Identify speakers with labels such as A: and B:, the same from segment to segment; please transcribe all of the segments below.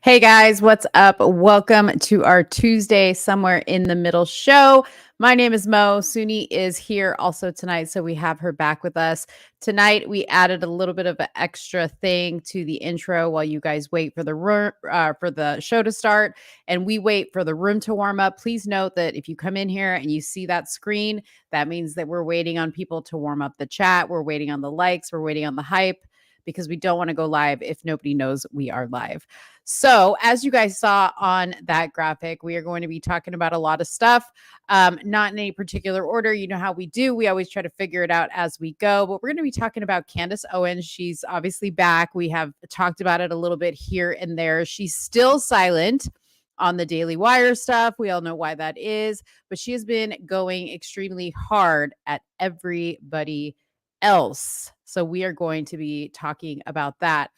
A: Hey guys, what's up? Welcome to our Tuesday Somewhere in the Middle show. My name is Mo. Soonie is here also tonight, so we have her back with us. Tonight, we added a little bit of an extra thing to the intro while you guys wait for the show to start, and we wait for the room to warm up. Please note that if you come in here and you see that screen, that means that we're waiting on people to warm up the chat. We're waiting on the likes. We're waiting on the hype because we don't want to go live if nobody knows we are live. So, as you guys saw on that graphic, we are going to be talking about a lot of stuff, not in any particular order. You know how we do. We always try to figure it out as we go. But we're going to be talking about Candace Owens. She's obviously back. We have talked about it a little bit here and there. She's still silent on the Daily Wire stuff. We all know why that is. But she has been going extremely hard at everybody else. So, we are going to be talking about that.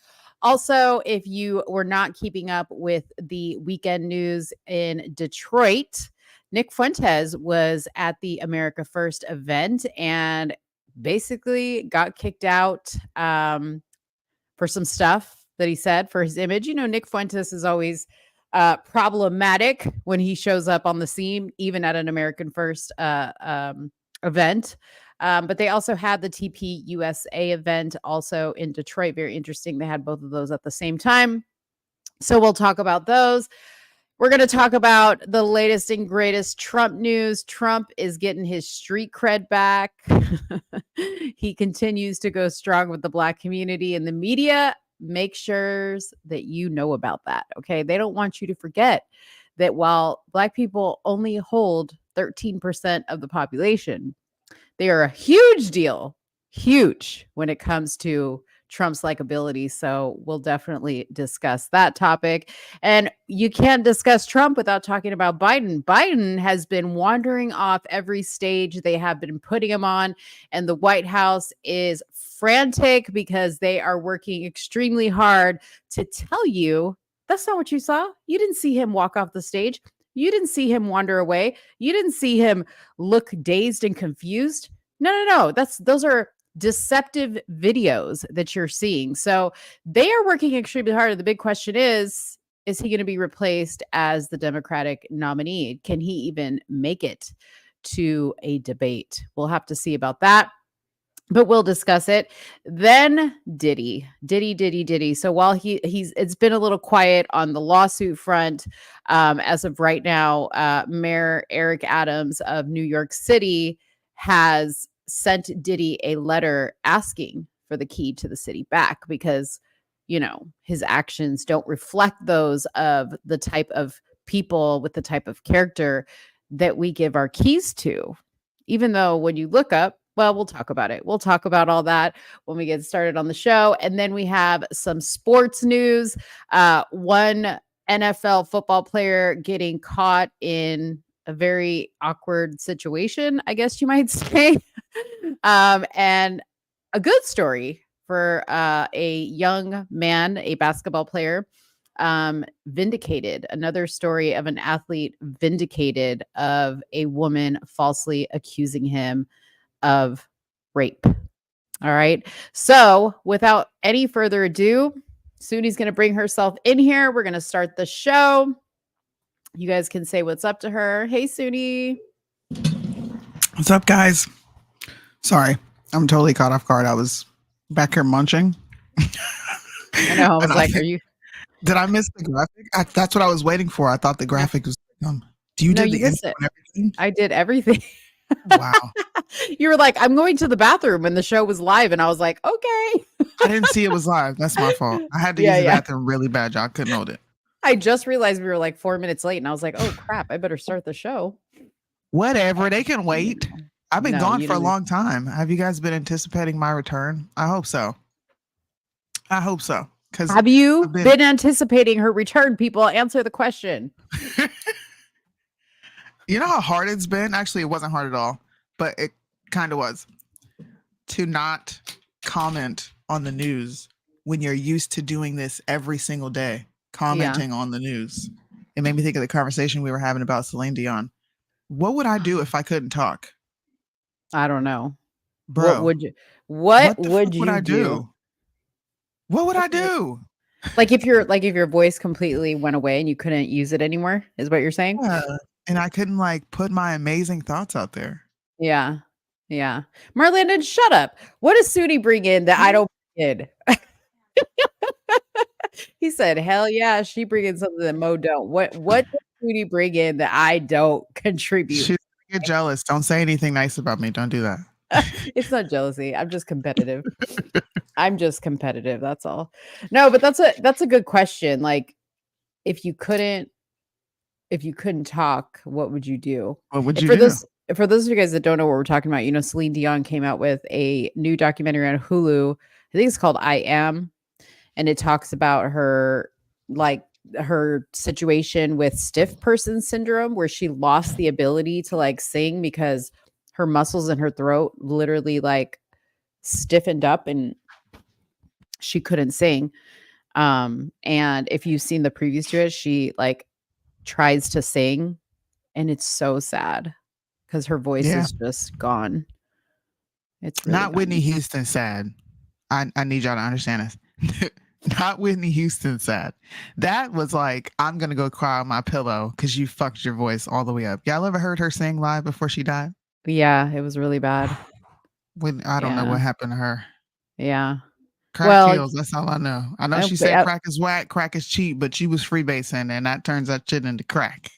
A: Also, if you were not keeping up with the weekend news in Detroit, Nick Fuentes was at the America First event and basically got kicked out for some stuff that he said for his image. You know, Nick Fuentes is always problematic when he shows up on the scene, even at an American First event. But they also had the TP USA event also in Detroit. Very interesting. They had both of those at the same time. So we'll talk about those. We're going to talk about the latest and greatest Trump news. Trump is getting his street cred back. He continues to go strong with the Black community and the media. Make sure that you know about that. Okay. They don't want you to forget that while Black people only hold 13% of the population, they are a huge deal, huge when it comes to Trump's likability. So we'll definitely discuss that topic. And you can't discuss Trump without talking about Biden. Biden has been wandering off every stage they have been putting him on. And the White House is frantic because they are working extremely hard to tell you that's not what you saw. You didn't see him walk off the stage. You didn't see him wander away. You didn't see him look dazed and confused. No. Those are deceptive videos that you're seeing. So they are working extremely hard. The big question is he going to be replaced as the Democratic nominee? Can he even make it to a debate? We'll have to see about that. But we'll discuss it. Then Diddy. So while it's been a little quiet on the lawsuit front, as of right now, Mayor Eric Adams of New York City has sent Diddy a letter asking for the key to the city back because, you know, his actions don't reflect those of the type of people with the type of character that we give our keys to. Even though when you look up, well, we'll talk about it. We'll talk about all that when we get started on the show. And then we have some sports news. One NFL football player getting caught in a very awkward situation, I guess you might say. And a good story for a young man, a basketball player, vindicated. Another story of an athlete vindicated of a woman falsely accusing him of rape. All right. So without any further ado, Soonie's going to bring herself in here. We're going to start the show. You guys can say what's up to her. Hey, Soonie.
B: What's up, guys? Sorry, I'm totally caught off guard. I was back here munching.
A: I know. I was like, are you?
B: Did I miss the graphic? That's what I was waiting for. I thought the graphic was do you did the
A: missed it. And everything? I did everything.
B: Wow.
A: You were like, I'm going to the bathroom when the show was live. And I was like, okay.
B: I didn't see it was live. That's my fault. I had to use the bathroom really bad. Y'all couldn't hold it.
A: I just realized we were like 4 minutes late. And I was like, oh, crap. I better start the show.
B: Whatever. They can wait. I've been gone for a long time. Have you guys been anticipating my return? I hope so. Have
A: you been anticipating her return? People, answer the question.
B: You know how hard it's been? Actually, it wasn't hard at all, but it kind of was. To not comment on the news when you're used to doing this every single day, commenting on the news. It made me think of the conversation we were having about Celine Dion. What would I do if I couldn't talk?
A: I don't know.
B: Bro.
A: What would you do?
B: What would I do?
A: Like if your voice completely went away and you couldn't use it anymore, is what you're saying?
B: Yeah. And I couldn't like put my amazing thoughts out there.
A: Yeah. Yeah. Marlena, shut up. What does Soonie bring in that I don't bring in? He said, "Hell yeah, she bring in something that Mo don't." What does Soonie bring in that I don't contribute?
B: She's gonna get jealous. Don't say anything nice about me. Don't do that.
A: It's not jealousy. I'm just competitive. I'm just competitive, that's all. No, but that's a good question. Like, if you couldn't talk, what would you do?
B: What would
A: And
B: you do?
A: for those of you guys that don't know what we're talking about, Celine Dion came out with a new documentary on Hulu. I think it's called I Am, and it talks about her, like, her situation with stiff person syndrome, where she lost the ability to, like, sing because her muscles in her throat literally, like, stiffened up and she couldn't sing. And if you've seen the previews to it, she, like, tries to sing, and it's so sad because her voice
B: Yeah.
A: is just gone. It's really
B: Not Whitney
A: gone.
B: Houston sad. I need y'all to understand this. Not Whitney Houston sad. That was like, I'm gonna go cry on my pillow because you fucked your voice all the way up. Y'all ever heard her sing live before she died?
A: Yeah, it was really bad.
B: When I don't know
A: Yeah.
B: what happened to her.
A: Yeah.
B: Crack
A: Well,
B: heels, that's all I know. I know she
A: but,
B: said crack is whack, crack is cheap, but she was freebasing and that turns that shit into crack.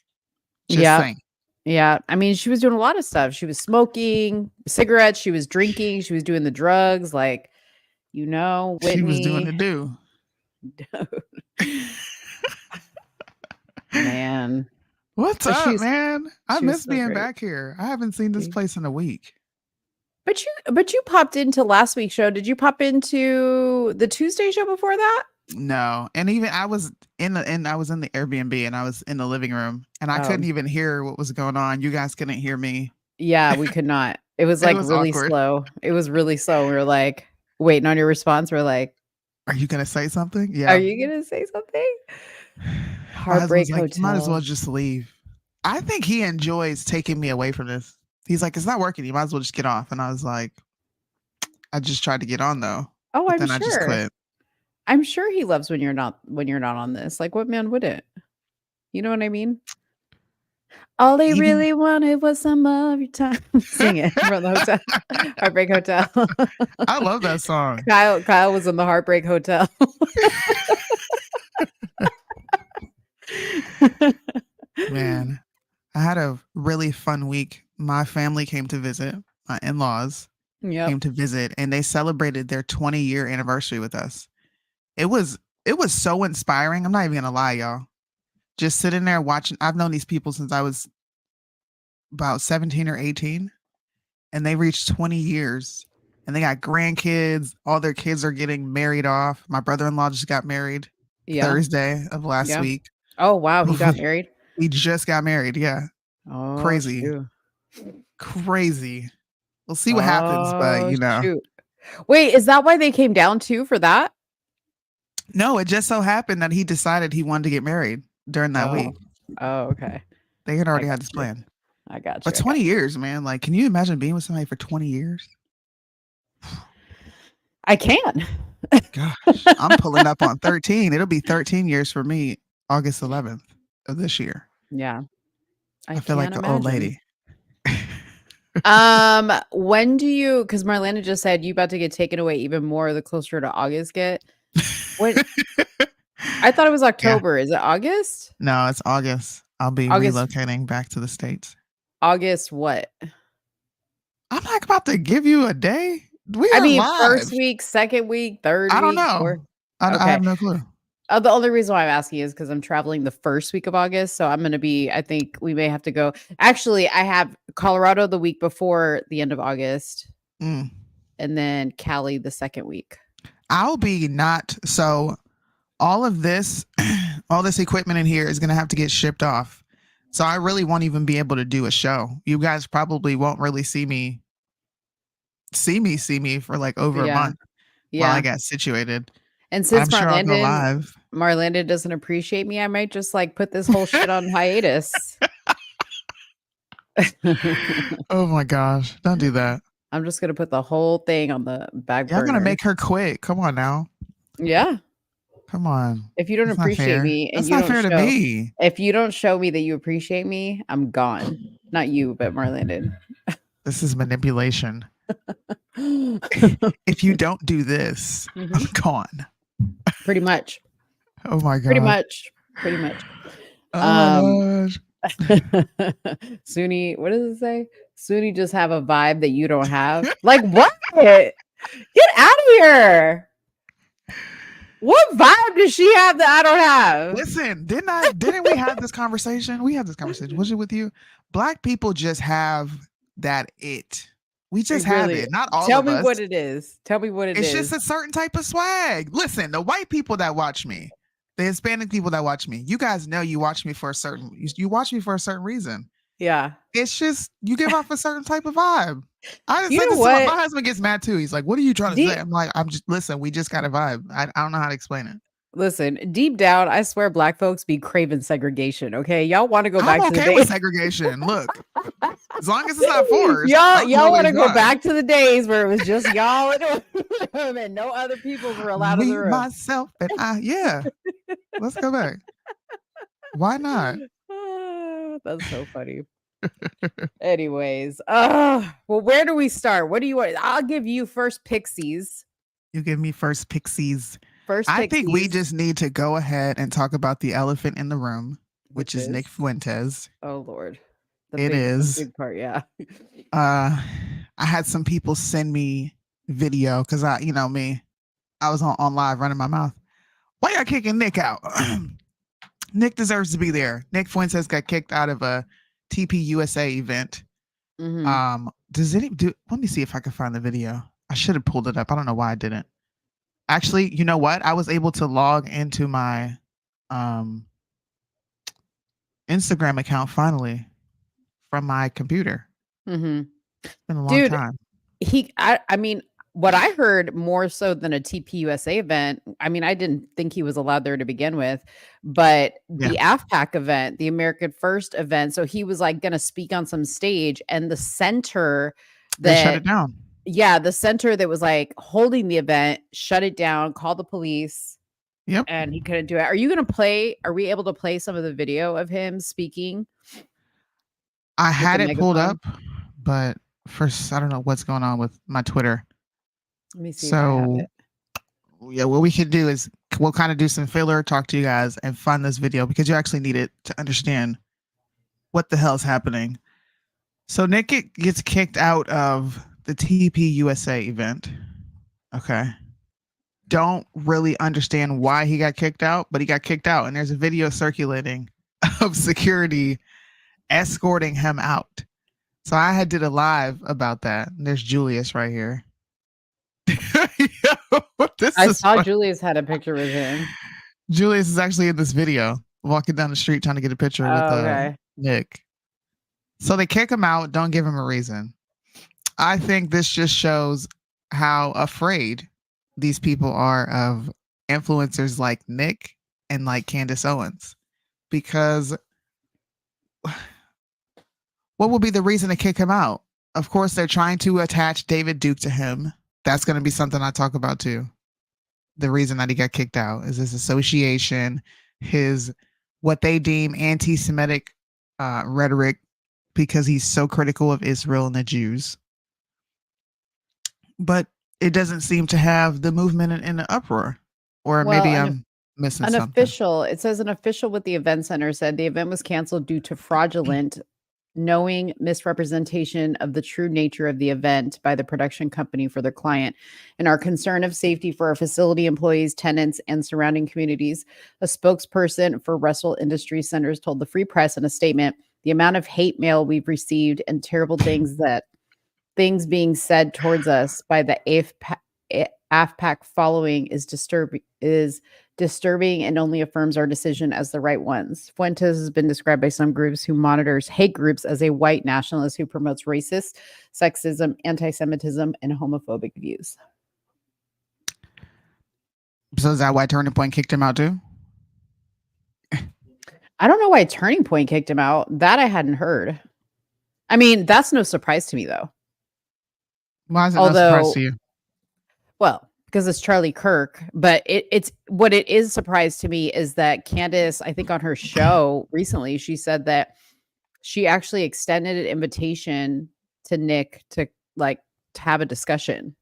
B: Just
A: yeah.
B: saying.
A: Yeah. I mean, she was doing a lot of stuff. She was smoking cigarettes, she was drinking, she was doing the drugs, like,
B: She was doing
A: Whitney.
B: the do.
A: Man.
B: What's
A: But
B: up, man? I
A: she was
B: miss
A: so
B: being
A: great.
B: back here. I haven't seen this place in a week.
A: But you popped into last week's show. Did you pop into the Tuesday show before that?
B: No, and even I was in the Airbnb and I was in the living room and I couldn't
A: Oh,
B: even hear what was going on. You guys couldn't hear me.
A: yeah, we could not. It was,
B: It
A: like,
B: was
A: really
B: awkward.
A: slow. It was really slow. We were, like, waiting on your response. We're like,
B: Are you gonna say something?
A: "Are
B: Yeah.
A: you gonna say something?"
B: My husband's
A: Heartbreak
B: like, you might as well
A: Hotel.
B: just leave. I think he enjoys taking me away from this. He's like, it's not working. You might as well just get off. And I was like, I just tried to get on though,
A: Oh,
B: but
A: I'm
B: then I just
A: sure.
B: quit.
A: I'm sure he loves when you're not on this. Like, what man wouldn't? You know what I mean? All he
B: Even
A: really wanted was some of your time. Sing it from the hotel. Heartbreak Hotel.
B: I love that song.
A: Kyle was in the Heartbreak Hotel.
B: Man, I had a really fun week. My family came to visit. My in-laws
A: Yep.
B: came to visit and they celebrated their 20-year anniversary with us. It was so inspiring. I'm not even gonna lie, y'all. Just sitting there watching. I've known these people since I was about 17 or 18, and they reached 20 years. And they got grandkids. All their kids are getting married off. My brother-in-law just got married
A: Yeah.
B: Thursday of last
A: Yeah.
B: week.
A: Oh, wow. He got married.
B: He just got married. Yeah.
A: Oh,
B: Crazy.
A: shoot.
B: Crazy. We'll see what happens, but
A: Oh,
B: you know.
A: shoot. Wait, is that why they came down too for that?
B: No, it just so happened that he decided he wanted to get married during that week.
A: Oh, okay.
B: They had
A: I
B: already
A: got
B: had this
A: you.
B: plan.
A: I got
B: But
A: you.
B: 20 years, man. Like, can you imagine being with somebody for 20 years?
A: I can.
B: Gosh, I'm pulling up on 13. It'll be 13 years for me, August 11th of this year.
A: Yeah. I
B: I feel
A: can't
B: like an old
A: imagine.
B: lady.
A: When do you, because Marlena just said you about to get taken away even more the closer to August get. When I thought it was
B: Yeah.
A: October. Is it August?
B: No, it's August. I'll be
A: August
B: relocating back to the States.
A: August what?
B: I'm not about to give you a day. We
A: I
B: are
A: mean,
B: live.
A: first week, second week, third
B: I don't
A: week,
B: know.
A: fourth.
B: I
A: Okay.
B: have no clue.
A: The only reason why I'm asking is because I'm traveling the first week of August. So I'm going to be, I think we may have to go. Actually, I have Colorado the week before the end of August,
B: Mm.
A: and then Cali the second week.
B: I'll be not. So all of this, all this equipment in here is going to have to get shipped off. So I really won't even be able to do a show. You guys probably won't really see me for like over a
A: Yeah.
B: month while I
A: Yeah.
B: get situated.
A: And
B: I'm
A: since
B: sure I'll go live.
A: Marlena doesn't appreciate me, I might just, like, put this whole shit on hiatus.
B: Oh my gosh. Don't do that.
A: I'm just gonna put the whole thing on the back
B: Y'all
A: burner.
B: gonna make her quit. Come on now.
A: Yeah.
B: Come on.
A: If you don't
B: That's not
A: appreciate
B: fair.
A: me and
B: That's
A: you
B: not
A: don't
B: fair to
A: show
B: me.
A: if you don't show me that you appreciate me, I'm gone. Not you, but Marlon
B: This is manipulation.
A: did.
B: If you don't do this, I'm gone.
A: Pretty much.
B: Oh my
A: Pretty
B: God.
A: much. Pretty much.
B: Oh my gosh.
A: Soonie, what does it say? Soonie just have a vibe that you don't have. Like what? Get out of here. What vibe does she have that I don't have?
B: Listen, didn't we have this conversation? We had this conversation. Was it with you? Black people just have that it. We just have it. Not all
A: Tell
B: of
A: me
B: us.
A: what it is. Tell me what it is.
B: It's just a certain type of swag. Listen, the white people that watch me, the Hispanic people that watch me, you guys know you watch me for a certain reason.
A: Yeah.
B: It's just you give off a certain type of vibe. I just
A: You
B: say
A: know
B: this to my
A: what?
B: husband gets mad too. He's like, "What are you trying to say?" I'm like, "I'm just listen. We just got a vibe. I don't know how to explain it."
A: Listen, deep down, I swear black folks be craving segregation. Okay. Y'all want to go back
B: I'm
A: to the
B: okay with
A: days.
B: segregation. Look, as long as it's not forced,
A: y'all want to go
B: fine.
A: back to the days where it was just y'all and no other people were allowed in the
B: Me,
A: room.
B: myself, and I. Yeah, let's go back. Why not?
A: That's so funny. Anyways, well, where do we start? What do you want? I'll give you first Pixies.
B: You give me first Pixies.
A: First
B: I
A: Pixies.
B: think we just need to go ahead and talk about the elephant in the room, which is Nick Fuentes.
A: Oh Lord.
B: It is.
A: The big part, yeah.
B: I had some people send me video because I was on live running my mouth. Why y'all kicking Nick out? Nick deserves to be there. Nick Fuentes got kicked out of a TPUSA event. Does let me see if I can find the video. I should have pulled it up. I don't know why I didn't. Actually, you know what? I was able to log into my Instagram account finally from my computer. It's been a long time.
A: I mean, what I heard more so than a TPUSA event, I mean, I didn't think he was allowed there to begin with, but the AFPAC event, the American First event, so he was like going to speak on some stage and the center
B: they shut it down.
A: Yeah, the center that was like holding the event shut it down, called the police.
B: Yep.
A: And he couldn't do it. Are we able to play some of the video of him speaking?
B: I had it pulled up, but first, I don't know what's going on with my Twitter.
A: Let me see if I have it.
B: Yeah, what we could do is we'll kind of do some filler, talk to you guys, and find this video because you actually need it to understand what the hell is happening. So Nick gets kicked out of the TPUSA event. Okay. Don't really understand why he got kicked out, but he got kicked out. And there's a video circulating of security escorting him out. So I did a live about that. And there's Julius right here.
A: I saw Julius had a picture with him.
B: Julius is actually in this video, walking down the street trying to get a picture with Nick. So they kick him out, don't give him a reason. I think this just shows how afraid these people are of influencers like Nick and like Candace Owens. Because what will be the reason to kick him out? Of course, they're trying to attach David Duke to him. That's going to be something I talk about too. The reason that he got kicked out is his association, his what they deem anti-Semitic rhetoric, because he's so critical of Israel and the Jews. But it doesn't seem to have the movement in the uproar. Or maybe I'm missing something.
A: It says an official with the event center said the event was canceled due to fraudulent knowing misrepresentation of the true nature of the event by the production company for their client and our concern of safety for our facility employees, tenants, and surrounding communities. A spokesperson for Russell Industry Centers told the Free Press in a statement, the amount of hate mail we've received and terrible things being said towards us by the AFPAC following is disturbing and only affirms our decision as the right ones. Fuentes has been described by some groups who monitors hate groups as a white nationalist who promotes racist, sexism, anti-Semitism, and homophobic views.
B: So is that why Turning Point kicked him out too?
A: I don't know why Turning Point kicked him out. That I hadn't heard. I mean, that's no surprise to me though.
B: Why is it no surprise to you?
A: Well, because it's Charlie Kirk. But it's what it is surprise to me is that Candace, I think on her show recently, she said that she actually extended an invitation to Nick to like to have a discussion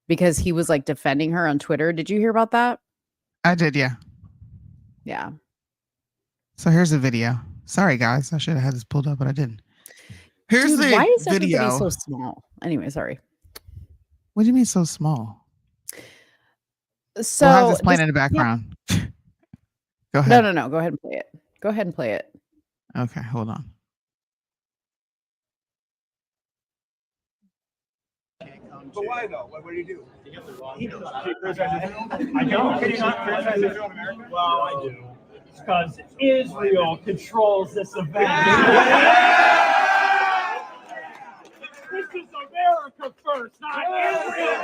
A: because he was like defending her on Twitter. Did you hear about that?
B: I did, yeah.
A: Yeah.
B: So here's the video. Sorry, guys. I should have had this pulled up, but I didn't. Here's
A: Dude,
B: the
A: why is
B: video.
A: everybody so small? Anyway, sorry.
B: What do you mean so small?
A: So
B: we'll have this playing in the background. Go ahead.
A: No. Go ahead and play it. Go ahead and play it.
B: Okay, hold on.
C: But why though? What do you do?
D: I don't. Can you not criticize Israel in America? Well, I do. Because Israel controls this event. This is America first, not Israel.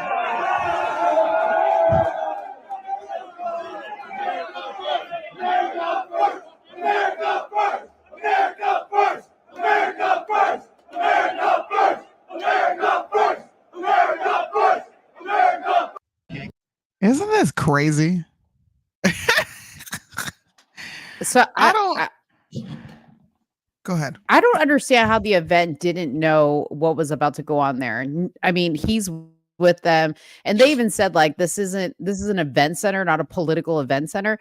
C: America first! America first! America first! America first! America first! America first! America first! America first!
B: Isn't this crazy?
A: So
B: I don't. Go ahead.
A: I don't understand how the event didn't know what was about to go on there. I mean, he's with them, and they even said like this is an event center, not a political event center.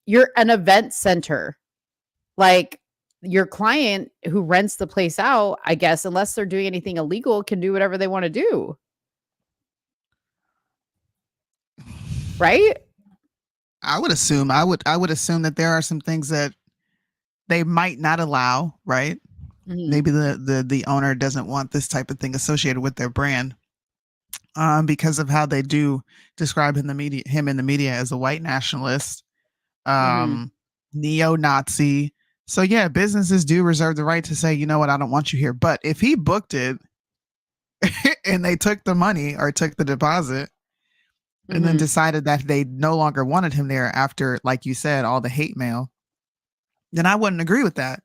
A: You're an event center. Like your client who rents the place out, I guess, unless they're doing anything illegal, can do whatever they want to do. Right?
B: I would assume that there are some things that they might not allow, right?
A: Mhm.
B: Maybe the owner doesn't want this type of thing associated with their brand. Because of how they do describe him in the media as a white nationalist, neo-Nazi. So yeah, businesses do reserve the right to say, you know what, I don't want you here. But if he booked it and they took the money or took the deposit and then decided that they no longer wanted him there after, like you said, all the hate mail, then I wouldn't agree with that.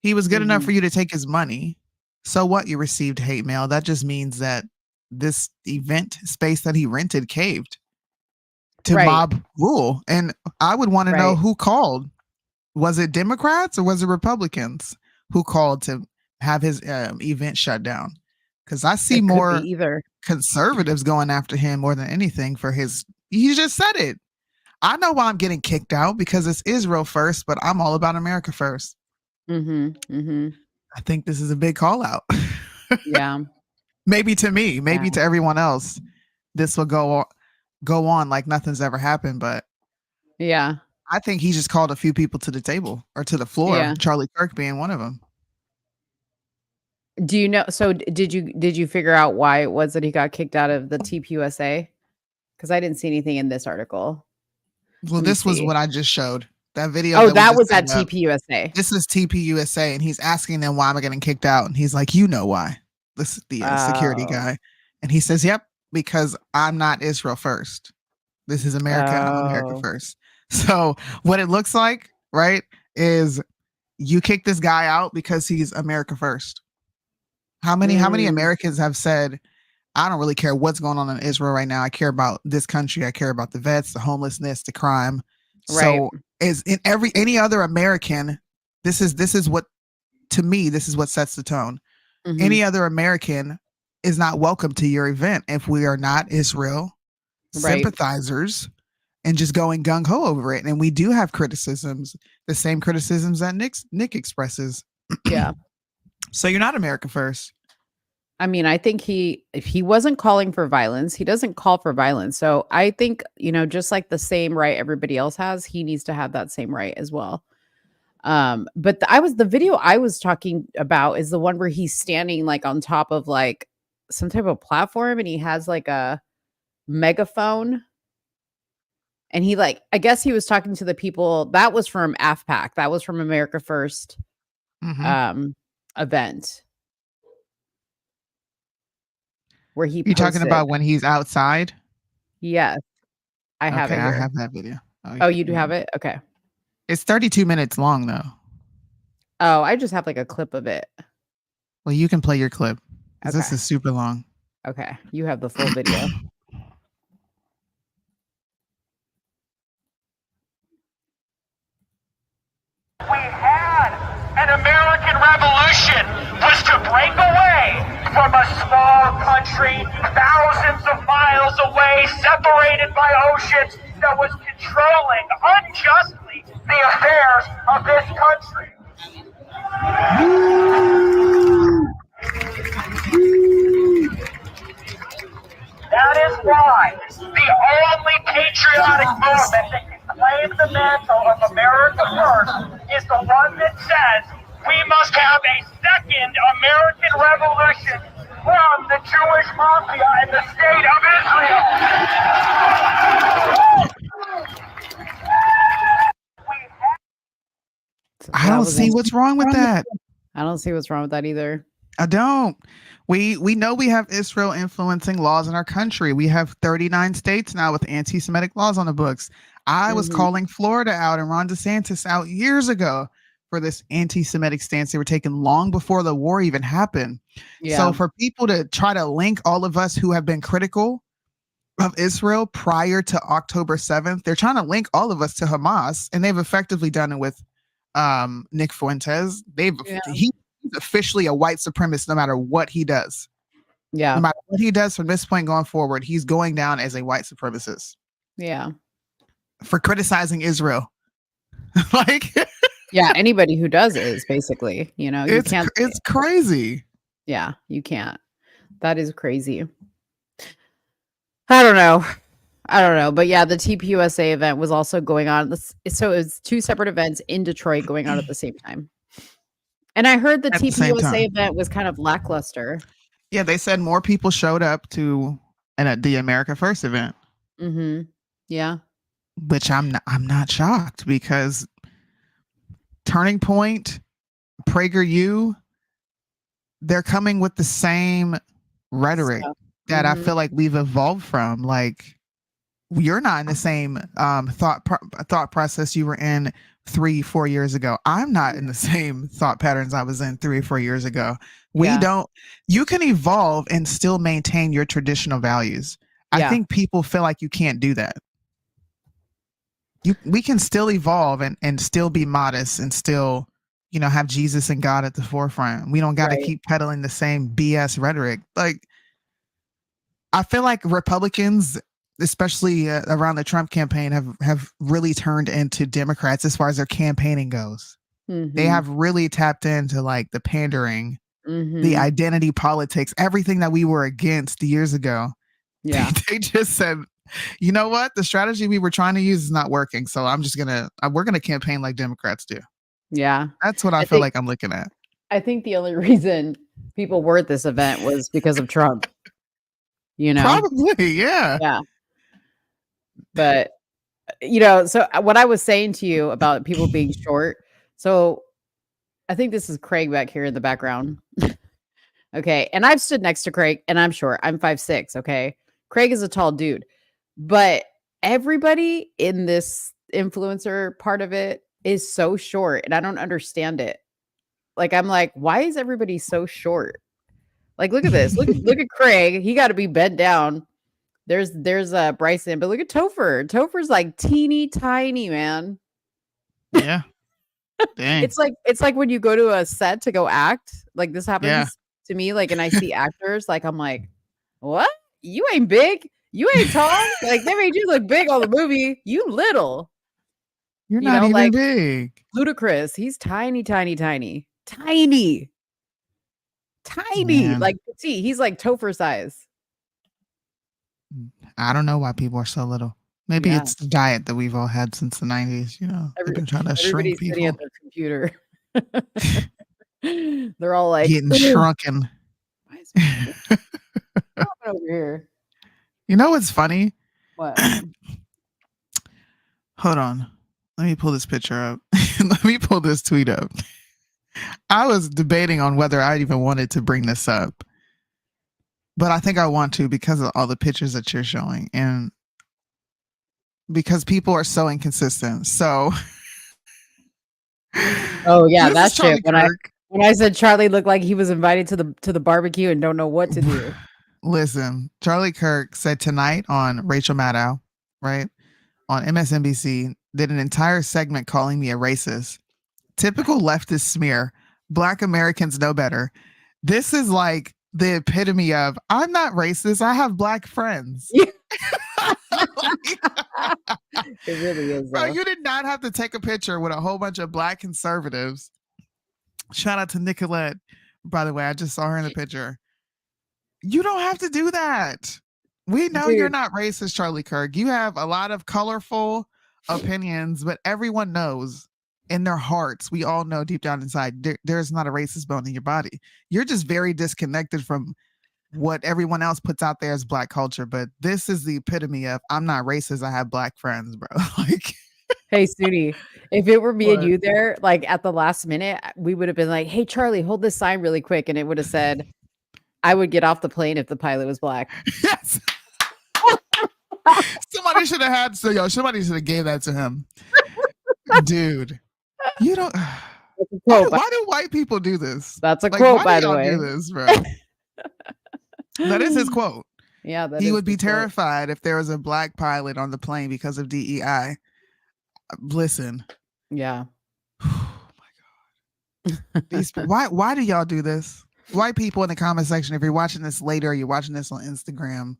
B: He was good enough for you to take his money. So what? You received hate mail. That just means that this event space that he rented caved to mob rule. And I would want to know who called. Was it Democrats or was it Republicans who called to have his event shut down? Because I see more conservatives going after him more than anything for his. He just said it. I know why I'm getting kicked out because it's Israel first, but I'm all about America first. I think this is a big call out.
A: Yeah.
B: Maybe to me, maybe to everyone else, this will go on like nothing's ever happened. But
A: yeah,
B: I think he just called a few people to the table or to the floor.
A: Yeah.
B: Charlie Kirk being one of them.
A: Do you know? So did you figure out why it was that he got kicked out of the TPUSA? Because I didn't see anything in this article.
B: Well, this was what I just showed. That video.
A: Oh, that was at TPUSA.
B: This is TPUSA, and he's asking them why am I getting kicked out, and he's like, you know why? This is the security guy, and he says, "Yep, because I'm not Israel first. This is America. I'm America first." So what it looks like, right, is you kick this guy out because he's America first. How many Americans have said, I don't really care what's going on in Israel right now. I care about this country. I care about the vets, the homelessness, the crime. So is in any other American, this is what, to me, this is what sets the tone. Any other American is not welcome to your event if we are not Israel sympathizers and just going gung-ho over it. And we do have criticisms, the same criticisms that Nick expresses.
A: Yeah.
B: So you're not America first.
A: I mean, I think if he wasn't calling for violence, he doesn't call for violence. So I think, just like the same right everybody else has, he needs to have that same right as well. But the video I was talking about is the one where he's standing like on top of like some type of platform and he has like a megaphone. And he I guess he was talking to the people. That was from AFPAC. That was from America First event. Where he
B: You're talking about when he's outside?
A: Yes. I have it here.
B: I have that video.
A: Oh, you do have it? Okay.
B: It's 32 minutes long though.
A: Oh, I just have like a clip of it.
B: Well, you can play your clip. Okay. This is super long.
A: Okay. You have the full video.
E: an American revolution was to break away from a small country thousands of miles away, separated by oceans, that was controlling unjustly the affairs of this country. That is why the only patriotic movement that can claim the mantle of America first is the one that says we must have a second American revolution from the Jewish mafia in the state of Israel.
B: I don't see what's wrong with that.
A: I don't see what's wrong with that either.
B: I don't. We know we have Israel influencing laws in our country. We have 39 states now with anti-Semitic laws on the books. I was calling Florida out and Ron DeSantis out years ago for this anti-Semitic stance they were taking long before the war even happened.
A: Yeah.
B: So for people to try to link all of us who have been critical of Israel prior to October 7th, they're trying to link all of us to Hamas, and they've effectively done it with Nick Fuentes. He's officially a white supremacist no matter what he does.
A: Yeah.
B: No matter what he does from this point going forward, he's going down as a white supremacist.
A: Yeah.
B: For criticizing Israel. Like,
A: yeah, anybody who does is basically, you know, you can't.
B: It's crazy.
A: Yeah, you can't. That is crazy. I don't know. But yeah, the TPUSA event was also going on. So it was two separate events in Detroit going on at the same time. And I heard the TPUSA event was kind of lackluster.
B: Yeah, they said more people showed up to the America First event.
A: Mm-hmm. Yeah.
B: Which I'm not shocked, because Turning Point, PragerU, they're coming with the same rhetoric that I feel like we've evolved from. Like, you're not in the same thought process you were in 3-4 years ago. I'm not in the same thought patterns I was in 3 or 4 years ago. You can evolve and still maintain your traditional values. I think people feel like you can't do that. We can still evolve and still be modest and still, you know, have Jesus and God at the forefront. We don't got to keep peddling the same BS rhetoric. Like, I feel like Republicans, especially around the Trump campaign, have really turned into Democrats as far as their campaigning goes. They have really tapped into like the pandering, the identity politics, everything that we were against years ago.
A: Yeah.
B: They just said, you know what? The strategy we were trying to use is not working. So we're going to campaign like Democrats do.
A: Yeah.
B: That's what I feel like I'm looking at.
A: I think the only reason people were at this event was because of Trump. You know?
B: Probably, yeah.
A: Yeah. But, you know, so what I was saying to you about people being short. So I think this is Craig back here in the background. Okay. And I've stood next to Craig and I'm short. I'm 5'6". Okay. Craig is a tall dude. But everybody in this influencer part of it is so short. And I don't understand it. Like, I'm like, why is everybody so short? Like, look at this. Look at Craig. He got to be bent down. There's Bryson, but look at Topher. Topher's like teeny tiny, man.
B: Yeah. Dang.
A: It's like when you go to a set to go act. Like, this happens to me. Like, and I see actors. Like, I'm like, what? You ain't big. You ain't tall. Like, they made you look big on the movie. You little.
B: You're not even like, big.
A: Ludacris. He's tiny. Man. Like, see, he's like Topher size.
B: I don't know why people are so little. Maybe it's the diet that we've all had since the 90s. You know, they've been trying to shrink people.
A: Sitting at their computer. They're all like
B: getting shrunken.
A: Why is over here?
B: You know what's funny?
A: What?
B: Hold on. Let me pull this picture up. Let me pull this tweet up. I was debating on whether I even wanted to bring this up, but I think I want to because of all the pictures that you're showing and because people are so inconsistent. So,
A: oh yeah, that's shit. When I said Charlie looked like he was invited to the barbecue and don't know what to do.
B: Listen, Charlie Kirk said tonight on Rachel Maddow, right, on MSNBC, did an entire segment calling me a racist. Typical leftist smear. Black Americans know better. This is like the epitome of I'm not racist. I have black friends.
A: Yeah. It really is.
B: Bro,
A: Though.
B: you did not have to take a picture with a whole bunch of black conservatives. Shout out to Nicolette. By the way, I just saw her in the picture. You don't have to do that. We know you're not racist, Charlie Kirk. You have a lot of colorful opinions, but everyone knows in their hearts, we all know deep down inside, there's not a racist bone in your body. You're just very disconnected from what everyone else puts out there as black culture. But this is the epitome of I'm not racist. I have black friends, bro. Like,
A: hey, Soonie, if it were me
B: What?
A: and you there, like at the last minute, we would have been like, hey, Charlie, hold this sign really quick. And it would have said, I would get off the plane if the pilot was black.
B: yes. Somebody should have had somebody should have gave that to him. Dude. You don't why do white people do this?
A: That's a
B: Like,
A: quote,
B: why
A: by
B: do
A: the
B: y'all
A: way.
B: do this, bro? That is his quote.
A: Yeah,
B: He would be terrified if there was a black pilot on the plane because of DEI. Listen.
A: Yeah.
B: Oh my God. Why do y'all do this? White people in the comment section, if you're watching this later, you're watching this on Instagram,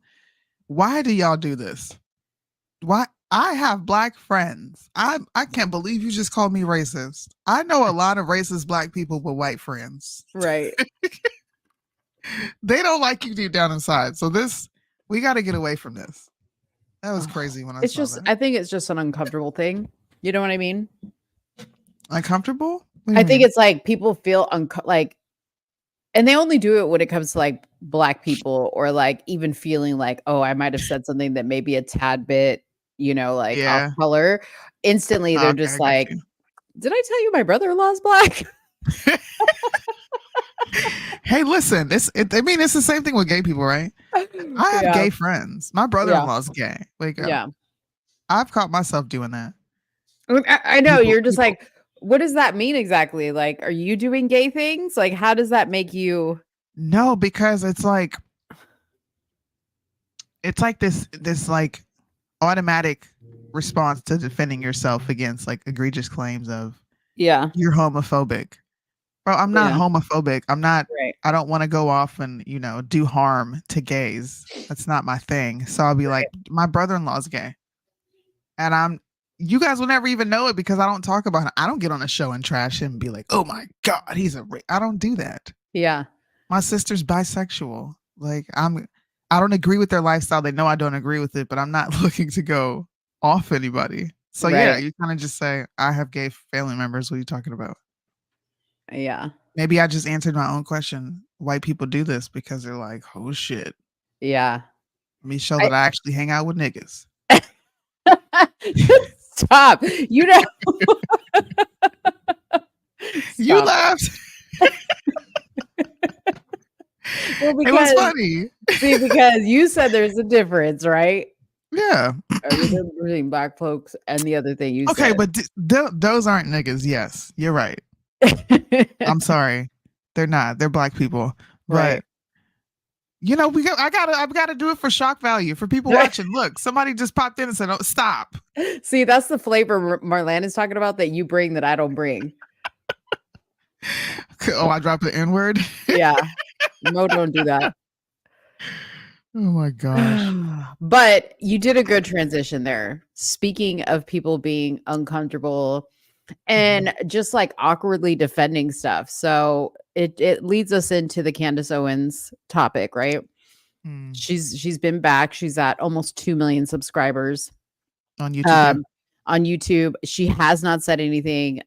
B: why do y'all do this? Why? I have black friends. I can't believe you just called me racist. I know a lot of racist black people with white friends.
A: Right.
B: They don't like you deep down inside. So we got to get away from this. That was crazy when I saw that.
A: I think it's just an uncomfortable thing. You know what I mean?
B: Uncomfortable?
A: I think it's like people feel and they only do it when it comes to like black people or like even feeling like, oh, I might have said something that may be a tad bit, off color. Instantly, they're just like, did I tell you my brother-in-law is black?
B: Hey, listen, it's the same thing with gay people, right? I have gay friends. My brother-in-law's gay. Wake up.
A: Yeah.
B: I've caught myself doing that.
A: I know you're just like, what does that mean exactly? Like, are you doing gay things? Like, how does that make you?
B: No, because it's like this like automatic response to defending yourself against like egregious claims of you're homophobic. Bro, I'm not homophobic. I'm not.
A: Right.
B: I don't want to go off and do harm to gays. That's not my thing. So I'll be like, my brother-in-law's gay, and you guys will never even know it because I don't talk about it. I don't get on a show and trash him and be like, oh my God, I don't do that.
A: Yeah.
B: My sister's bisexual. Like I don't agree with their lifestyle. They know I don't agree with it, but I'm not looking to go off anybody. So yeah, you kind of just say, I have gay family members. What are you talking about?
A: Yeah.
B: Maybe I just answered my own question. White people do this because they're like, oh shit.
A: Yeah.
B: Let me show that I actually hang out with niggas.
A: Stop. You
B: laughed.
A: Well, because,
B: it was funny.
A: See, because you said there's a difference, right?
B: Yeah.
A: Between black folks and the other thing you said.
B: Okay, but those aren't niggas. Yes, you're right. I'm sorry. They're not. They're black people.
A: Right.
B: But I've got to do it for shock value for people watching. Look, somebody just popped in and said, "Oh, stop."
A: See, that's the flavor Marlene is talking about that you bring that I don't bring.
B: Oh, I dropped the N-word.
A: Yeah. No, don't do that.
B: Oh my gosh.
A: But you did a good transition there. Speaking of people being uncomfortable and just like awkwardly defending stuff. So it leads us into the Candace Owens topic, right? She's been back. She's at almost 2 million subscribers
B: on YouTube.
A: On YouTube. She has not said anything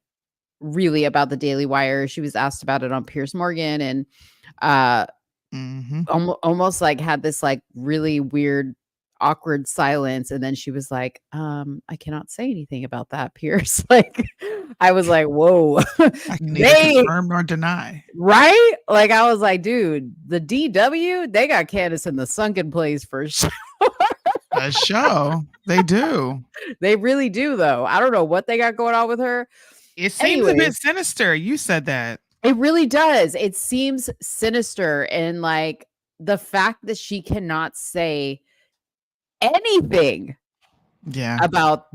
A: really about the Daily Wire. She was asked about it on Piers Morgan and almost like had this like really weird awkward silence, and then she was like, I cannot say anything about that, Piers. Like I was like, whoa.
B: I can neither confirm nor deny.
A: Right? Like I was like, dude, the DW, they got Candace in the sunken place for sure.
B: A show. They do.
A: They really do, though. I don't know what they got going on with her.
B: It seems a bit sinister. You said that.
A: It really does. It seems sinister. And like the fact that she cannot say anything about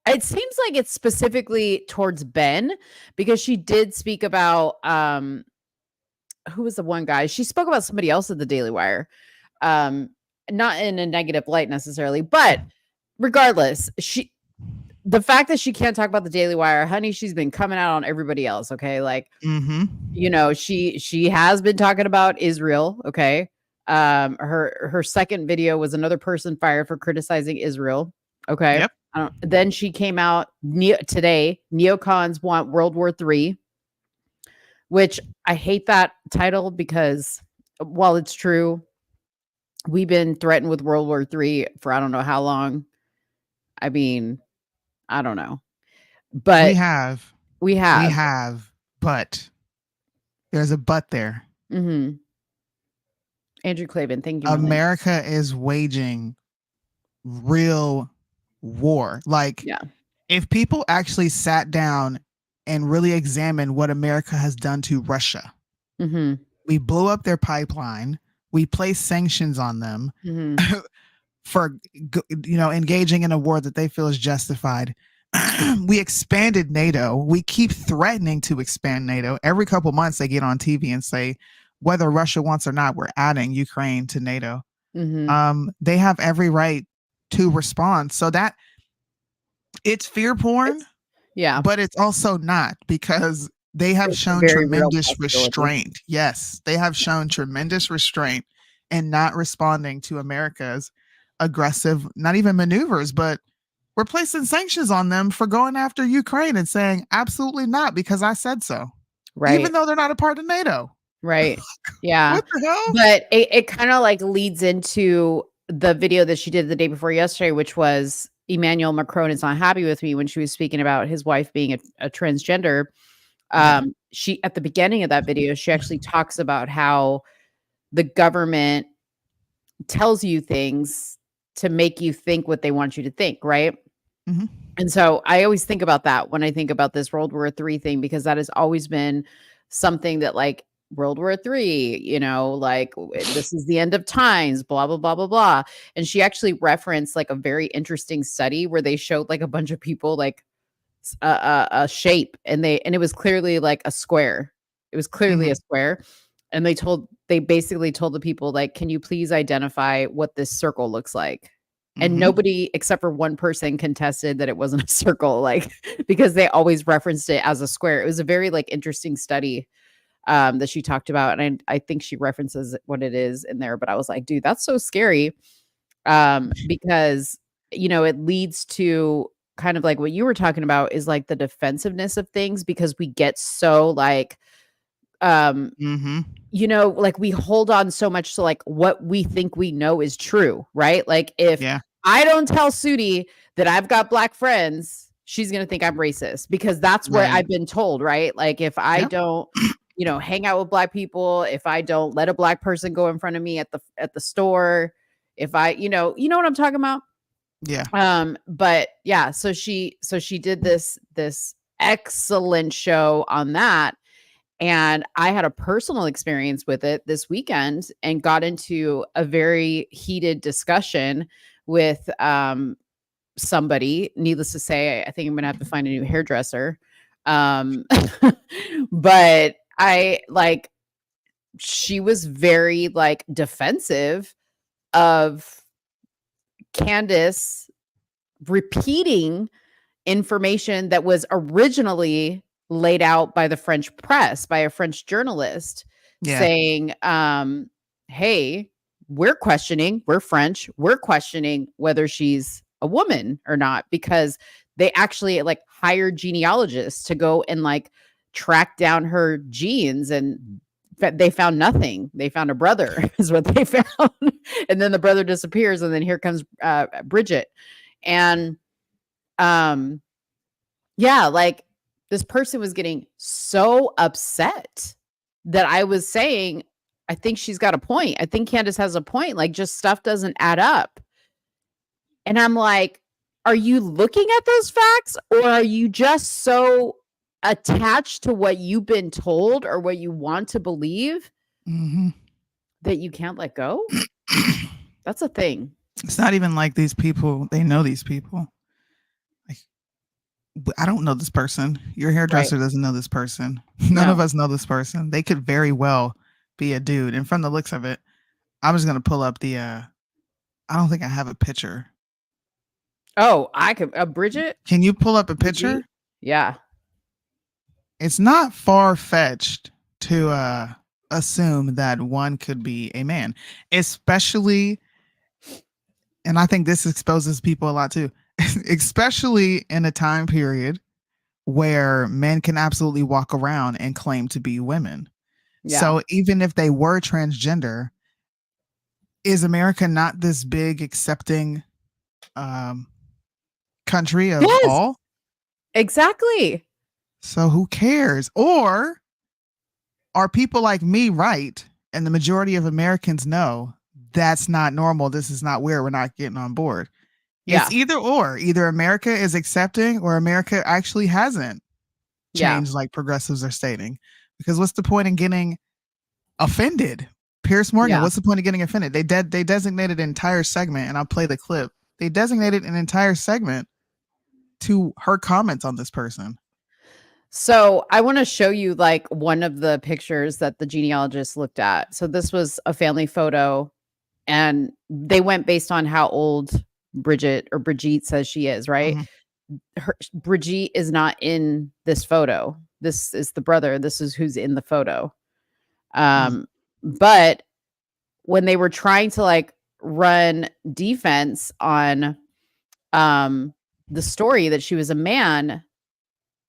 A: It seems like it's specifically towards Ben because she did speak about who was the one guy? She spoke about somebody else at the Daily Wire. Um, not in a negative light necessarily, but regardless, the fact that she can't talk about the Daily Wire, honey, she's been coming out on everybody else. Okay. Like, you know, she has been talking about Israel. Okay. Her second video was another person fired for criticizing Israel. Okay.
B: Yep.
A: Then she came out today. Neocons want World War III, which I hate that title because while it's true, we've been threatened with World War III for I don't know how long. I mean, I don't know, but
B: We have, but there's a but there.
A: Mm-hmm. Andrew Clavin, thank you.
B: America is waging real war. Like, if people actually sat down and really examined what America has done to Russia, we blew up their pipeline. We placed sanctions on them for, you know, engaging in a war that they feel is justified. We expanded NATO. We keep threatening to expand NATO. Every couple months they get on TV and say, whether Russia wants or not, we're adding Ukraine to NATO. They have every right to respond. So that it's fear porn, but it's also not, because they have shown tremendous restraint. Yes, they have shown tremendous restraint in not responding to America's aggressive, not even maneuvers, but we're placing sanctions on them for going after Ukraine and saying absolutely not because I said so. Right. Even though they're not a part of NATO.
A: Right. Yeah.
B: What the hell?
A: But it kind of like leads into the video that she did the day before yesterday, which was Emmanuel Macron is not happy with me, when she was speaking about his wife being a transgender. She, at the beginning of that video, she actually talks about how the government tells you things to make you think what they want you to think. Right. And so I always think about that when I think about this World War III thing, because that has always been something that, like, World War III, you know, like, this is the end of times, blah, blah, blah, blah, blah. And she actually referenced like a very interesting study where they showed like a bunch of people, like a shape, and it was clearly like a square. It was clearly a square. And they basically told the people, like, can you please identify what this circle looks like? And nobody except for one person contested that it wasn't a circle, like, because they always referenced it as a square. It was a very like interesting study that she talked about. And I think she references what it is in there, but I was like, dude, that's so scary. Because, you know, it leads to kind of like what you were talking about, is like the defensiveness of things, because we get so like, you know, like we hold on so much to like what we think we know is true, right? Like if I don't tell Soonie that I've got black friends, she's going to think I'm racist, because that's what I've been told, right? Like if I don't, you know, hang out with black people, if I don't let a black person go in front of me at the store, if I, you know what I'm talking about? Yeah. But yeah, so she did this excellent show on that. And I had a personal experience with it this weekend and got into a very heated discussion with somebody. Needless to say, I think I'm going to have to find a new hairdresser. But she was very like defensive of Candace repeating information that was originally laid out by the French press, by a French journalist, saying, hey, we're French, we're questioning whether she's a woman or not, because they actually like hired genealogists to go and like track down her genes, and they found nothing. They found a brother is what they found. And then the brother disappears, and then here comes Bridget. And like this person was getting so upset that I was saying, I think she's got a point. I think Candace has a point. Like, just stuff doesn't add up. And I'm like, are you looking at those facts, or are you just so attached to what you've been told or what you want to believe that you can't let go? That's a thing.
B: It's not even like these people, they know these people. Like, I don't know this person. Your
A: Right.
B: hairdresser doesn't know this person. None of
A: No.
B: us know this person. They could very well be a dude. And from the looks of it, I'm just gonna pull up the. I don't think I have a picture.
A: Oh, I could Bridget?
B: Can you pull up a
A: Brigitte?
B: picture?
A: Yeah.
B: It's not far fetched to assume that one could be a man, especially. And I think this exposes people a lot too, especially in a time period where men can absolutely walk around and claim to be women.
A: Yeah.
B: So even if they were transgender, is America not this big accepting country of
A: Yes.
B: all?
A: Exactly.
B: So who cares? Or are people like me right? And the majority of Americans know that's not normal. This is not weird. We're not getting on board.
A: Yeah.
B: It's either or. Either America is accepting or America actually hasn't
A: Yeah.
B: changed like progressives are stating. Because what's the point in getting offended? Pierce Morgan,
A: Yeah.
B: what's the point of getting offended? They designated an entire segment, and I'll play the clip. They designated an entire segment to her comments on this person.
A: So I want to show you like one of the pictures that the genealogist looked at. So this was a family photo, and they went based on how old Brigitte says she is, right? Brigitte is not in this photo. This is the brother. This is who's in the photo. But when they were trying to like run defense on the story that she was a man,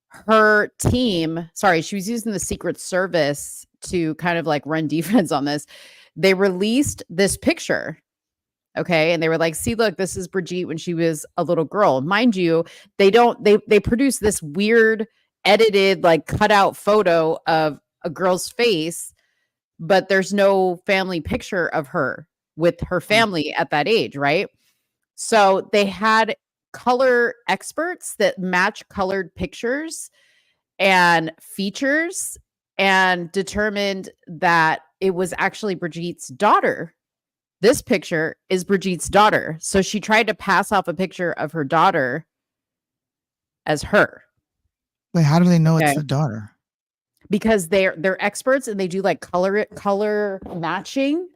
A: her team, she was using the Secret Service to kind of like run defense on this. They released this picture. Okay. And they were like, see, look, this is Brigitte when she was a little girl. Mind you, they produce this weird edited, like cut out photo of a girl's face, but there's no family picture of her with her family at that age. Right. So they had color experts that match colored pictures and features and determined that it was actually Brigitte's daughter. This picture is Brigitte's daughter. So she tried to pass off a picture of her daughter as her.
B: Wait, how do they know it's the daughter?
A: Because they're experts and they do like color matching.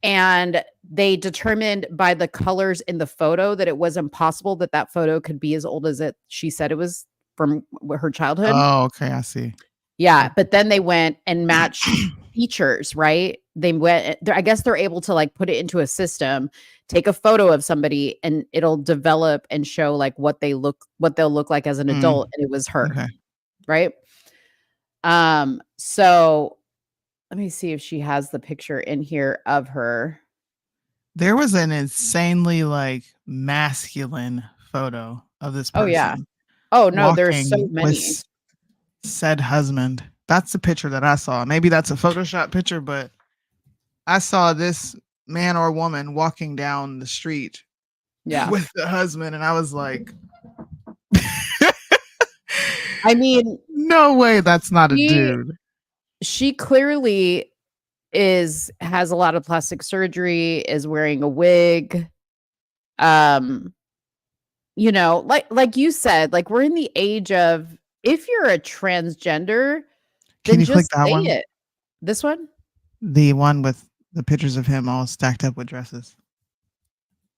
A: And they determined by the colors in the photo that it was impossible that photo could be as old as she said it was from her childhood.
B: Oh, okay. I see.
A: Yeah. But then they went and matched features, right? They went, I guess they're able to like put it into a system, take a photo of somebody, and it'll develop and show like what they'll look like as an adult. And it was her.
B: Okay.
A: Right. So let me see if she has the picture in here of her.
B: There was an insanely like masculine photo of this person.
A: Oh yeah. Oh no, there's so many.
B: With said husband. That's the picture that I saw. Maybe that's a Photoshop picture, but I saw this man or woman walking down the street with the husband, and I was like,
A: I mean,
B: no way that's not a dude.
A: She clearly has a lot of plastic surgery, is wearing a wig. You know, like you said, like we're in the age of, if you're a transgender,
B: Can
A: then
B: you click
A: just
B: that
A: say
B: one?
A: it. This one?
B: The one with the pictures of him all stacked up with dresses.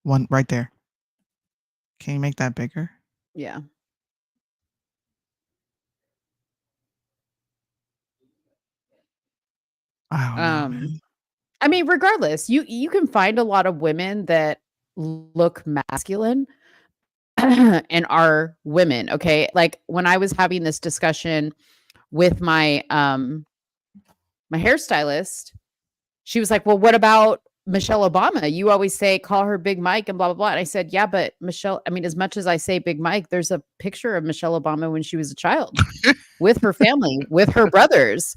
B: One right there. Can you make that bigger?
A: Yeah.
B: I don't know, man.
A: I mean, regardless, you can find a lot of women that look masculine and are women. Okay. Like when I was having this discussion with my my hairstylist, she was like, well, what about Michelle Obama? You always say, call her Big Mike and blah, blah, blah. And I said, yeah, but Michelle, I mean, as much as I say Big Mike, there's a picture of Michelle Obama when she was a child with her family, with her brothers.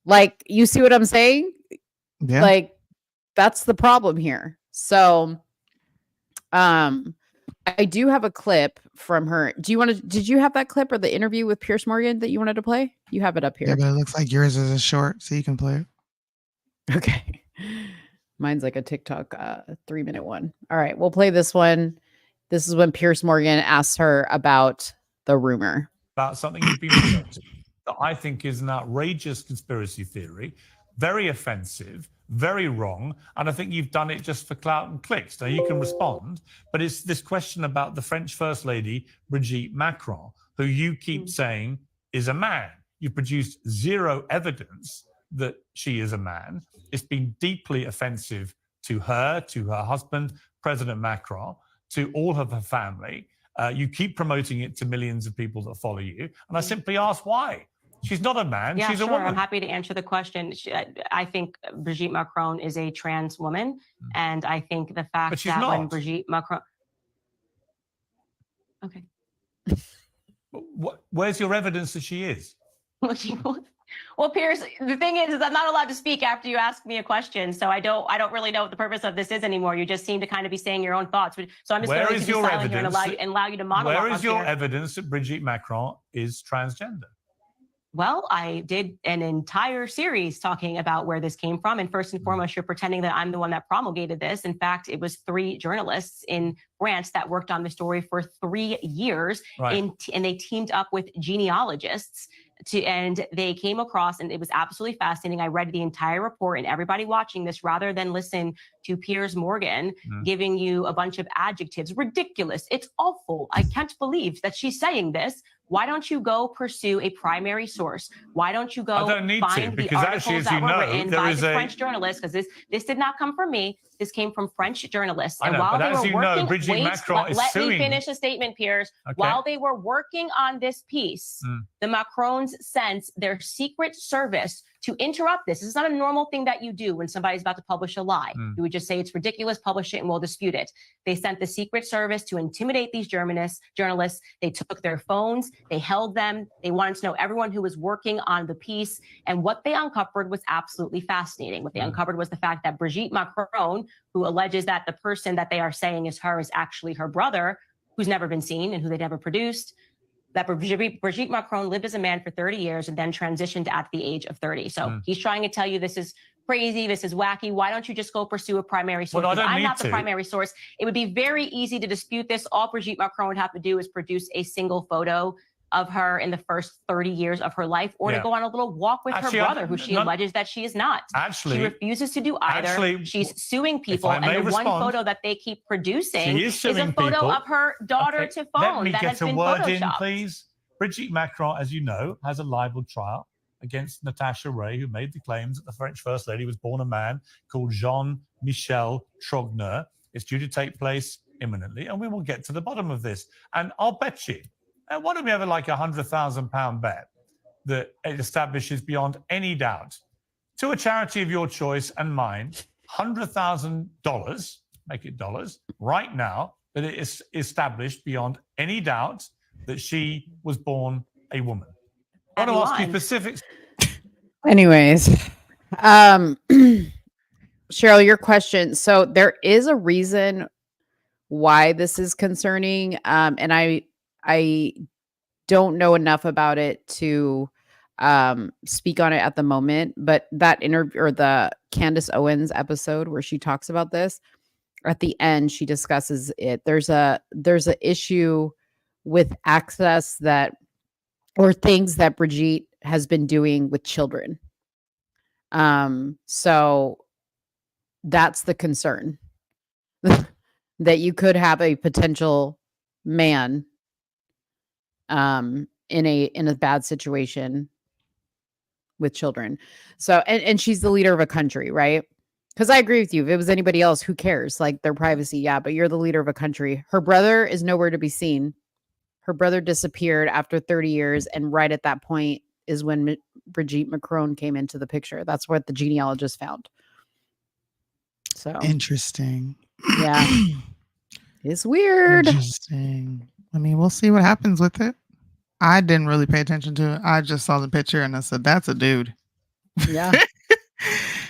A: Like, you see what I'm saying?
B: Yeah.
A: Like, that's the problem here. So, I do have a clip from her. Did you have that clip or the interview with Pierce Morgan that you wanted to play? You have it up here.
B: Yeah, but it looks like yours is a short, so you can play it.
A: Okay. Mine's like a TikTok 3-minute one. All right, we'll play this one. This is when Pierce Morgan asks her about the rumor.
F: About something you've been promoting that I think is an outrageous conspiracy theory, very offensive, very wrong, and I think you've done it just for clout and clicks. Now you can respond, but it's this question about the French First Lady, Brigitte Macron, who you keep saying is a man. You've produced zero evidence that she is a man. It's been deeply offensive to her husband, President Macron, to all of her family. You keep promoting it to millions of people that follow you. And I simply ask why. She's not a man,
G: Yeah,
F: she's
G: sure.
F: a woman.
G: I'm happy to answer the question. I think Brigitte Macron is a trans woman. And I think the fact
F: she's
G: that
F: not.
G: when Brigitte Macron... Okay.
F: Where's your evidence that she is?
G: Well, Piers, the thing is I'm not allowed to speak after you ask me a question, so I don't really know what the purpose of this is anymore. You just seem to kind of be saying your own thoughts. So I'm just going to be silent here and allow you to monologue.
F: Where is your evidence that Brigitte Macron is transgender?
G: Well, I did an entire series talking about where this came from. And first and foremost, you're pretending that I'm the one that promulgated this. In fact, it was 3 journalists in France that worked on the story for 3 years.
F: Right.
G: And they teamed up with genealogists and they came across, and it was absolutely fascinating. I read the entire report, and everybody watching this, rather than listen to Piers Morgan giving you a bunch of adjectives, ridiculous, it's awful, I can't believe that she's saying this. Why don't you go pursue a primary source? Why don't you go find the articles that were written by the French journalists? Because this did not come from me. This came from French journalists.
F: And while they were working, let me
G: finish the statement, Piers. Okay. While they were working on this piece, the Macrons sent their secret service to interrupt this. This is not a normal thing that you do when somebody's about to publish a lie. You would just say it's ridiculous, publish it, and we'll dispute it. They sent the secret service to intimidate these journalists. They took their phones, they held them. They wanted to know everyone who was working on the piece. And what they uncovered was absolutely fascinating. What they uncovered was the fact that Brigitte Macron, who alleges that the person that they are saying is her is actually her brother, who's never been seen and who they never produced, that Brigitte Macron lived as a man for 30 years and then transitioned at the age of 30. So he's trying to tell you this is crazy, this is wacky. Why don't you just go pursue a primary source?
F: Well,
G: I'm not the primary source. It would be very easy to dispute this. All Brigitte Macron would have to do is produce a single photo of her in the first 30 years of her life, or to go on a little walk with her brother, who she alleges that she is not. She refuses to do either. She's suing people, and the one photo that they keep producing is a photo of her daughter to phone that has been photoshopped. Let me get a word in,
F: please. Brigitte Macron, as you know, has a libel trial against Natasha Ray, who made the claims that the French First Lady was born a man called Jean-Michel Trogneux. It's due to take place imminently, and we will get to the bottom of this. And I'll bet you, why don't we have like £100,000 bet that it establishes beyond any doubt to a charity of your choice and mine, $100,000, make it dollars, right now, that it is established beyond any doubt that she was born a woman. I want to ask you specifics.
A: Anyways, Cheryl, your question. So there is a reason why this is concerning, and I don't know enough about it to speak on it at the moment, but that interview, or the Candace Owens episode where she talks about this, at the end she discusses it. There's a issue with access or things that Brigitte has been doing with children. So that's the concern, that you could have a potential man in a bad situation with children. So, and she's the leader of a country, right? Because I agree with you. If it was anybody else, who cares? Like, their privacy, yeah, but you're the leader of a country. Her brother is nowhere to be seen. Her brother disappeared after 30 years, and right at that point is when Brigitte Macron came into the picture. That's what the genealogist found. So
B: interesting.
A: Yeah. It's weird.
B: Interesting. I mean, we'll see what happens with it. I didn't really pay attention to it. I just saw the picture and I said, that's a dude.
A: Yeah.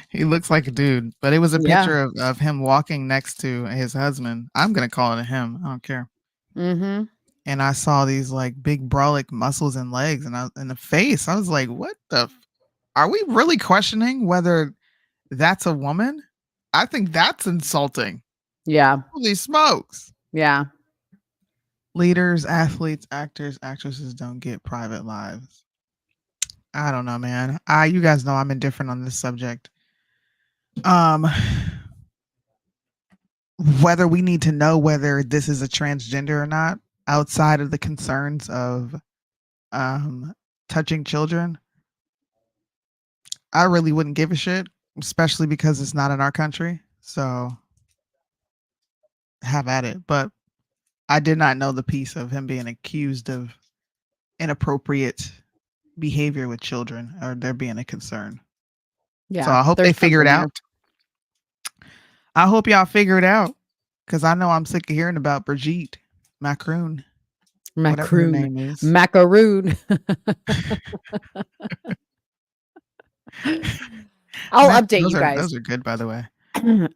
B: He looks like a dude. But it was a picture of him walking next to his husband. I'm going to call it him. I don't care.
A: Mm-hmm.
B: And I saw these like big brolic muscles and legs and in the face. I was like, what the? Are we really questioning whether that's a woman? I think that's insulting.
A: Yeah.
B: Holy smokes.
A: Yeah.
B: Leaders, athletes, actors, actresses don't get private lives. I don't know, man. You guys know I'm indifferent on this subject. Whether we need to know whether this is a transgender or not, outside of the concerns of touching children, I really wouldn't give a shit, especially because it's not in our country. So have at it. But I did not know the piece of him being accused of inappropriate behavior with children or there being a concern.
A: Yeah.
B: So I hope they figure it out. I hope y'all figure it out, because I know I'm sick of hearing about Brigitte Macron. Whatever her name is.
A: Macaroon. I'll update you guys.
B: Those are good, by the way.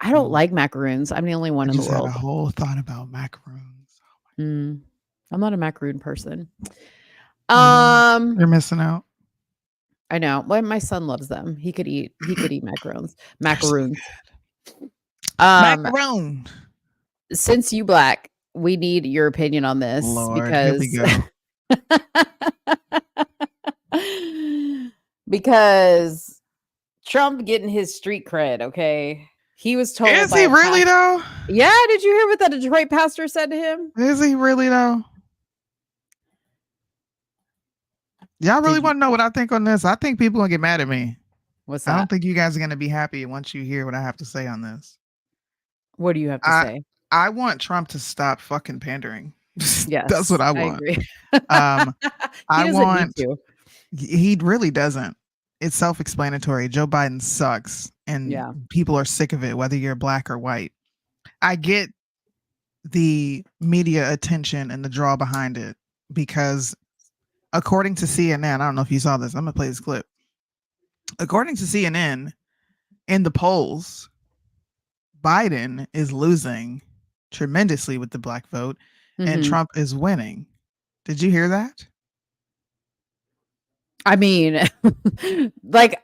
A: I don't like macaroons. I'm the only one in the world.
B: I just had a whole thought about macaroons.
A: I'm not a macaroon person.
B: You're missing out.
A: I know. Well, my son loves them. He could eat macaroons. Macaroons.
B: Macaroon.
A: Since you black, we need your opinion on this.
B: Lord,
A: because
B: here we
A: go. Because Trump getting his street cred, okay? He was told.
B: Is he really though?
A: Yeah, did you hear what that Detroit pastor said to him?
B: Is he really though? Y'all really want to know what I think on this? I think people gonna get mad at me.
A: What's that?
B: I don't think you guys are gonna be happy once you hear what I have to say on this.
A: What do you have to say?
B: I want Trump to stop fucking pandering.
A: Yes,
B: that's what I want.
A: I agree.
B: He really doesn't. It's self-explanatory. Joe Biden sucks, and people are sick of it, whether you're black or white. I get the media attention and the draw behind it, because according to CNN, I don't know if you saw this. I'm gonna play this clip. According to CNN, in the polls, Biden is losing tremendously with the black vote, and Trump is winning. Did you hear that?
A: I mean, like,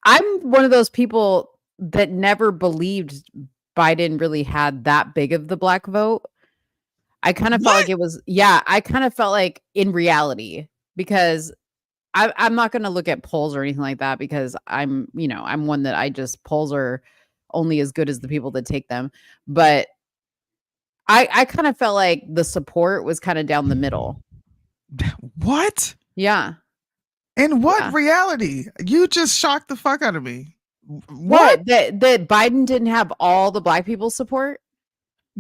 A: I'm one of those people that never believed Biden really had that big of the black vote. I kind of felt like it was, I kind of felt like in reality, because I'm not going to look at polls or anything like that, because I'm one that polls are only as good as the people that take them. But I kind of felt like the support was kind of down the middle.
B: What?
A: Yeah.
B: In what reality? You just shocked the fuck out of me.
A: What? That Biden didn't have all the black people's support?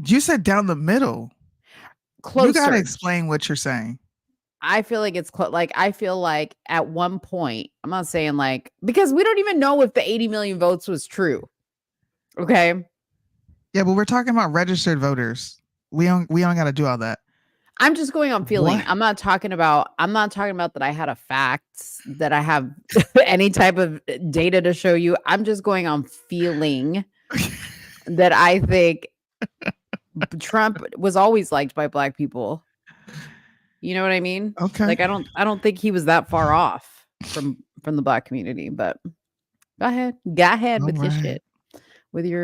B: You said down the middle.
A: Closer.
B: You gotta explain what you're saying.
A: I feel like it's I feel like at one point, I'm not saying like, because we don't even know if the 80 million votes was true. Okay.
B: Yeah, but we're talking about registered voters. We don't got to do all that.
A: I'm just going on feeling. I'm not talking about that I had a fact, that I have any type of data to show you. I'm just going on feeling that I think Trump was always liked by black people. You know what I mean?
B: Okay.
A: Like, I don't think he was that far off from the black community, but go ahead with your shit.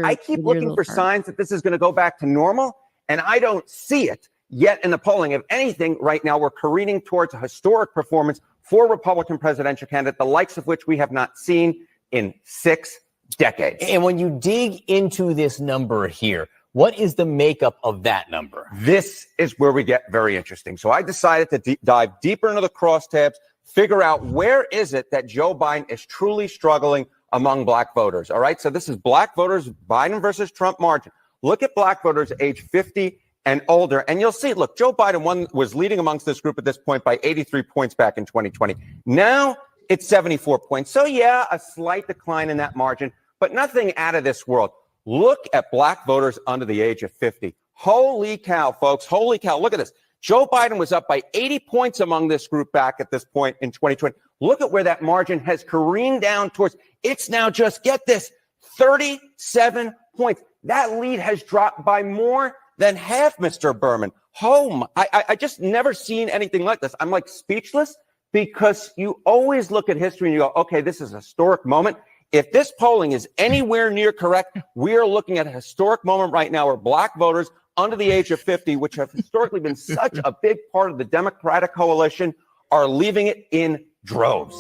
H: I keep looking for signs that this is going to go back to normal, and I don't see it yet in the polling. If anything, right now we're careening towards a historic performance for Republican presidential candidate, the likes of which we have not seen in 6 decades.
I: And when you dig into this number here, what is the makeup of that number?
H: This is where we get very interesting. So I decided to dive deeper into the crosstabs, figure out where is it that Joe Biden is truly struggling among black voters. All right. So this is black voters, Biden versus Trump margin. Look at black voters age 50 and older, and you'll see, look, Joe Biden was leading amongst this group at this point by 83 points back in 2020. Now it's 74 points. So yeah, a slight decline in that margin, but nothing out of this world. Look at black voters under the age of 50. Holy cow, folks. Holy cow. Look at this. Joe Biden was up by 80 points among this group back at this point in 2020. Look at where that margin has careened down towards. It's now just, get this, 37 points. That lead has dropped by more than half, Mr. Berman. I just never seen anything like this. I'm like speechless, because you always look at history and you go, okay, this is a historic moment. If this polling is anywhere near correct, we are looking at a historic moment right now where black voters under the age of 50, which have historically been such a big part of the Democratic coalition, are leaving it in droves.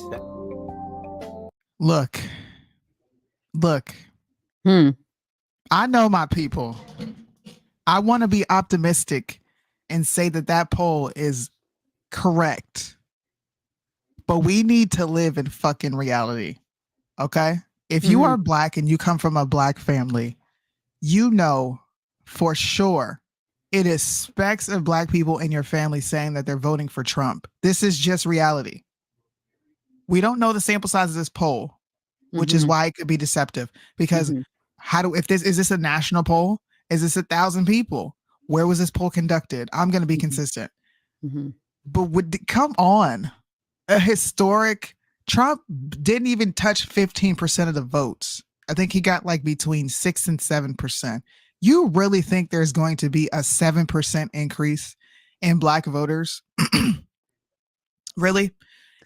B: Look. I know my people. I want to be optimistic and say that poll is correct. But we need to live in fucking reality. Okay? If you are black and you come from a black family, you know for sure it is specks of black people in your family saying that they're voting for Trump. This is just reality. We don't know the sample size of this poll, which is why it could be deceptive. Because is this a national poll? Is this 1,000 people? Where was this poll conducted? I'm going to be consistent. But come on, a historic Trump didn't even touch 15% of the votes. I think he got like between 6 and 7%. You really think there's going to be a 7% increase in black voters? Really?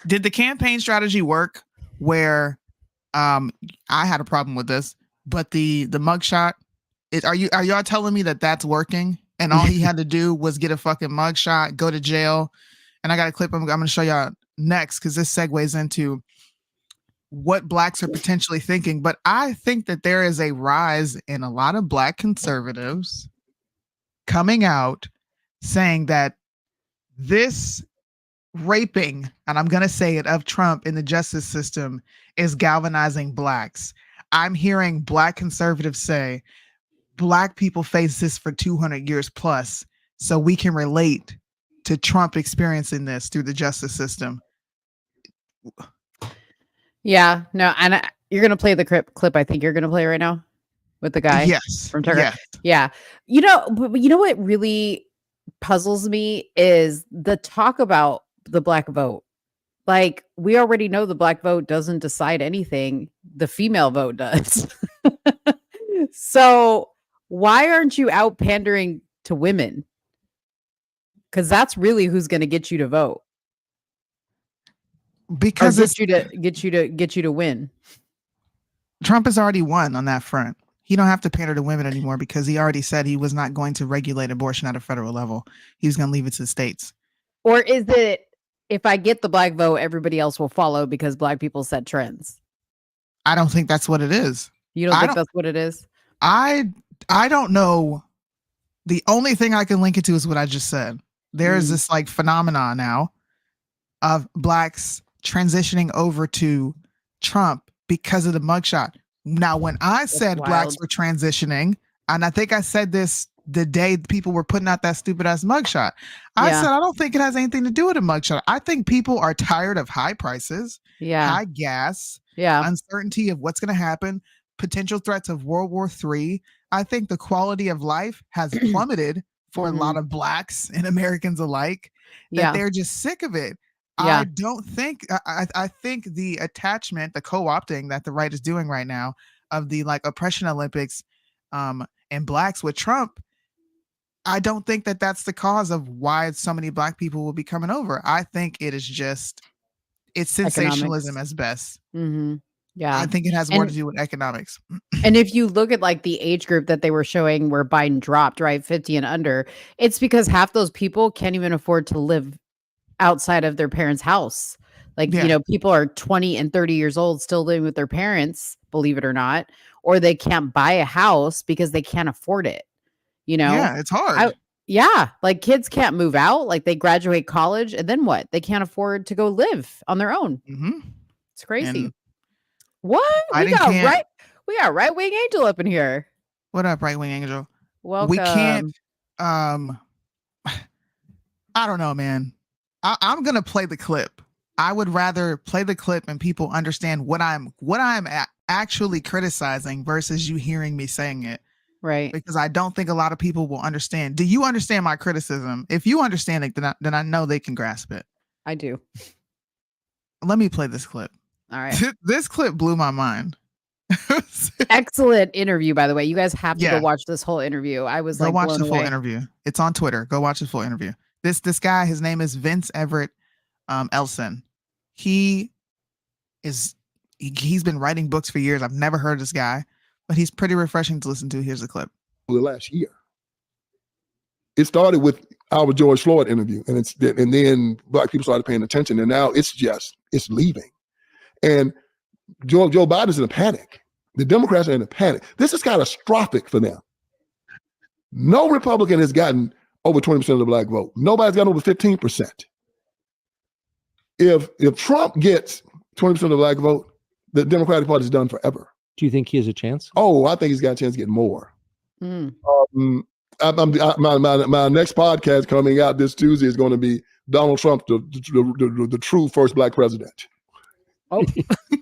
B: Did the campaign strategy work where I had a problem with this, but the mugshot, are y'all telling me that that's working and all he had to do was get a fucking mugshot, go to jail? And I got a clip I'm going to show y'all next because this segues into what blacks are potentially thinking. But I think that there is a rise in a lot of black conservatives coming out saying that this raping, and I'm going to say it, of Trump in the justice system is galvanizing blacks. I'm hearing black conservatives say black people face this for 200 years plus, so we can relate to Trump experiencing this through the justice system.
A: Yeah, no, and you're going to play the clip I think you're going to play right now with the guy from Tucker.
B: Yes.
A: Yeah. You know what really puzzles me is the talk about the black vote. Like, we already know the black vote doesn't decide anything. The female vote does. So why aren't you out pandering to women? Because that's really who's going to get you to vote.
B: Because
A: get you to win.
B: Trump has already won on that front. He don't have to pander to women anymore because he already said he was not going to regulate abortion at a federal level. He was going to leave it to the states.
A: Or is it, if I get the black vote, everybody else will follow because black people set trends?
B: I don't think that's what it is.
A: You don't think that's what it is?
B: I don't know. The only thing I can link it to is what I just said. There's this like phenomenon now of blacks transitioning over to Trump because of the mugshot. Now, when I said blacks were transitioning, and I think I said this the day people were putting out that stupid ass mugshot, I said, I don't think it has anything to do with a mugshot. I think people are tired of high prices, high gas, uncertainty of what's going to happen, potential threats of World War III. I think the quality of life has plummeted for a lot of blacks and Americans alike, that they're just sick of it. I don't think, I think the attachment, the co-opting that the right is doing right now of the like oppression Olympics and blacks with Trump, I don't think that that's the cause of why so many black people will be coming over. I think it is just, it's sensationalism as best.
A: Yeah.
B: I think it has more to do with economics.
A: And if you look at like the age group that they were showing where Biden dropped, right, 50 and under, it's because half those people can't even afford to live outside of their parents' house. Like, you know, people are 20 and 30 years old still living with their parents, believe it or not, or they can't buy a house because they can't afford it. You know?
B: Yeah, it's hard.
A: Like kids can't move out. Like they graduate college and then what? They can't afford to go live on their own. It's crazy.
B: And
A: what? We got right wing angel up in here.
B: What up, right wing angel?
A: Welcome.
B: We can't. I don't know, man. I'm gonna play the clip. I would rather play the clip and people understand what I'm actually criticizing versus you hearing me saying it.
A: Right.
B: Because I don't think a lot of people will understand. Do you understand my criticism? If you understand it, then I know they can grasp it.
A: I do.
B: Let me play this clip.
A: All right.
B: This clip blew my mind.
A: Excellent interview, by the way. You guys have to go watch this whole interview. I was
B: go watch the full interview. It's on Twitter. Go watch the full interview. This guy, his name is Vince Everett Elson. He's been writing books for years. I've never heard of this guy, but he's pretty refreshing to listen to. Here's the clip.
J: The last year, it started with our George Floyd interview, and then black people started paying attention, and now it's leaving. And Joe Biden's in a panic. The Democrats are in a panic. This is catastrophic for them. No Republican has gotten over 20% of the black vote. Nobody's gotten over 15%. If Trump gets 20% of the black vote, the Democratic Party is done forever.
K: Do you think he has a chance?
J: Oh, I think he's got a chance to get more.
A: Mm.
J: My next podcast coming out this Tuesday is going to be Donald Trump, the true first black president.
A: Oh.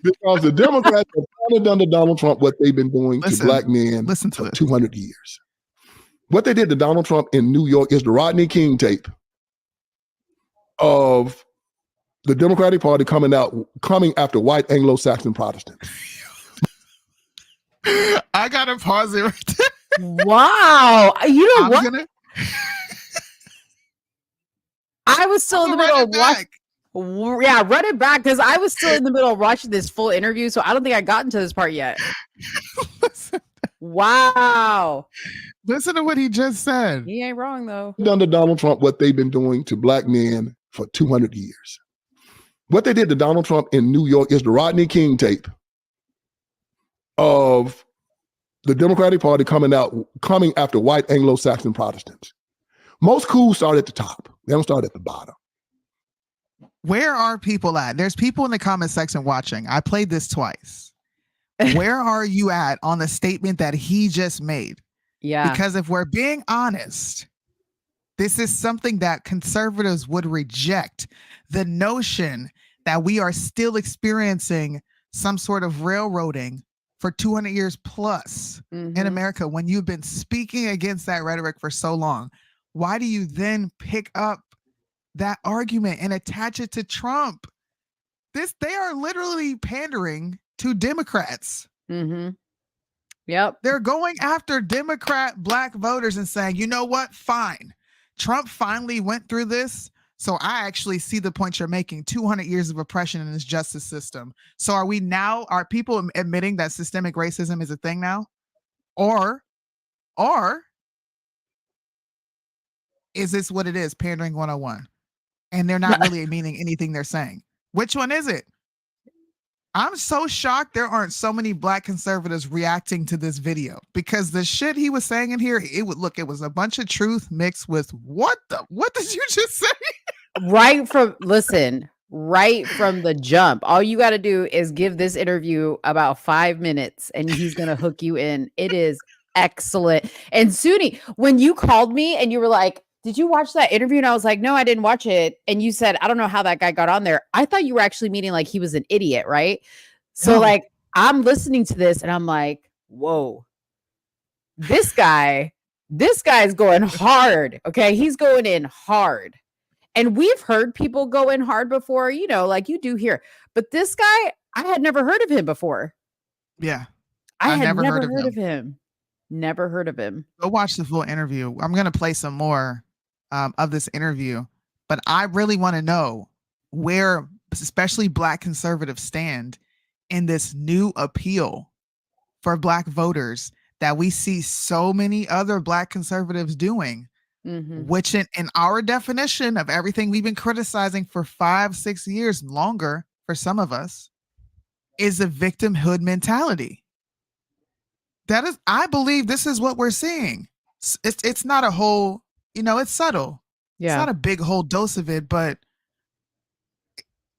J: Because the Democrats have finally done to Donald Trump what they've been doing to black men for 200 years. What they did to Donald Trump in New York is the Rodney King tape of the Democratic Party coming after white Anglo-Saxon Protestants.
B: I gotta pause it right there.
A: Wow. You know what? I was still in the middle of watching. Yeah, run it back, because I was still in the middle of watching this full interview, so I don't think I got into this part yet. Wow.
B: Listen to what he just said.
A: He ain't wrong, though.
J: Done to Donald Trump what they've been doing to black men for 200 years. What they did to Donald Trump in New York is the Rodney King tape of the Democratic Party coming after white Anglo-Saxon Protestants. Most coups start at the top. They don't start at the bottom.
B: Where are people at? There's people in the comment section watching. I played this twice. Where are you at on the statement that he just made?
A: Yeah.
B: Because if we're being honest, this is something that conservatives would reject. The notion that we are still experiencing some sort of railroading for 200 years plus in America, when you've been speaking against that rhetoric for so long, why do you then pick up that argument and attach it to Trump? They are literally pandering to Democrats.
A: Yep.
B: They're going after Democrat black voters and saying, you know what? Fine. Trump finally went through this. So I actually see the point you're making. 200 years of oppression in this justice system. So are people admitting that systemic racism is a thing now? Or is this what it is? Pandering 101. And they're not really meaning anything they're saying. Which one is it? I'm so shocked there aren't so many black conservatives reacting to this video, because the shit he was saying in here, it was a bunch of truth mixed with what did you just say? Right
A: from the jump. All you got to do is give this interview about 5 minutes and he's going to hook you in. It is excellent. And Soonie, when you called me and you were like, did you watch that interview? And I was like, no, I didn't watch it. And you said, I don't know how that guy got on there. I thought you were actually meaning like he was an idiot, right? So like, I'm listening to this and I'm like, whoa, this guy's going hard. Okay. He's going in hard. And we've heard people go in hard before, like you do here. But this guy, I had never heard of him before.
B: Yeah.
A: I had never heard of him. Never heard of him.
B: Go watch the full interview. I'm going to play some more of this interview, but I really want to know where especially black conservatives stand in this new appeal for black voters that we see so many other black conservatives doing, which in our definition of everything we've been criticizing for 5-6 years, longer for some of us, is a victimhood mentality. I believe this is what we're seeing. It's not a whole, it's subtle. Yeah. It's not a big whole dose of it, but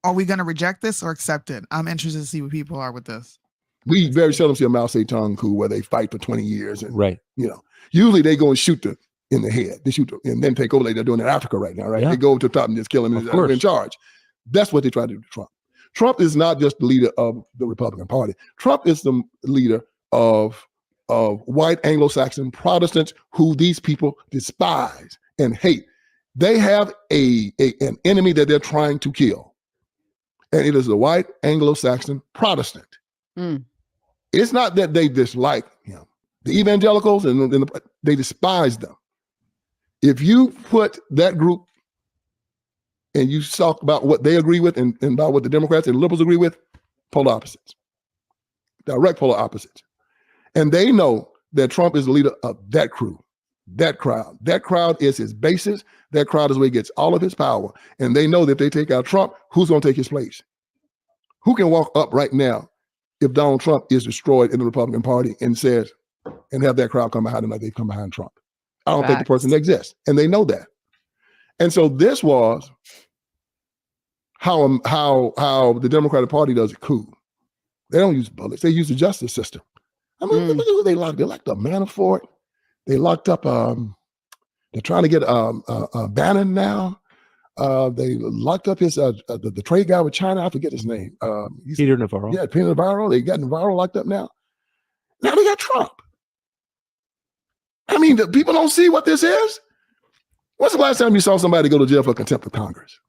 B: are we going to reject this or accept it? I'm interested to see what people are with this.
J: We very seldom see a Mao Zedong coup where they fight for 20 years. And, usually they go and shoot in the head. They shoot and then take over like they're doing in Africa right now, right? Yeah. They go to the top and just kill him and in charge. That's what they try to do to Trump. Trump is not just the leader of the Republican Party. Trump is the leader of white Anglo-Saxon Protestants who these people despise and hate. They have an enemy that they're trying to kill. And it is a white Anglo-Saxon Protestant. It's not that they dislike him. The evangelicals, they despise them. If you put that group and you talk about what they agree with and about what the Democrats and liberals agree with, polar opposites. Direct polar opposites. And they know that Trump is the leader of that crew. That crowd is his basis. That crowd is where he gets all of his power. And they know that if they take out Trump, who's going to take his place? Who can walk up right now if Donald Trump is destroyed in the Republican Party and says, and have that crowd come behind him like they come behind Trump? I don't think the person exists. And they know that. And so this was how the Democratic Party does a coup. They don't use bullets. They use the justice system. I mean, look at who they locked. They locked up Manafort. They locked up, they're trying to get Bannon now. They locked up his the trade guy with China. I forget his name.
K: Peter Navarro.
J: Yeah, Peter Navarro. They got Navarro locked up now. Now they got Trump. I mean, the people don't see what this is. When's the last time you saw somebody go to jail for contempt of Congress?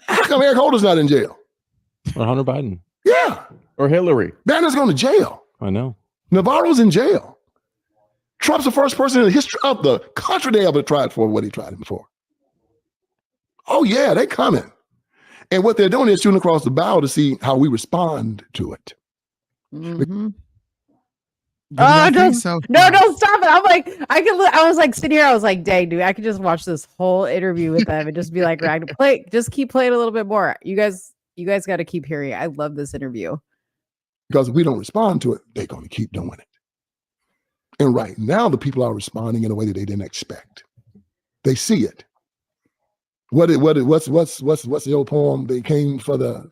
J: How come Eric Holder's not in jail?
K: Or Hunter Biden.
J: Yeah.
K: Or Hillary.
J: Banner's going to jail.
K: I know.
J: Navarro's in jail. Trump's the first person in the history of the country they ever tried for what he tried him for. Oh, yeah, they coming. And what they're doing is shooting across the bow to see how we respond to it.
A: Mm-hmm. Oh, don't stop it. I'm like, I was like sitting here, I was like, dang, dude, I could just watch this whole interview with them and just be like, just keep playing a little bit more. You guys got to keep hearing it. I love this interview.
J: Because if we don't respond to it, they're going to keep doing it. And right now, the people are responding in a way that they didn't expect. They see it. What's the old poem? They came for the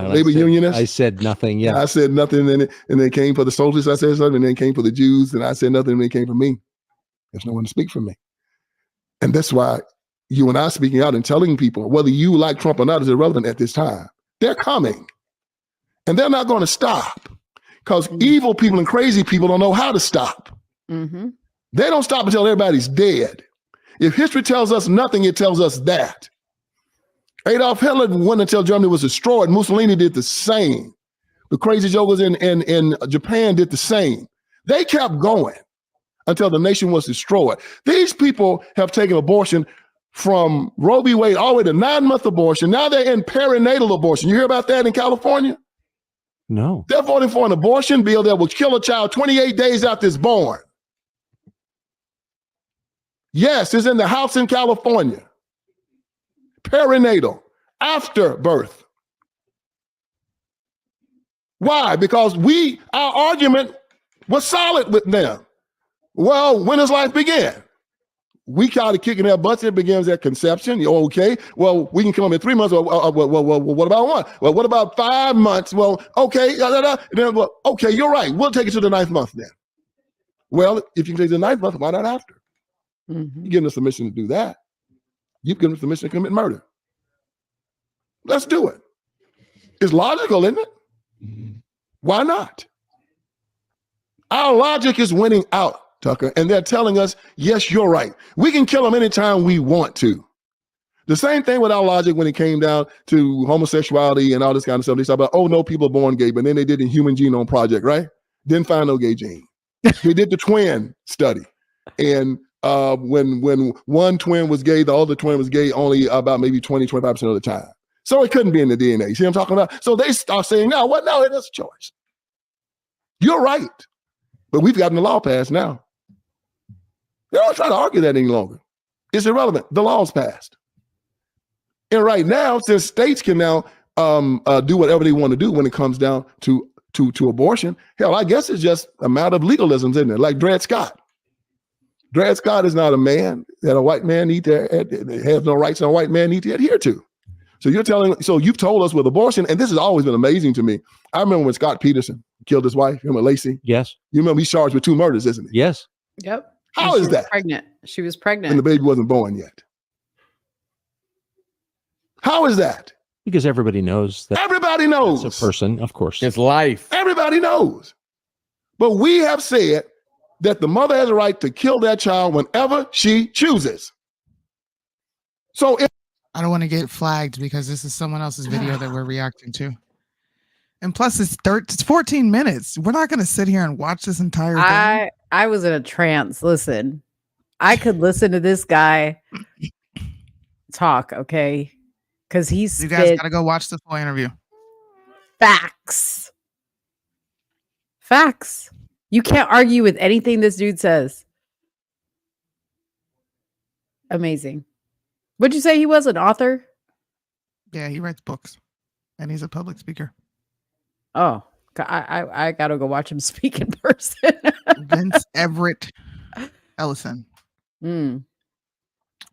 J: labor unionists.
K: I said nothing. Yeah,
J: I said nothing, and they came for the soldiers. I said something, and they came for the Jews, and I said nothing, and they came for me. There's no one to speak for me, and that's why you and I speaking out and telling people whether you like Trump or not is irrelevant at this time. They're coming, and they're not going to stop because evil people and crazy people don't know how to stop.
A: Mm-hmm.
J: They don't stop until everybody's dead. If history tells us nothing, it tells us that. Adolf Hitler went until Germany was destroyed. Mussolini did the same. The crazy jokers in Japan did the same. They kept going until the nation was destroyed. These people have taken abortion from Roe v. Wade all the way to 9-month abortion. Now they're in perinatal abortion. You hear about that in California?
K: No.
J: They're voting for an abortion bill that will kill a child 28 days after it's born. Yes, it's in the house in California. Perinatal, after birth. Why? Because our argument was solid with them. Well, when does life begin? We started kicking their butts. It begins at conception. Okay. Well, we can kill them in 3 months. Well, what about 1? Well, what about 5 months? Well, okay. Then, well, okay, you're right. We'll take it to the 9th month then. Well, if you can take it to the 9th month, why not after?
A: Mm-hmm.
J: You're giving us permission to do that. You've given us permission to commit murder. Let's do it. It's logical, isn't it? Mm-hmm. Why not? Our logic is winning out, Tucker, and they're telling us, yes, you're right. We can kill them anytime we want to. The same thing with our logic when it came down to homosexuality and all this kind of stuff. They talk about, oh, no, people are born gay, but then they did the Human Genome Project, right? Didn't find no gay gene. They did the twin study. And when one twin was gay, the other twin was gay only about maybe 20, 25% of the time. So it couldn't be in the DNA. You see what I'm talking about? So they start saying, no, what? No, that's a choice. You're right. But we've gotten the law passed now. They don't try to argue that any longer. It's irrelevant. The law's passed. And right now, since states can now do whatever they want to do when it comes down to abortion, hell, I guess it's just a matter of legalism, isn't it? Like Dred Scott. Dred Scott is not a man that a white man has no rights and a white man need to adhere to. So you've told us with abortion, and this has always been amazing to me. I remember when Scott Peterson killed his wife, remember Lacey?
K: Yes.
J: You remember he's charged with 2 murders, isn't he?
K: Yes.
A: Yep.
J: How is that?
A: Pregnant. She was pregnant.
J: And the baby wasn't born yet. How is that?
K: Because everybody knows that.
J: Everybody knows.
K: It's a person, of course.
I: It's life.
J: Everybody knows. But we have said that the mother has a right to kill that child whenever she chooses. So
B: I don't want to get flagged because this is someone else's video that we're reacting to. And plus it's 14 minutes. We're not going to sit here and watch this entire thing.
A: I was in a trance. Listen, I could listen to this guy talk, okay? Because you
B: guys got to go watch the full interview.
A: Facts. You can't argue with anything this dude says. Amazing. What'd you say he was, an author?
B: Yeah, he writes books, and he's a public speaker.
A: Oh, I gotta go watch him speak in person.
B: Vince Everett Ellison.
A: The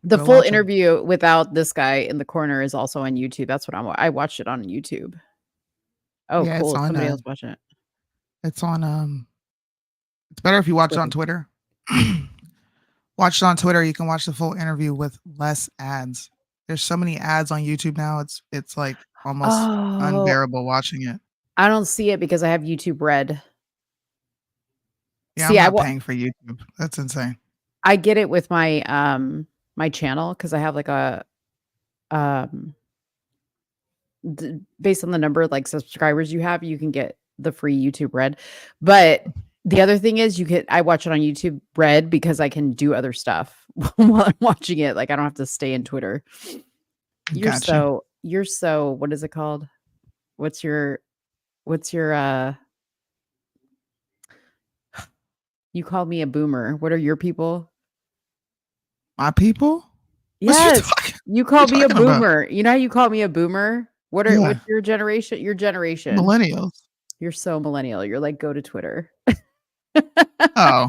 B: Go
A: full
B: watch him.
A: interview without this guy in the corner is also on YouTube. That's what I watched it on YouTube. Oh,
B: Yeah,
A: cool.
B: it's on,
A: Somebody else watching it.
B: It's on. It's better if you watch it on Twitter. Watch it on Twitter. You can watch the full interview with less ads. There's so many ads on YouTube now. It's like almost unbearable watching it.
A: I don't see it because I have YouTube Red.
B: Yeah,
A: See,
B: I'm not paying for YouTube. That's insane.
A: I get it with my my channel because I have like a based on the number of like subscribers you have, you can get the free YouTube Red. But the other thing is I watch it on YouTube Red because I can do other stuff while I'm watching it. Like I don't have to stay in Twitter. You're so what is it called? What's your you called me a boomer. What are your people?
B: My people?
A: Yes. You called me a boomer. You know how you call me a boomer? What's your generation? Your generation.
B: Millennials.
A: You're so millennial. You're like, go to Twitter.
B: Oh.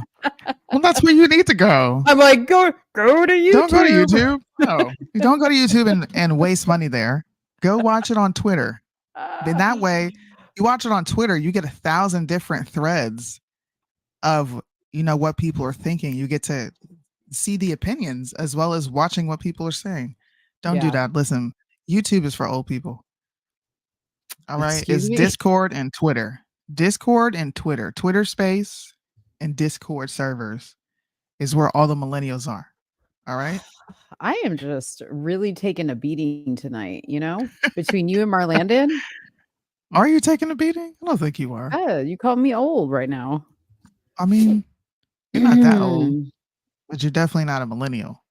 B: Well, that's where you need to go.
A: I'm like, go to YouTube.
B: Don't go to YouTube. No. You don't go to YouTube and waste money there. Go watch it on Twitter. Then that way, you watch it on Twitter, you get 1,000 different threads of, what people are thinking. You get to see the opinions as well as watching what people are saying. Don't do that. Listen, YouTube is for old people. All right. It's Discord and Twitter. Twitter Space and Discord servers is where all the millennials are. All right.
A: I am just really taking a beating tonight, between you and Marlandon.
B: Are you taking a beating? I don't think you are.
A: You called me old right now.
B: I mean, you're not that old, but you're definitely not a millennial.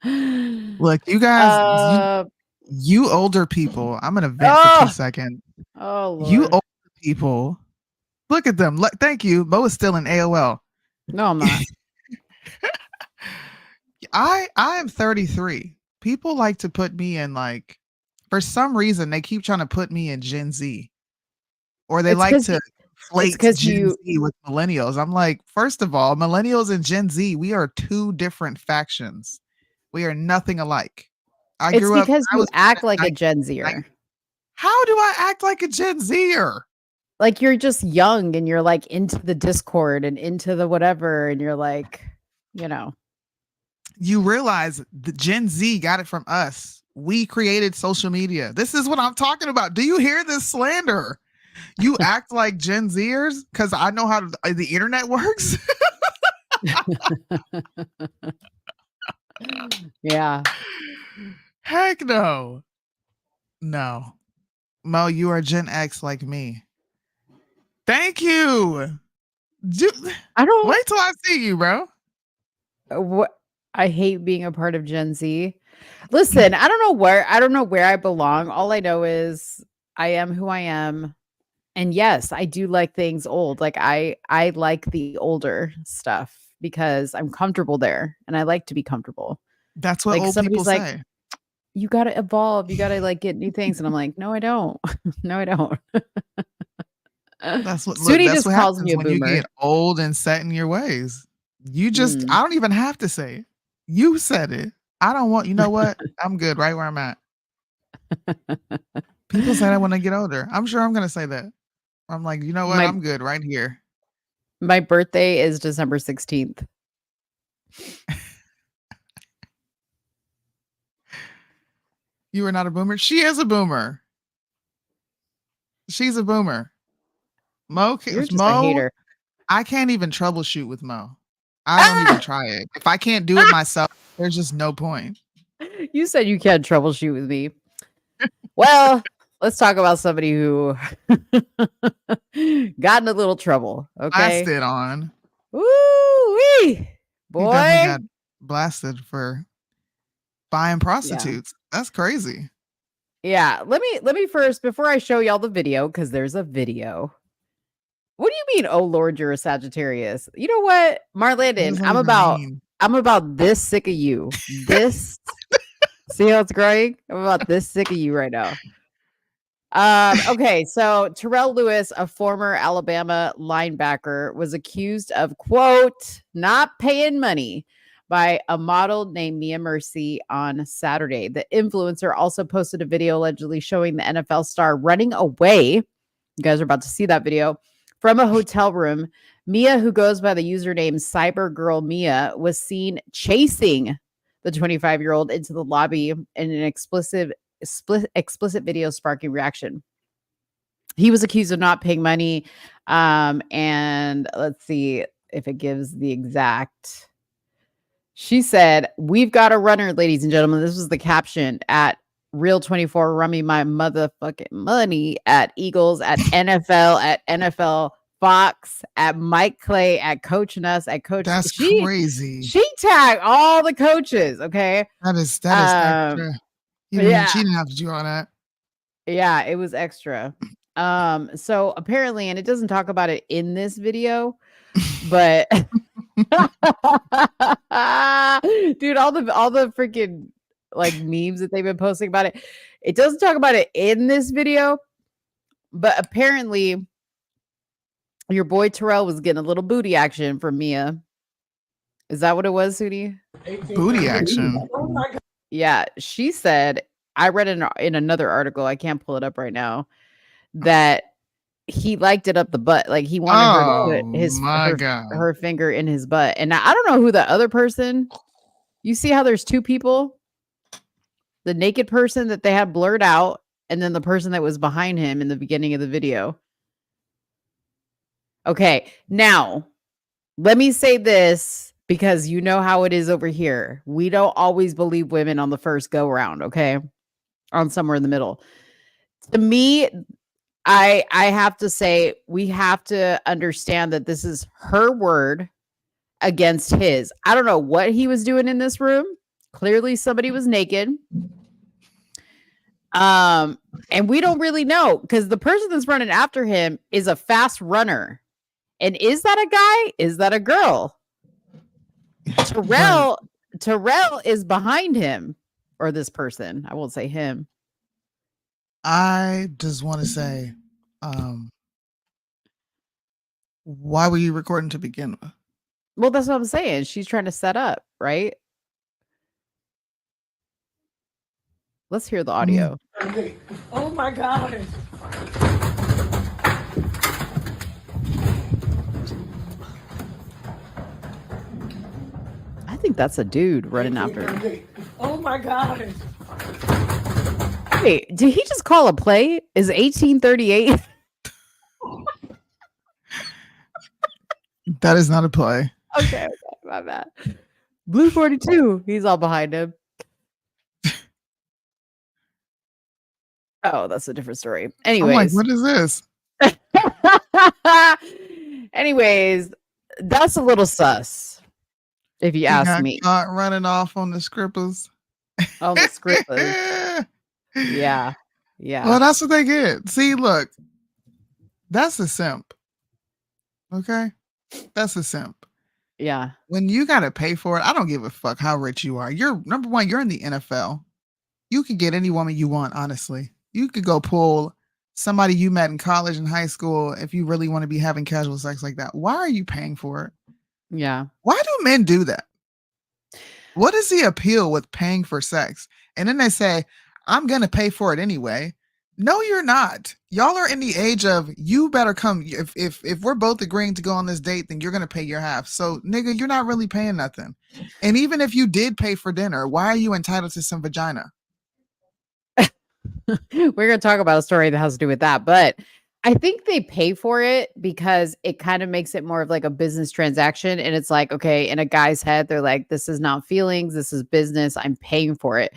B: Look, you guys, you older people, I'm going to vent for 2 seconds.
A: Oh, Lord.
B: You older people, look at them. Thank you. Mo is still in AOL.
A: No, I'm not.
B: I am 33. People like to put me in for some reason, they keep trying to put me in Gen Z. Or they like to flake Gen Z with millennials. I'm like, first of all, millennials and Gen Z, we are two different factions. We are nothing alike.
A: It's because you act like a Gen Zer.
B: How do I act like a Gen Zer?
A: Like you're just young and you're like into the Discord and into the whatever. And you're like,
B: You realize the Gen Z got it from us. We created social media. This is what I'm talking about. Do you hear this slander? You act like Gen Zers because I know how the internet works.
A: Yeah.
B: Heck no. No. Mo, you are Gen X like me. Thank you.
A: I don't
B: wait till I see you, bro.
A: What I hate being a part of Gen Z. Listen, I don't know where I belong. All I know is I am who I am. And yes, I do like things old. Like I like the older stuff because I'm comfortable there and I like to be comfortable.
B: That's what old people say.
A: You got to evolve. You got to get new things. And I'm like, no, I don't. No, I don't.
B: That's what
A: Soonie just
B: what
A: calls me a
B: when
A: boomer.
B: You get old and set in your ways. You just, I don't even have to say it. You said it. I don't want, you know what? I'm good right where I'm at. People say that when they get older. I'm sure I'm going to say that. I'm like, you know what? I'm good right here.
A: My birthday is December 16th.
B: You are not a boomer. She is a boomer. She's a boomer. Mo,
A: You're just a hater.
B: I can't even troubleshoot with Mo. I don't even try it. If I can't do it myself, there's just no point.
A: You said you can't troubleshoot with me. Well, let's talk about somebody who got in a little trouble. Okay.
B: Blasted on.
A: Woo-wee. Boy.
B: He definitely got blasted for buying prostitutes. Yeah. That's crazy.
A: Yeah. Let me first, before I show y'all the video, because there's a video. What do you mean, oh Lord, you're a Sagittarius? You know what, Marlandon,
B: I'm
A: about this sick of you. This see how it's growing? I'm about this sick of you right now. Okay, so Terrell Lewis, a former Alabama linebacker, was accused of, quote, not paying money by a model named Mia Mercy on Saturday. The influencer also posted a video allegedly showing the NFL star running away. You guys are about to see that video from a hotel room. Mia, who goes by the username Cybergirl Mia, was seen chasing the 25-year-old into the lobby in an explicit video sparking reaction. He was accused of not paying money. And let's see if it gives the exact. She said, "We've got a runner, ladies and gentlemen." This was the caption at Real 24, rummy my motherfucking money at Eagles, at NFL, at NFL Fox, at Mike Clay, at Coach Nuss, at Coach.
B: That's crazy.
A: She tagged all the coaches. Okay.
B: That is extra. She didn't have to do all that.
A: Yeah, it was extra. So apparently, and it doesn't talk about it in this video, but dude, all the freaking like memes that they've been posting about it. It doesn't talk about it in this video, but apparently your boy Terrell was getting a little booty action from Mia. Is that what it was, Soonie?
B: Booty action.
C: Oh my God.
A: Yeah, she said, I read in another article, I can't pull it up right now, that he liked it up the butt. Like he wanted her to put her finger in his butt. And now, I don't know who the other person, you see how there's two people? The naked person that they had blurred out, and then the person that was behind him in the beginning of the video. Okay, now, let me say this, because you know how it is over here. We don't always believe women on the first go round, okay? On somewhere in the middle. To me, I have to say, we have to understand that this is her word against his. I don't know what he was doing in this room. Clearly somebody was naked. And we don't really know, because the person that's running after him is a fast runner. And is that a guy? Is that a girl? Terrell is behind him, or this person. I won't say him.
B: I just want to say, why were you recording to begin with?
A: Well, that's what I'm saying. She's trying to set up, right? Let's hear the audio.
C: Oh my God.
A: I think that's a dude running after him.
C: Oh my God.
A: Wait, did he just call a play? Is 1838?
B: That is not a play.
A: Okay, my bad. Blue 42. He's all behind him. Oh, that's a different story. Anyways.
B: I'm like, what is this?
A: Anyways, that's a little sus, if you ask me.
B: Caught running off on the scrippers.
A: On the scrippers. Yeah. Yeah.
B: Well, that's what they get. See, look, that's a simp. Okay? That's a simp.
A: Yeah.
B: When you got to pay for it, I don't give a fuck how rich you are. You're number one, you're in the NFL. You can get any woman you want, honestly. You could go pull somebody you met in college and high school if you really want to be having casual sex like that. Why are you paying for it?
A: Yeah.
B: Why do men do that? What is the appeal with paying for sex? And then they say, I'm going to pay for it anyway. No, you're not. Y'all are in the age of, you better come. If we're both agreeing to go on this date, then you're going to pay your half. So, nigga, you're not really paying nothing. And even if you did pay for dinner, why are you entitled to some vagina?
A: We're going to talk about a story that has to do with that. But I think they pay for it because it kind of makes it more of like a business transaction. And it's like, okay, in a guy's head, they're like, this is not feelings. This is business. I'm paying for it.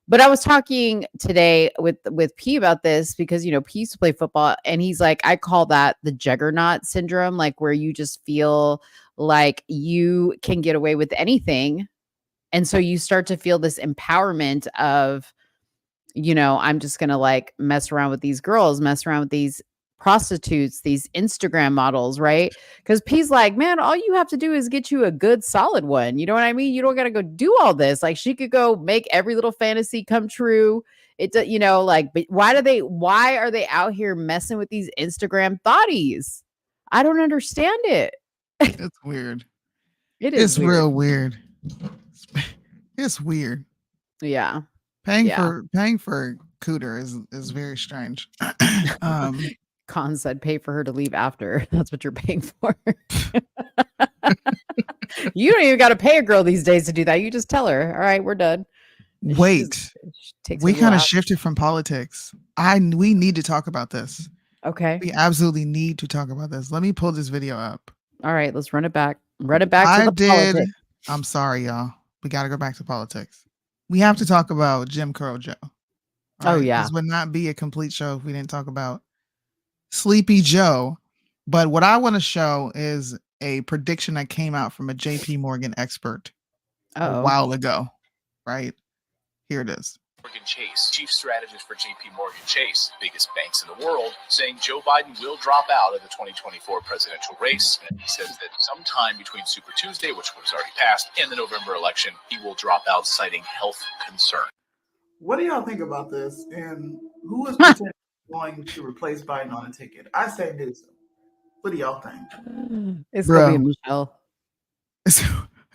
A: But I was talking today with P about this because, you know, P used to play football, and he's like, I call that the juggernaut syndrome, like where you just feel like you can get away with anything. And so you start to feel this empowerment of, you know, I'm just going to like mess around with these girls, mess around with these prostitutes, these Instagram models, right? Because P's like, man, all you have to do is get you a good solid one. You know what I mean? You don't got to go do all this. Like she could go make every little fantasy come true. Like, but why are they out here messing with these Instagram thotties? I don't understand it.
B: It's weird.
A: It's
B: weird. Real weird. It's weird.
A: Yeah.
B: Paying for cooter is very strange.
A: Khan said pay for her to leave after. That's what you're paying for. You don't even got to pay a girl these days to do that. You just tell her, all right, we're done.
B: Wait, we kind of shifted from politics. We need to talk about this.
A: Okay.
B: We absolutely need to talk about this. Let me pull this video up.
A: All right, let's run it back. Run it back to the politics.
B: I'm sorry, y'all. We got to go back to politics. We have to talk about Jim Crow Joe.
A: Right? Oh, yeah.
B: This would not be a complete show if we didn't talk about Sleepy Joe. But what I want to show is a prediction that came out from a JP Morgan expert a while ago, right? Here it is.
L: Morgan Chase, chief strategist for JP Morgan Chase, biggest banks in the world, saying Joe Biden will drop out of the 2024 presidential race. And he says that sometime between Super Tuesday, which was already passed, and the November election, he will drop out, citing health concern.
B: What do y'all think about this? And who is potentially going to replace Biden on a ticket? I say Newsom. What do y'all think?
A: It's going to be Michelle.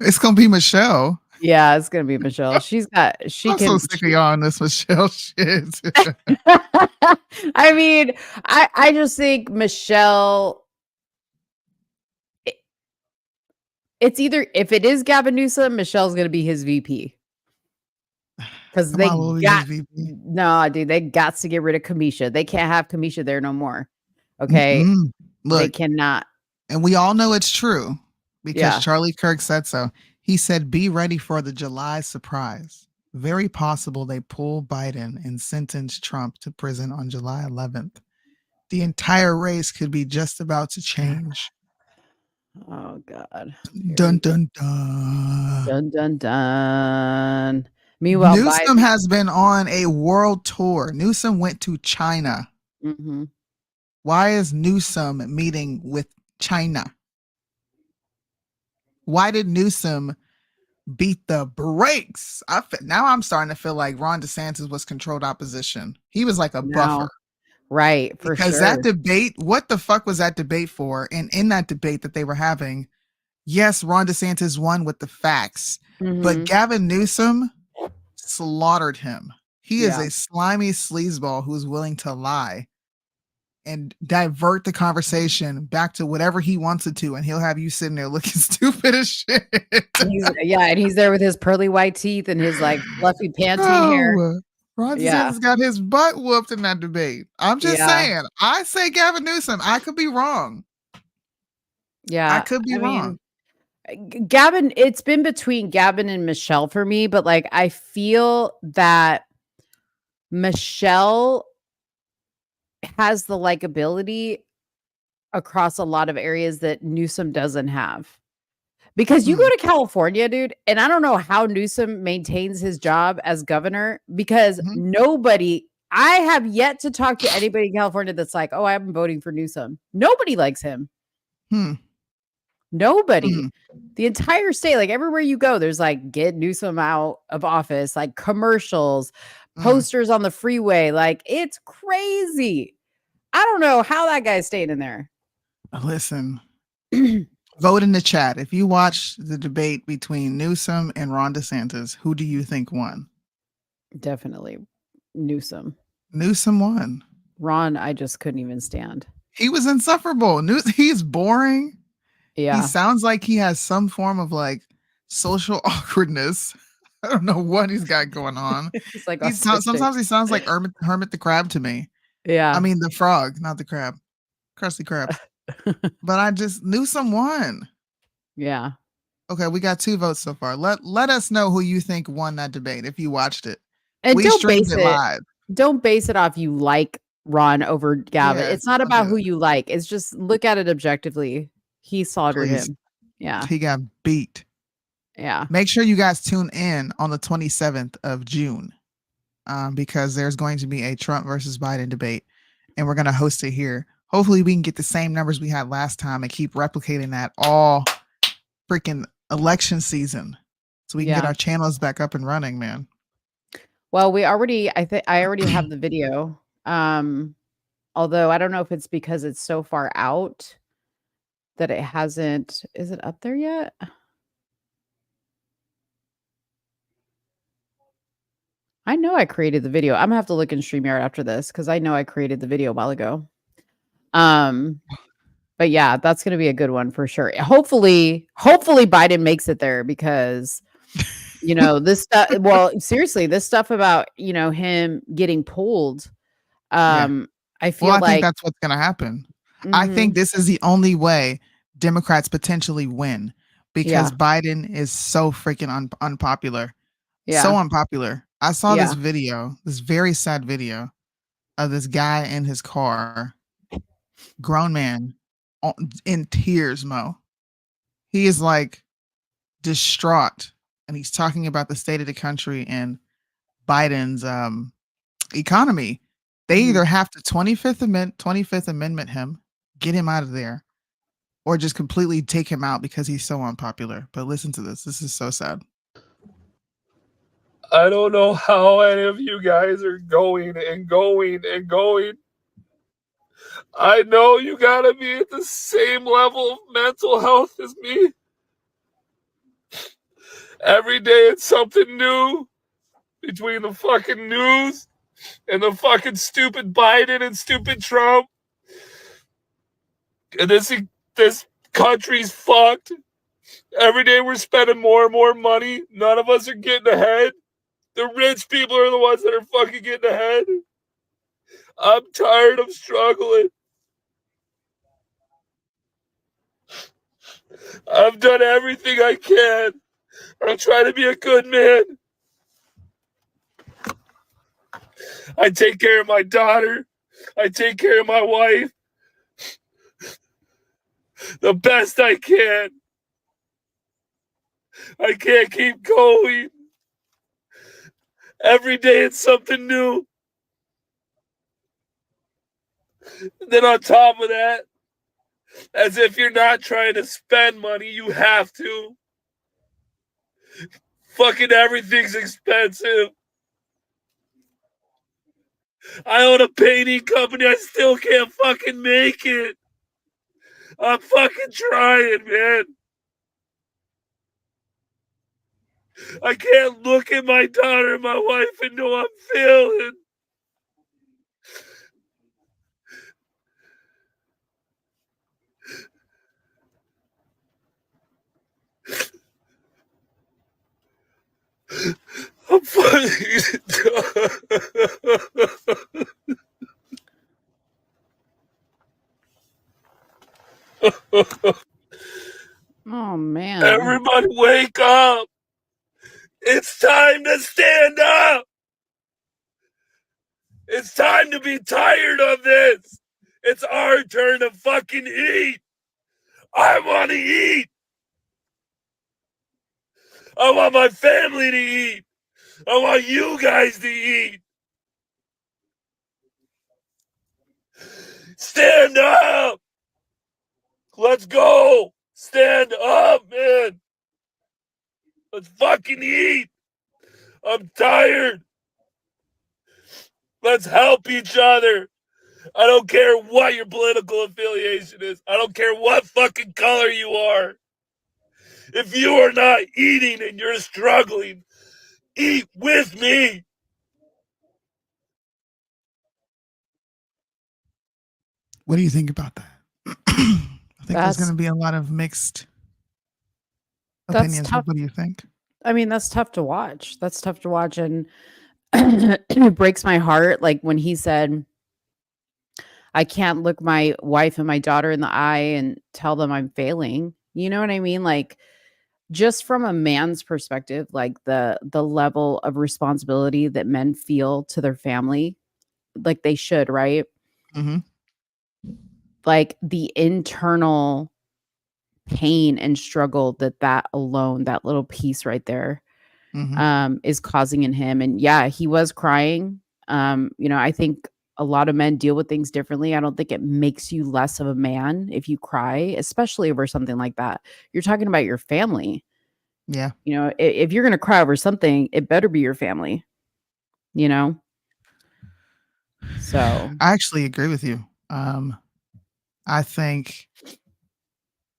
B: It's going to be Michelle.
A: Yeah, it's gonna be Michelle. I'm so
B: sick of y'all on this Michelle shit.
A: I mean, I just think Michelle. It's either if it is Gavin Newsom, Michelle's gonna be his VP. Because they got to get rid of Kamisha. They can't have Kamisha there no more. Okay,
B: Look,
A: they cannot.
B: And we all know it's true because Charlie Kirk said so. He said, be ready for the July surprise. Very possible they pull Biden and sentence Trump to prison on July 11th. The entire race could be just about to change.
A: Oh, God.
B: Dun, dun, dun.
A: Dun, dun, dun. Meanwhile,
B: Newsom has been on a world tour. Newsom went to China.
A: Mm-hmm.
B: Why is Newsom meeting with China? Why did Newsom beat the brakes? Now I'm starting to feel like Ron DeSantis was controlled opposition. He was like a buffer.
A: Right,
B: because that debate, what the fuck was that debate for? And in that debate that they were having, yes, Ron DeSantis won with the facts, but Gavin Newsom slaughtered him. He is a slimy sleazeball who's willing to lie and divert the conversation back to whatever he wants it to, and he'll have you sitting there looking stupid as shit.
A: And he's there with his pearly white teeth and his like fluffy panty hair.
B: Ron DeSantis got his butt whooped in that debate. I'm just saying. I say Gavin Newsom. I could be wrong.
A: Yeah,
B: I could be wrong.
A: Gavin, it's been between Gavin and Michelle for me, but like I feel that Michelle has the likability across a lot of areas that Newsom doesn't have. Because you go to California, dude, and I don't know how Newsom maintains his job as governor because I have yet to talk to anybody in California that's like, oh, I'm voting for Newsom. Nobody likes him. Nobody. The entire state, like everywhere you go, there's like, get Newsom out of office, like commercials, posters on the freeway. Like, it's crazy. I don't know how that guy's staying in there.
B: Listen, vote in the chat. If you watch the debate between Newsom and Ron DeSantis, who do you think won?
A: Definitely Newsom.
B: Newsom won.
A: Ron, I just couldn't even stand.
B: He was insufferable. He's boring.
A: Yeah.
B: He sounds like he has some form of like social awkwardness. I don't know what he's got going on.
A: It's like
B: sometimes he sounds like Hermit the Crab to me.
A: Yeah.
B: I mean the frog, not the crab. Krusty Krab. But Newsom won.
A: Yeah.
B: Okay, we got 2 votes so far. Let us know who you think won that debate if you watched it.
A: And
B: we streamed it live.
A: Don't base it off you like Ron over Gavin. It's not about who you like. It's just look at it objectively. He slaughtered him. Yeah.
B: He got beat.
A: Yeah.
B: Make sure you guys tune in on the 27th of June because there's going to be a Trump versus Biden debate and we're going to host it here hopefully we can get the same numbers we had last time and keep replicating that all freaking election season, so we can get our channels back up and running, man.
A: Well, I already have the video. Although I don't know if it's because it's so far out that it hasn't. Is it up there yet? I know I created the video. I'm gonna have to look in StreamYard after this because I know I created the video a while ago. But yeah, that's gonna be a good one for sure. Hopefully Biden makes it there because this stuff. Well, seriously, this stuff about him getting pulled. I feel
B: I
A: like
B: think that's what's gonna happen. I think this is the only way Democrats potentially win because Biden is so freaking unpopular.
A: Yeah.
B: So unpopular. I saw this video, this very sad video of this guy in his car, grown man, in tears, Mo. He is like distraught, and he's talking about the state of the country and Biden's economy. They either have to 25th Amendment him, get him out of there, or just completely take him out because he's so unpopular. But listen to this. This is so sad.
M: I don't know how any of you guys are going and going and going. I know you gotta be at the same level of mental health as me. Every day it's something new between the fucking news and the fucking stupid Biden and stupid Trump. And this country's fucked. Every day we're spending more and more money. None of us are getting ahead. The rich people are the ones that are fucking getting ahead. I'm tired of struggling. I've done everything I can. I'm trying to be a good man. I take care of my daughter. I take care of my wife. The best I can. I can't keep going. Every day it's something new. And then on top of that, as if you're not trying to spend money, you have to. Fucking everything's expensive. I own a painting company. I still can't fucking make it. I'm fucking trying, man. I can't look at my daughter and my wife and know I'm failing. I'm fucking
A: Oh man.
M: Everybody wake up. It's time to stand up. It's time to be tired of this. It's our turn to fucking eat. I want to eat. I want my family to eat. I want you guys to eat. Stand up. Let's go. Stand up, man. Let's fucking eat. I'm tired. Let's help each other. I don't care what your political affiliation is. I don't care what fucking color you are. If you are not eating and you're struggling, eat with me.
B: What do you think about that? I think there's going to be a lot of mixed opinions. What do you think?
A: I mean, that's tough to watch. And it breaks my heart. Like when he said, I can't look my wife and my daughter in the eye and tell them I'm failing. You know what I mean? Like just from a man's perspective, like the level of responsibility that men feel to their family, like they should, right?
B: Mm-hmm.
A: Like the internal pain and struggle that alone, that little piece right there, is causing in him. And yeah, he was crying. I think a lot of men deal with things differently. I don't think it makes you less of a man if you cry, especially over something like that. You're talking about your family.
B: Yeah.
A: You know, if you're going to cry over something, it better be your family, you know? So
B: I actually agree with you. I think,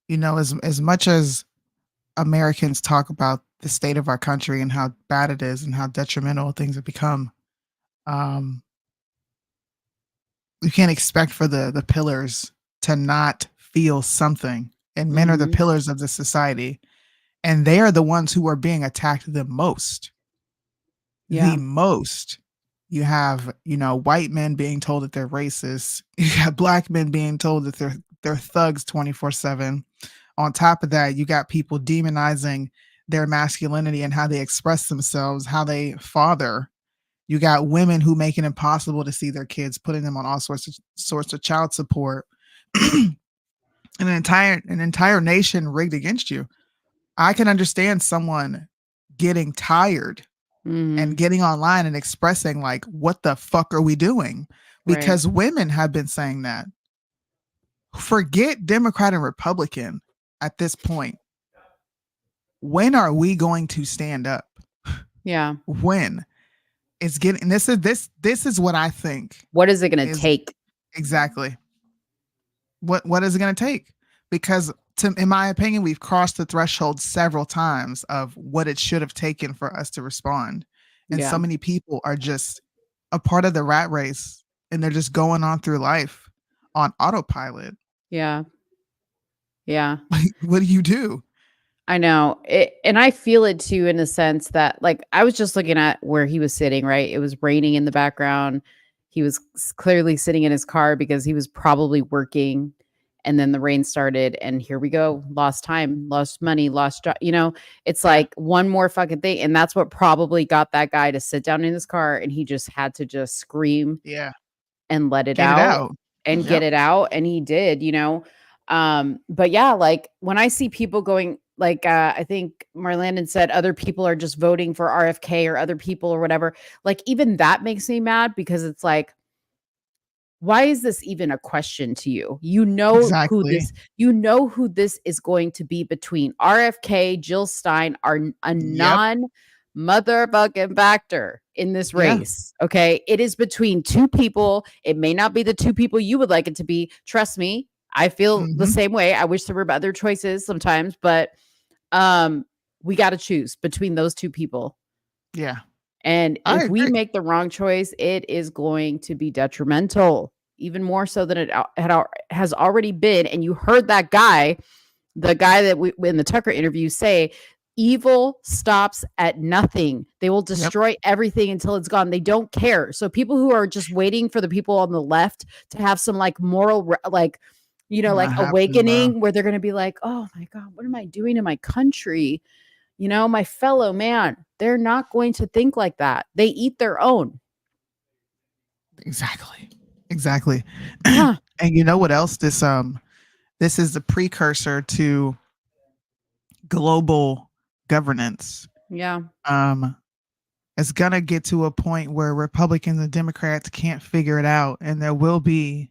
B: you know, as much as Americans talk about the state of our country and how bad it is and how detrimental things have become, you can't expect for the pillars to not feel something. And men are the pillars of the society, and they are the ones who are being attacked the most.
A: Yeah.
B: The most. You have, you know, white men being told that they're racist. You have black men being told that they're thugs 24/7. On top of that, you got people demonizing their masculinity and how they express themselves, how they father. You got women who make it impossible to see their kids, putting them on all sorts of child support. An entire nation rigged against you. I can understand someone getting tired and getting online and expressing like, what the fuck are we doing? Because women have been saying that. Forget Democrat and Republican at this point. When are we going to stand up?
A: Yeah.
B: When? It's getting this is what I think.
A: What is it going to take?
B: Exactly. What is it going to take? Because in my opinion, we've crossed the threshold several times of what it should have taken for us to respond. And so many people are just a part of the rat race, and they're just going on through life on autopilot.
A: Yeah. Yeah.
B: What do you do?
A: I know it. And I feel it too, in the sense that, like, I was just looking at where he was sitting, right? It was raining in the background. He was clearly sitting in his car because he was probably working. And then the rain started, and here we go. Lost time, lost money, lost job. You know, it's like one more fucking thing. And that's what probably got that guy to sit down in his car, and he just had to just scream and let it out and get it out. And he did, you know. But yeah, like when I see people going, like, I think Marlandon said other people are just voting for RFK or other people or whatever. Like, even that makes me mad, because it's like, why is this even a question to you? You know who this is going to be between RFK, Jill Stein, are a non-motherfucking factor in this race. Okay. It is between two people. It may not be the two people you would like it to be. Trust me. I feel the same way. I wish there were other choices sometimes, but we got to choose between those two people.
B: Yeah.
A: And if we make the wrong choice, it is going to be detrimental, even more so than it has already been. And you heard that guy, the guy that we in the Tucker interview, say, evil stops at nothing. They will destroy everything until it's gone. They don't care. So people who are just waiting for the people on the left to have some like moral, like, you know, like awakening, where they're going to be like, oh my God, what am I doing in my country? You know, my fellow man, they're not going to think like that. They eat their own.
B: Exactly. And you know what else? This is the precursor to global governance.
A: Yeah.
B: It's gonna get to a point where Republicans and Democrats can't figure it out, and there will be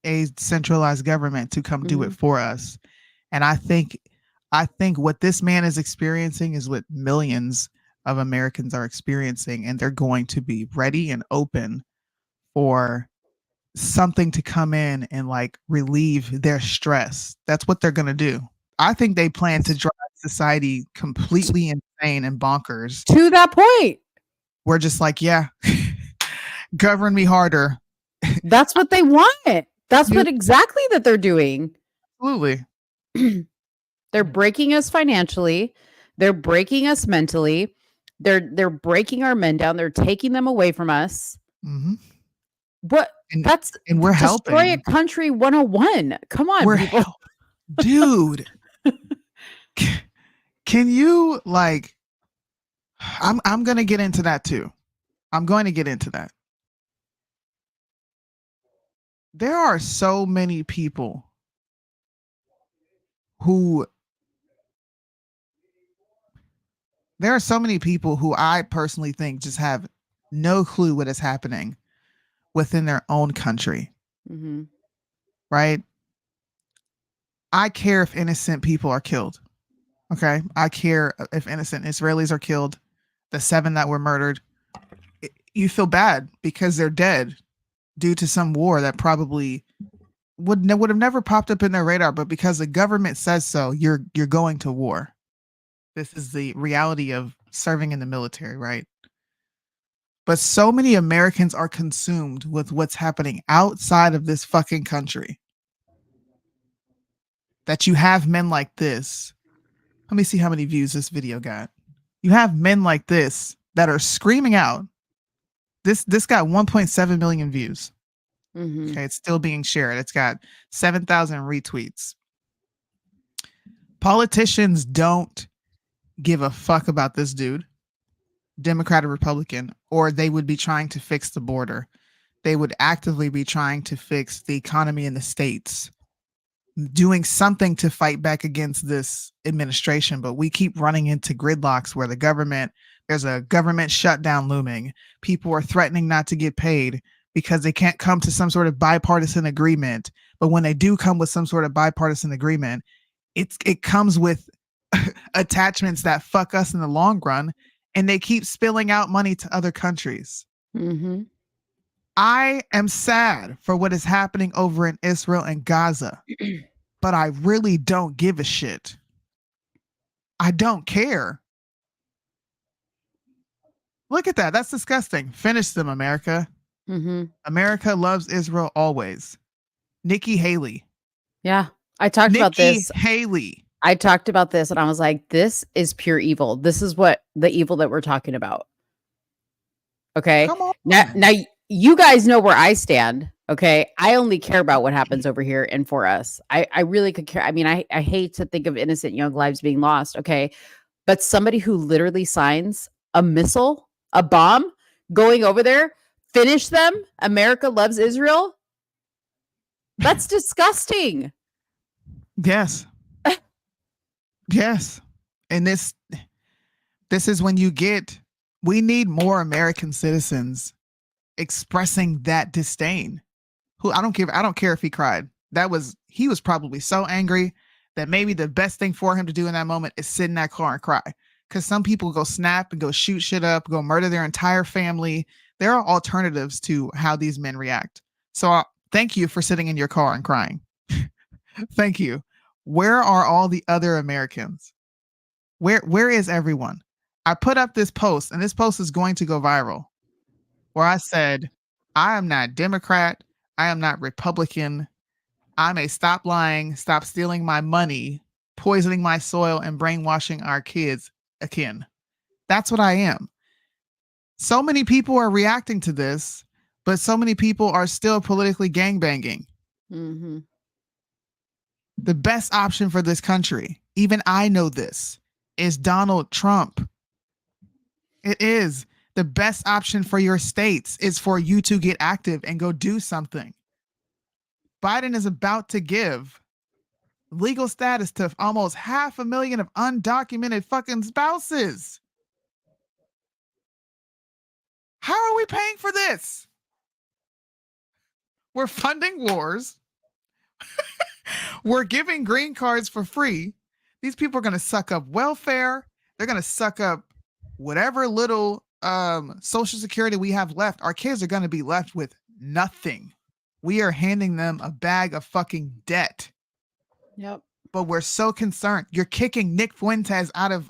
B: a centralized government to come do it for us. And I think what this man is experiencing is what millions of Americans are experiencing, and they're going to be ready and open for something to come in and like relieve their stress. That's what they're going to do. I think they plan to drive society completely insane and bonkers.
A: To that point.
B: We're just like, yeah, govern me harder.
A: That's what they want. That's what exactly that they're doing.
B: Absolutely.
A: They're breaking us financially. They're breaking us mentally. They're breaking our men down. They're taking them away from us. What?
B: And we're helping.
A: Destroy a country 101. Come on, people.
B: Dude. Can you like? I'm gonna get into that too. I'm going to get into that. There are so many people who I personally think just have no clue what is happening within their own country.
A: Mm-hmm.
B: Right? I care if innocent people are killed. Okay? I care if innocent Israelis are killed. The 7 that were murdered. You feel bad because they're dead due to some war that probably would have never popped up in their radar, but because the government says so, you're going to war. This is the reality of serving in the military, right? But so many Americans are consumed with what's happening outside of this fucking country that you have men like this. Let me see how many views this video got. You have men like this that are screaming out. This got 1.7 million views.
A: Mm-hmm.
B: Okay, it's still being shared. It's got 7,000 retweets. Politicians don't give a fuck about this dude, Democrat or Republican, or they would be trying to fix the border. They would actively be trying to fix the economy in the states, doing something to fight back against this administration. But we keep running into gridlocks where there's a government shutdown looming. People are threatening not to get paid because they can't come to some sort of bipartisan agreement. But when they do come with some sort of bipartisan agreement, it comes with attachments that fuck us in the long run, and they keep spilling out money to other countries.
A: Mm-hmm.
B: I am sad for what is happening over in Israel and Gaza, but I really don't give a shit. I don't care. Look at that. That's disgusting. Finish them, America.
A: Mm-hmm.
B: America loves Israel always. Nikki Haley.
A: Yeah. I talked about this.
B: Nikki Haley.
A: I talked about this and I was like, this is pure evil. This is what the evil that we're talking about. Okay.
B: Come on.
A: Now you guys know where I stand. Okay. I only care about what happens over here and for us. I really could care. I mean, I hate to think of innocent young lives being lost. Okay. But somebody who literally signs a missile, a bomb, going over there, finish them. America loves Israel. That's disgusting.
B: Yes. Yes. And this is when we need more American citizens expressing that disdain. I don't care if he cried. He was probably so angry that maybe the best thing for him to do in that moment is sit in that car and cry. Because some people go snap and go shoot shit up, go murder their entire family. There are alternatives to how these men react. So thank you for sitting in your car and crying. Thank you. Where are all the other Americans? Where is everyone? I put up this post, and this post is going to go viral, where I said, I am not Democrat. I am not Republican. I'm a stop lying, stop stealing my money, poisoning my soil, and brainwashing our kids akin. That's what I am. So many people are reacting to this, but so many people are still politically gangbanging.
A: Mm-hmm.
B: The best option for this country, even I know this, is Donald Trump. It is. The best option for your states is for you to get active and go do something. Biden is about to give legal status to almost 500,000 of undocumented fucking spouses. How are we paying for this? We're funding wars. We're giving green cards for free. These people are going to suck up welfare. They're going to suck up whatever little Social Security we have left. Our kids are going to be left with nothing. We are handing them a bag of fucking debt.
A: Yep.
B: But we're so concerned. You're kicking Nick Fuentes out of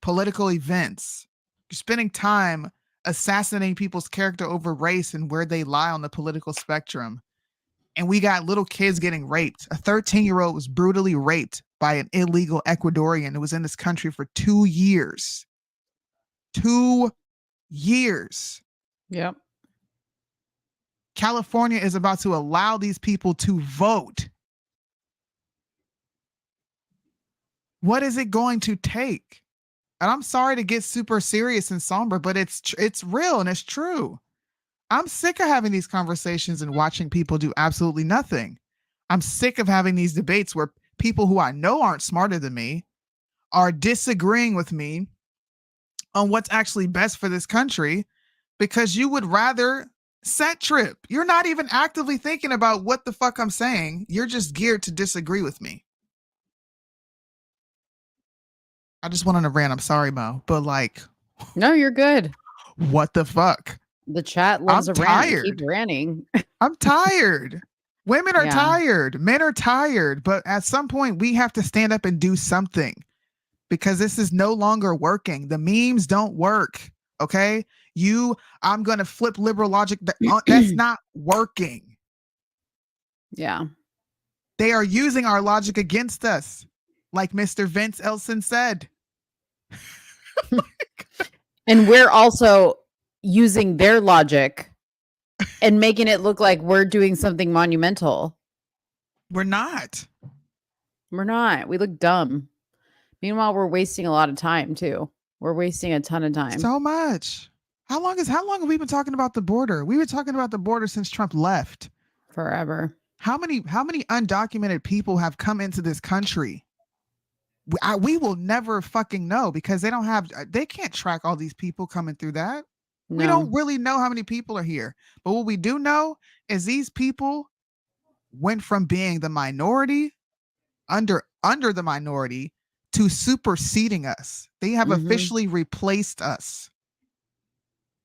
B: political events. You're spending time assassinating people's character over race and where they lie on the political spectrum. And we got little kids getting raped. A 13-year-old was brutally raped by an illegal Ecuadorian who was in this country for 2 years. 2 years.
A: Yep.
B: California is about to allow these people to vote. What is it going to take? And I'm sorry to get super serious and somber, but it's real and it's true. I'm sick of having these conversations and watching people do absolutely nothing. I'm sick of having these debates where people who I know aren't smarter than me are disagreeing with me on what's actually best for this country because you would rather Set trip. You're not even actively thinking about what the fuck I'm saying. You're just geared to disagree with me. I just went on a rant. I'm sorry, Mo, but like,
A: no, you're good.
B: What the fuck?
A: The chat loves
B: I'm
A: a rant.
B: tired.
A: Keep ranting.
B: I'm tired. Women are
A: Yeah.
B: tired. Men are tired. But at some point, we have to stand up and do something because this is no longer working. The memes don't work. Okay. I'm going to flip liberal logic. That's not working.
A: Yeah.
B: They are using our logic against us, like Mr. Vince Elson said.
A: And we're also using their logic and making it look like we're doing something monumental.
B: We're not.
A: We're not. We look dumb. Meanwhile, we're wasting a lot of time too. We're wasting a ton of time.
B: So much. How long have we been talking about the border? We've been talking about the border since Trump left.
A: Forever.
B: How many undocumented people have come into this country? We will never fucking know because they can't track all these people coming through that. No. We don't really know how many people are here. But what we do know is these people went from being the minority under the minority to superseding us. They have officially replaced us.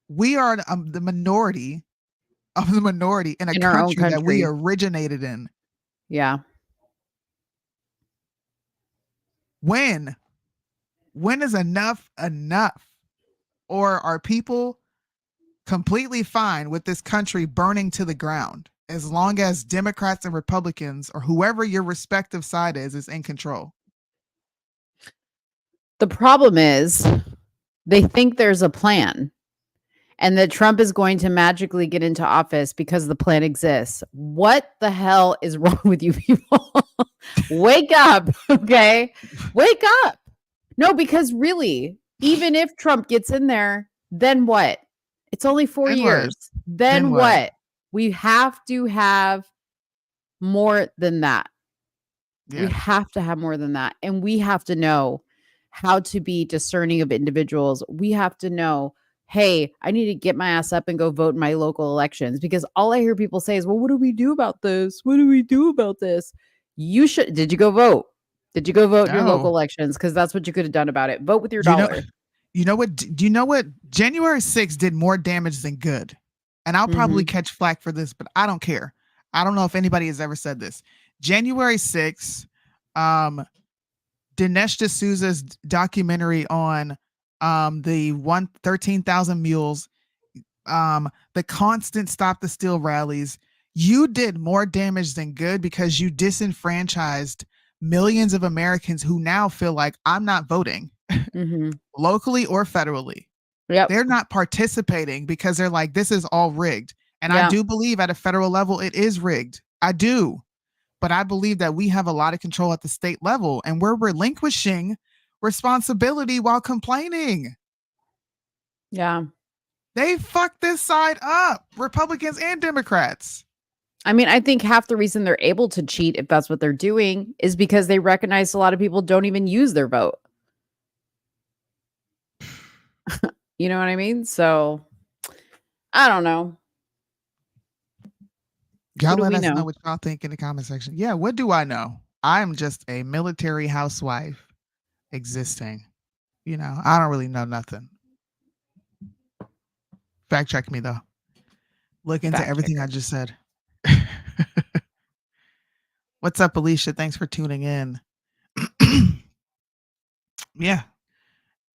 B: We are the minority of the minority in a country that we originated in.
A: Yeah.
B: When is enough? Or are people completely fine with this country burning to the ground as long as Democrats and Republicans or whoever your respective side is in control?
A: The problem is they think there's a plan and that Trump is going to magically get into office because the plan exists. What the hell is wrong with you people? Wake up, okay? Wake up. No, because really, even if Trump gets in there, then what? It's only 4 years. Then what? We have to have more than that. Yeah. We have to have more than that. And we have to know how to be discerning of individuals. We have to know, hey, I need to get my ass up and go vote in my local elections, because all I hear people say is, well, what do we do about this? What do we do about this? Did you go vote? Did you go vote in your local elections? Because that's what you could have done about it. Vote with your dollar.
B: Do you know what? January 6th did more damage than good. And I'll probably catch flack for this, but I don't care. I don't know if anybody has ever said this. January 6th, Dinesh D'Souza's documentary on the 13,000 Mules, the constant Stop the Steal rallies, you did more damage than good because you disenfranchised millions of Americans who now feel like I'm not voting locally or federally. Yep. They're not participating because they're like, this is all rigged. And I do believe at a federal level, it is rigged. I do. But I believe that we have a lot of control at the state level and we're relinquishing responsibility while complaining.
A: Yeah.
B: They fucked this side up, Republicans and Democrats.
A: I mean, I think half the reason they're able to cheat, if that's what they're doing, is because they recognize a lot of people don't even use their vote. You know what I mean? So, I don't know.
B: Y'all let us know what y'all think in the comment section. Yeah, what do I know? I'm just a military housewife existing. You know, I don't really know nothing. Fact check me, though. Look into everything I just said. What's up, Alicia? Thanks for tuning in. Yeah.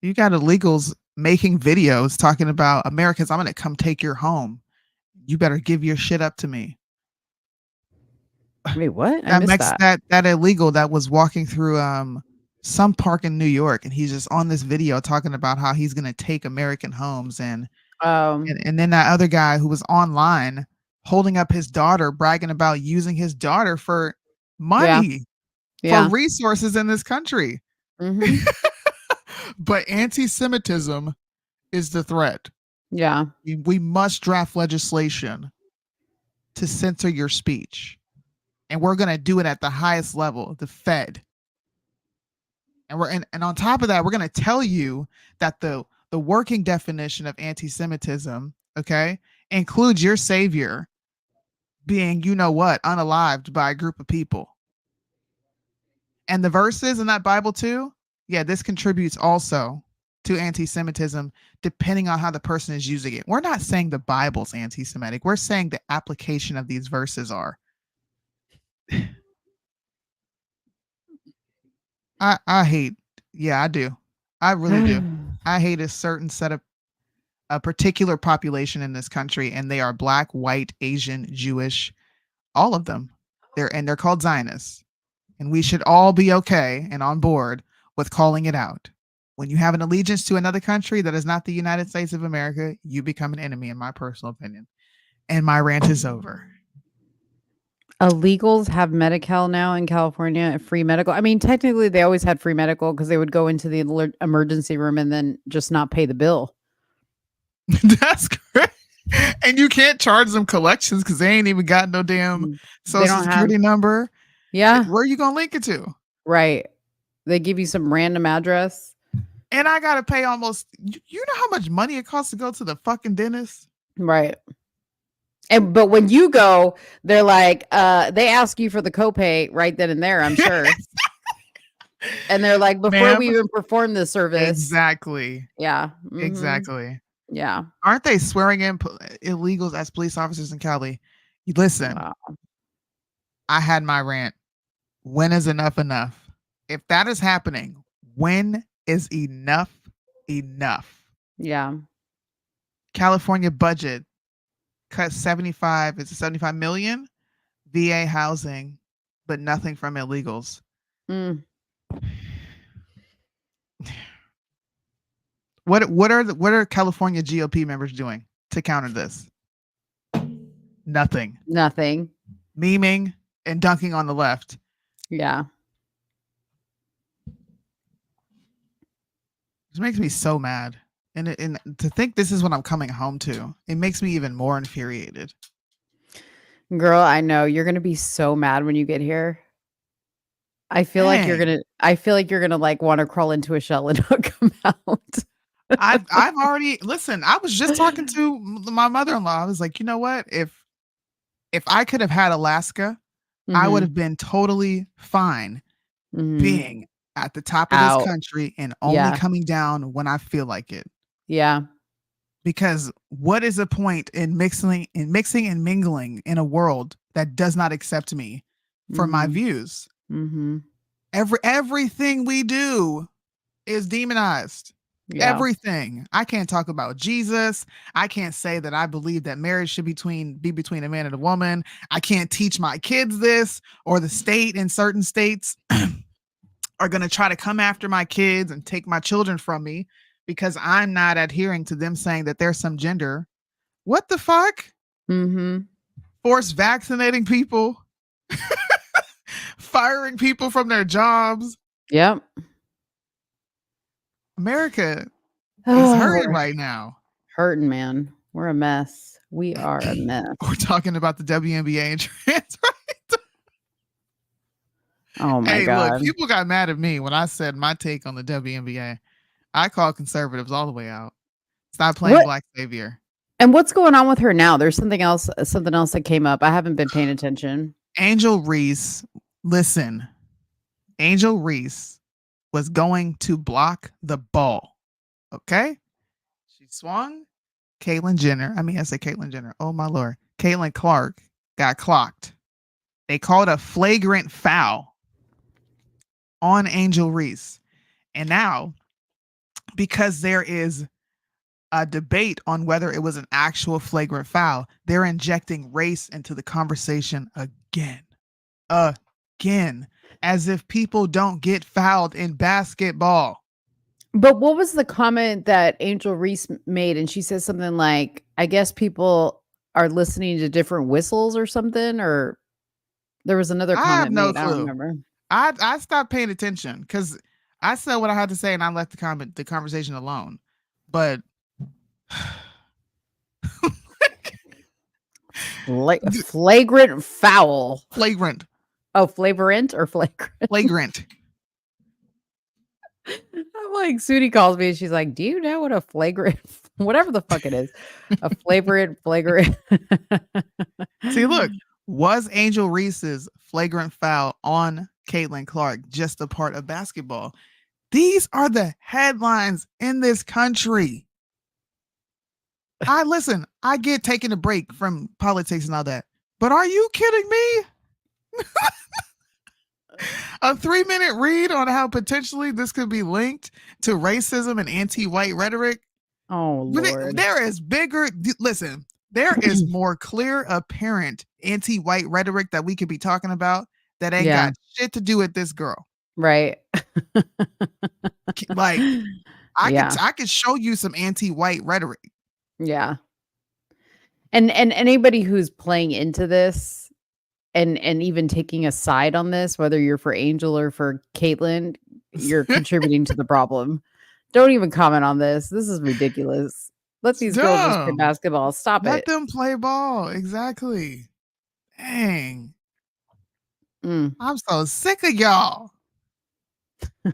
B: You got illegals making videos talking about Americans, I'm going to come take your home. You better give your shit up to me.
A: Wait, what? I missed
B: that illegal that was walking through some park in New York, and he's just on this video talking about how he's going to take American homes, and then that other guy who was online holding up his daughter, bragging about using his daughter for money, for resources in this country. But anti-Semitism is the threat.
A: Yeah.
B: We must draft legislation to censor your speech. And we're going to do it at the highest level, the Fed. And on top of that, we're going to tell you that the working definition of anti-Semitism, okay, includes your savior being, you know what, unalived by a group of people. And the verses in that Bible too, yeah, this contributes also to anti-Semitism, depending on how the person is using it. We're not saying the Bible's anti-Semitic. We're saying the application of these verses are. I hate, yeah, I do. I really do. I hate a certain set of a particular population in this country, and they are Black, white, Asian, Jewish, all of them. They're called Zionists. And we should all be okay and on board with calling it out. When you have an allegiance to another country that is not the United States of America, you become an enemy, in my personal opinion. And my rant is over.
A: Illegals have Medi-Cal now in California, free medical. I mean, technically, they always had free medical because they would go into the emergency room and then just not pay the bill.
B: That's great. And you can't charge them collections because they ain't even got no damn social security number.
A: Yeah.
B: Where are you going to link it to?
A: Right. They give you some random address.
B: And I got to pay almost, you know how much money it costs to go to the fucking dentist?
A: Right. But when you go, they're like, they ask you for the copay right then and there, I'm sure. And they're like, before we even perform this service.
B: Exactly.
A: Yeah. Mm-hmm.
B: Exactly.
A: Yeah.
B: Aren't they swearing in illegals as police officers in Cali? Listen,
A: wow.
B: I had my rant. When is enough enough? If that is happening, when is enough enough?
A: Yeah.
B: California budget cut 75 million VA housing, but nothing from illegals. What are California GOP members doing to counter this? Nothing. Memeing and dunking on the left.
A: Yeah.
B: This makes me so mad. And to think this is what I'm coming home to, it makes me even more infuriated.
A: Girl, I know you're going to be so mad when you get here. I feel like you're going to like want to crawl into a shell and not come out.
B: I've already, listen, I was just talking to my mother-in-law. I was like, you know what? If I could have had Alaska, I would have been totally fine being at the top of this country and only coming down when I feel like it.
A: Yeah. Because
B: what is the point in mixing and mingling in a world that does not accept me for my views? Everything we do is demonized. Yeah. Everything. I can't talk about Jesus. I can't say that I believe that marriage should be between a man and a woman. I can't teach my kids this, or the state in certain states are going to try to come after my kids and take my children from me because I'm not adhering to them saying that there's some gender. What the fuck? Force vaccinating people, firing people from their jobs.
A: Yep.
B: America is hurting right now.
A: Hurting, man. We're a mess. We are a mess.
B: We're talking about the WNBA and trans rights.
A: Oh my God.
B: Look, people got mad at me when I said my take on the WNBA. I call conservatives all the way out. Stop playing Black Savior.
A: And what's going on with her now? There's something else that came up. I haven't been paying attention.
B: Angel Reese, listen. Angel Reese was going to block the ball. Okay? She swung. Caitlyn Jenner. Oh my Lord. Caitlin Clark got clocked. They called a flagrant foul on Angel Reese. And now, because there is a debate on whether it was an actual flagrant foul, they're injecting race into the conversation again. As if people don't get fouled in basketball.
A: But what was the comment that Angel Reese made? And she said something like, I guess people are listening to different whistles or something, or there was another comment.
B: I have no
A: made.
B: clue.
A: I don't remember.
B: I stopped paying attention because I said what I had to say and I left the conversation alone. But
A: flagrant foul.
B: Flagrant.
A: Oh, flagrant or flagrant?
B: Flagrant.
A: I'm like Soonie calls me and she's like, do you know what a flagrant, whatever the fuck it is, a flagrant.
B: See, look, was Angel Reese's flagrant foul on Caitlin Clark just a part of basketball? These are the headlines in this country. I get taking a break from politics and all that, but are you kidding me? A 3-minute read on how potentially this could be linked to racism and anti-white rhetoric.
A: Oh, Lord.
B: There is bigger. Listen, there is more clear, apparent anti-white rhetoric that we could be talking about that ain't got shit to do with this girl.
A: Right.
B: Like, I could show you some anti-white rhetoric.
A: Yeah. And anybody who's playing into this and even taking a side on this, whether you're for Angel or for Caitlin, you're contributing to the problem. Don't even comment on this. This is ridiculous. Let these girls just play basketball. Stop it.
B: Let them play ball. Exactly. Dang. I'm so sick of y'all.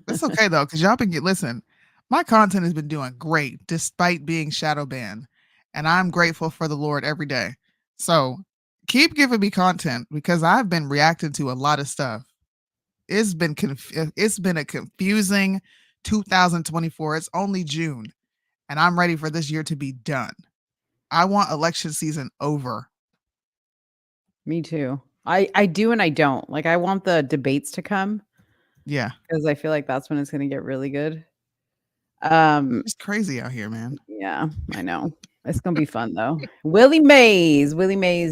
B: It's okay though, because y'all been listen. My content has been doing great despite being shadow banned, and I'm grateful for the Lord every day. So keep giving me content because I've been reacting to a lot of stuff. It's been a confusing 2024. It's only June, and I'm ready for this year to be done. I want election season over.
A: Me too. I do and I don't. Like, I want the debates to come.
B: Yeah.
A: Because I feel like that's when it's going to get really good.
B: It's crazy out here, man.
A: Yeah, I know. It's going to be fun, though. Willie Mays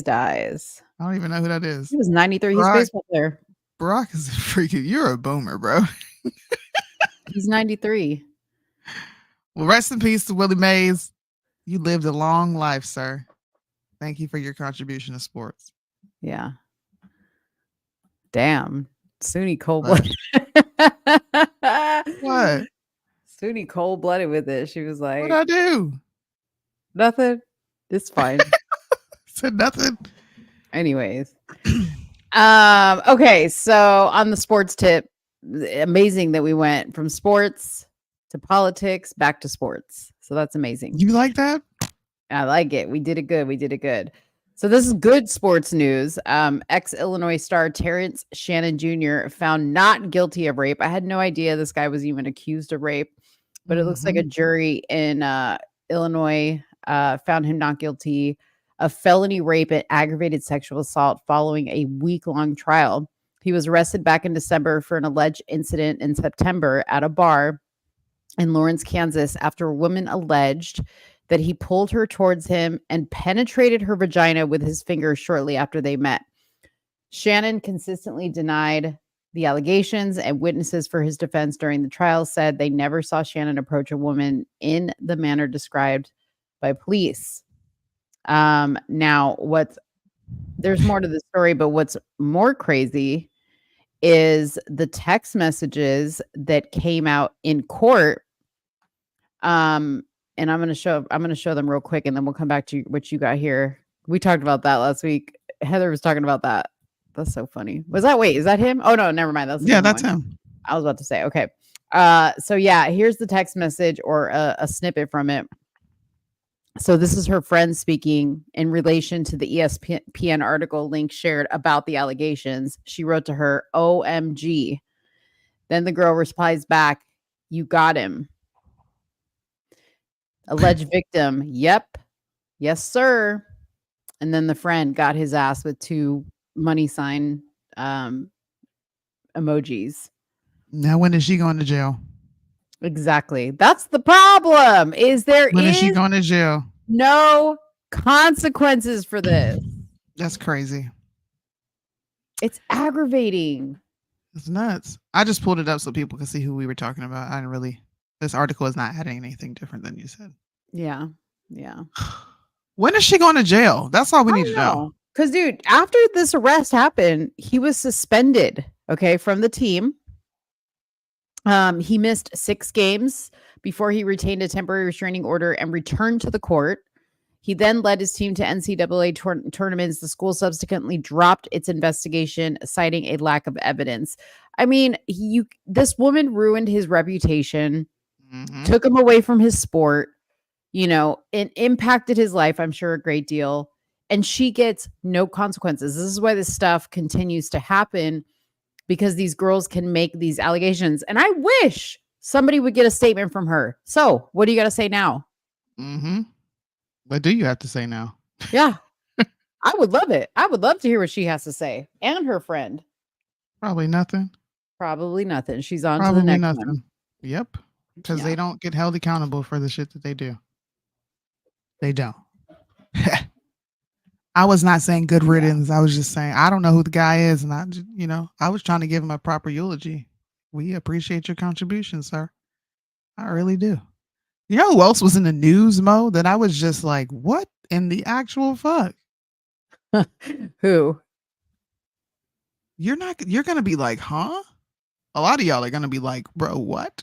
A: dies.
B: I don't even know who that is.
A: He was 93. He's a baseball player.
B: Brock is freaking. You're a boomer, bro.
A: He's 93.
B: Well, rest in peace to Willie Mays. You lived a long life, sir. Thank you for your contribution to sports.
A: Yeah. Damn. Soonie cold-blooded.
B: What?
A: Soonie cold-blooded with it. She was like,
B: what'd I do?
A: Nothing. It's fine.
B: Said nothing.
A: Anyways. Okay, so on the sports tip, amazing that we went from sports to politics back to sports. So that's amazing.
B: You like that?
A: I like it. We did it good. So this is good sports news. Ex-Illinois star Terrence Shannon Jr. found not guilty of rape. I had no idea this guy was even accused of rape, but it looks like a jury in Illinois found him not guilty of felony rape and aggravated sexual assault following a week-long trial. He was arrested back in December for an alleged incident in September at a bar in Lawrence, Kansas, after a woman alleged that he pulled her towards him and penetrated her vagina with his fingers shortly after they met. Shannon consistently denied the allegations, and witnesses for his defense during the trial said they never saw Shannon approach a woman in the manner described by police. Now, there's more to the story, but what's more crazy is the text messages that came out in court. And I'm going to show them real quick, and then we'll come back to what you got here. We talked about that last week. Heather was talking about that. That's so funny. Is that him? Oh no, never mind. That's
B: him.
A: I was about to say, okay. So yeah, here's the text message or a snippet from it. So this is her friend speaking in relation to the ESPN article Link shared about the allegations. She wrote to her, OMG. Then the girl replies back, you got him. Alleged victim, yep. Yes, sir. And then the friend got his ass with 2 money sign emojis.
B: Now, when is she going to jail?
A: Exactly. That's the problem. When is
B: she going to jail?
A: No consequences for this.
B: That's crazy.
A: It's aggravating.
B: It's nuts. I just pulled it up so people can see who we were talking about. I didn't really. This article is not adding anything different than you said.
A: Yeah. Yeah.
B: When is she going to jail? That's all we need to know.
A: Because, dude, after this arrest happened, he was suspended, from the team. He missed 6 games before he retained a temporary restraining order and returned to the court. He then led his team to NCAA tournaments. The school subsequently dropped its investigation, citing a lack of evidence. I mean, this woman ruined his reputation took him away from his sport, it impacted his life, I'm sure, a great deal. And she gets no consequences. This is why this stuff continues to happen, because these girls can make these allegations. And I wish somebody would get a statement from her. So what do you got to say now?
B: What do you have to say now?
A: Yeah. I would love it. I would love to hear what she has to say, and her friend.
B: Probably nothing.
A: She's on to the next one.
B: Yep. Because they don't get held accountable for the shit that they do. They don't. I was not saying good riddance. I was just saying, I don't know who the guy is. And I was trying to give him a proper eulogy. We appreciate your contribution, sir. I really do. You know who else was in the news, Mo, that I was just like, what in the actual fuck?
A: Who?
B: You're going to be like, huh? A lot of y'all are going to be like, bro, what?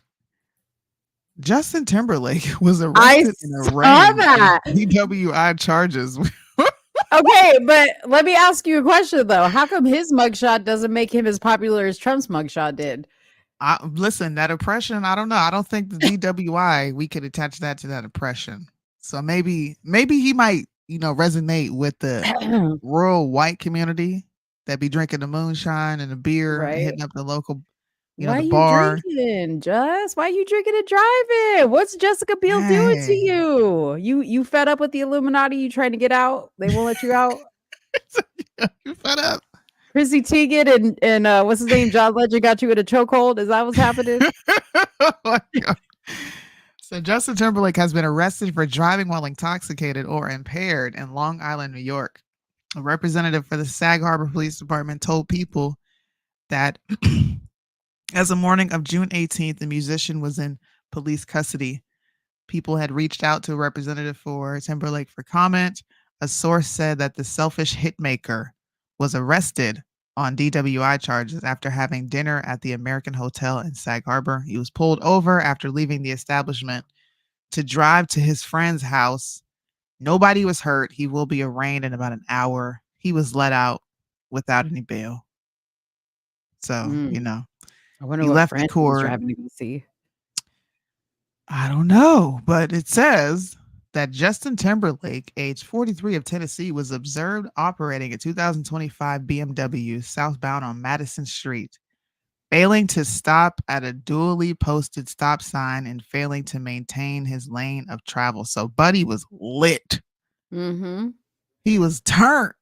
B: Justin Timberlake was arrested in a range of DWI charges.
A: Okay, but let me ask you a question, though. How come his mugshot doesn't make him as popular as Trump's mugshot did?
B: Listen, that oppression, I don't know. I don't think the DWI, we could attach that to that oppression. So maybe he might, resonate with the rural white community that be drinking the moonshine and the beer and hitting up the local, the bar.
A: Drinking, Just? Why are you drinking and driving? What's Jessica Biel doing to you? You fed up with the Illuminati? You trying to get out? They won't let you out?
B: You fed up.
A: Chrissy Teigen and what's his name? John Legend got you in a chokehold? Is that what's happening?
B: Oh my God. So Justin Timberlake has been arrested for driving while intoxicated or impaired in Long Island, New York. A representative for the Sag Harbor Police Department told People that as the morning of June 18th, the musician was in police custody. People had reached out to a representative for Timberlake for comment. A source said that the selfish hitmaker was arrested on DWI charges after having dinner at the American Hotel in Sag Harbor. He was pulled over after leaving the establishment to drive to his friend's house. Nobody was hurt. He will be arraigned in about an hour. He was let out without any bail. So,
A: I wonder
B: he
A: what
B: left
A: friend
B: the court.
A: he's driving to see.
B: I don't know, but it says that Justin Timberlake, age 43 of Tennessee, was observed operating a 2025 BMW southbound on Madison Street, failing to stop at a duly posted stop sign and failing to maintain his lane of travel. So Buddy was lit. He was turned.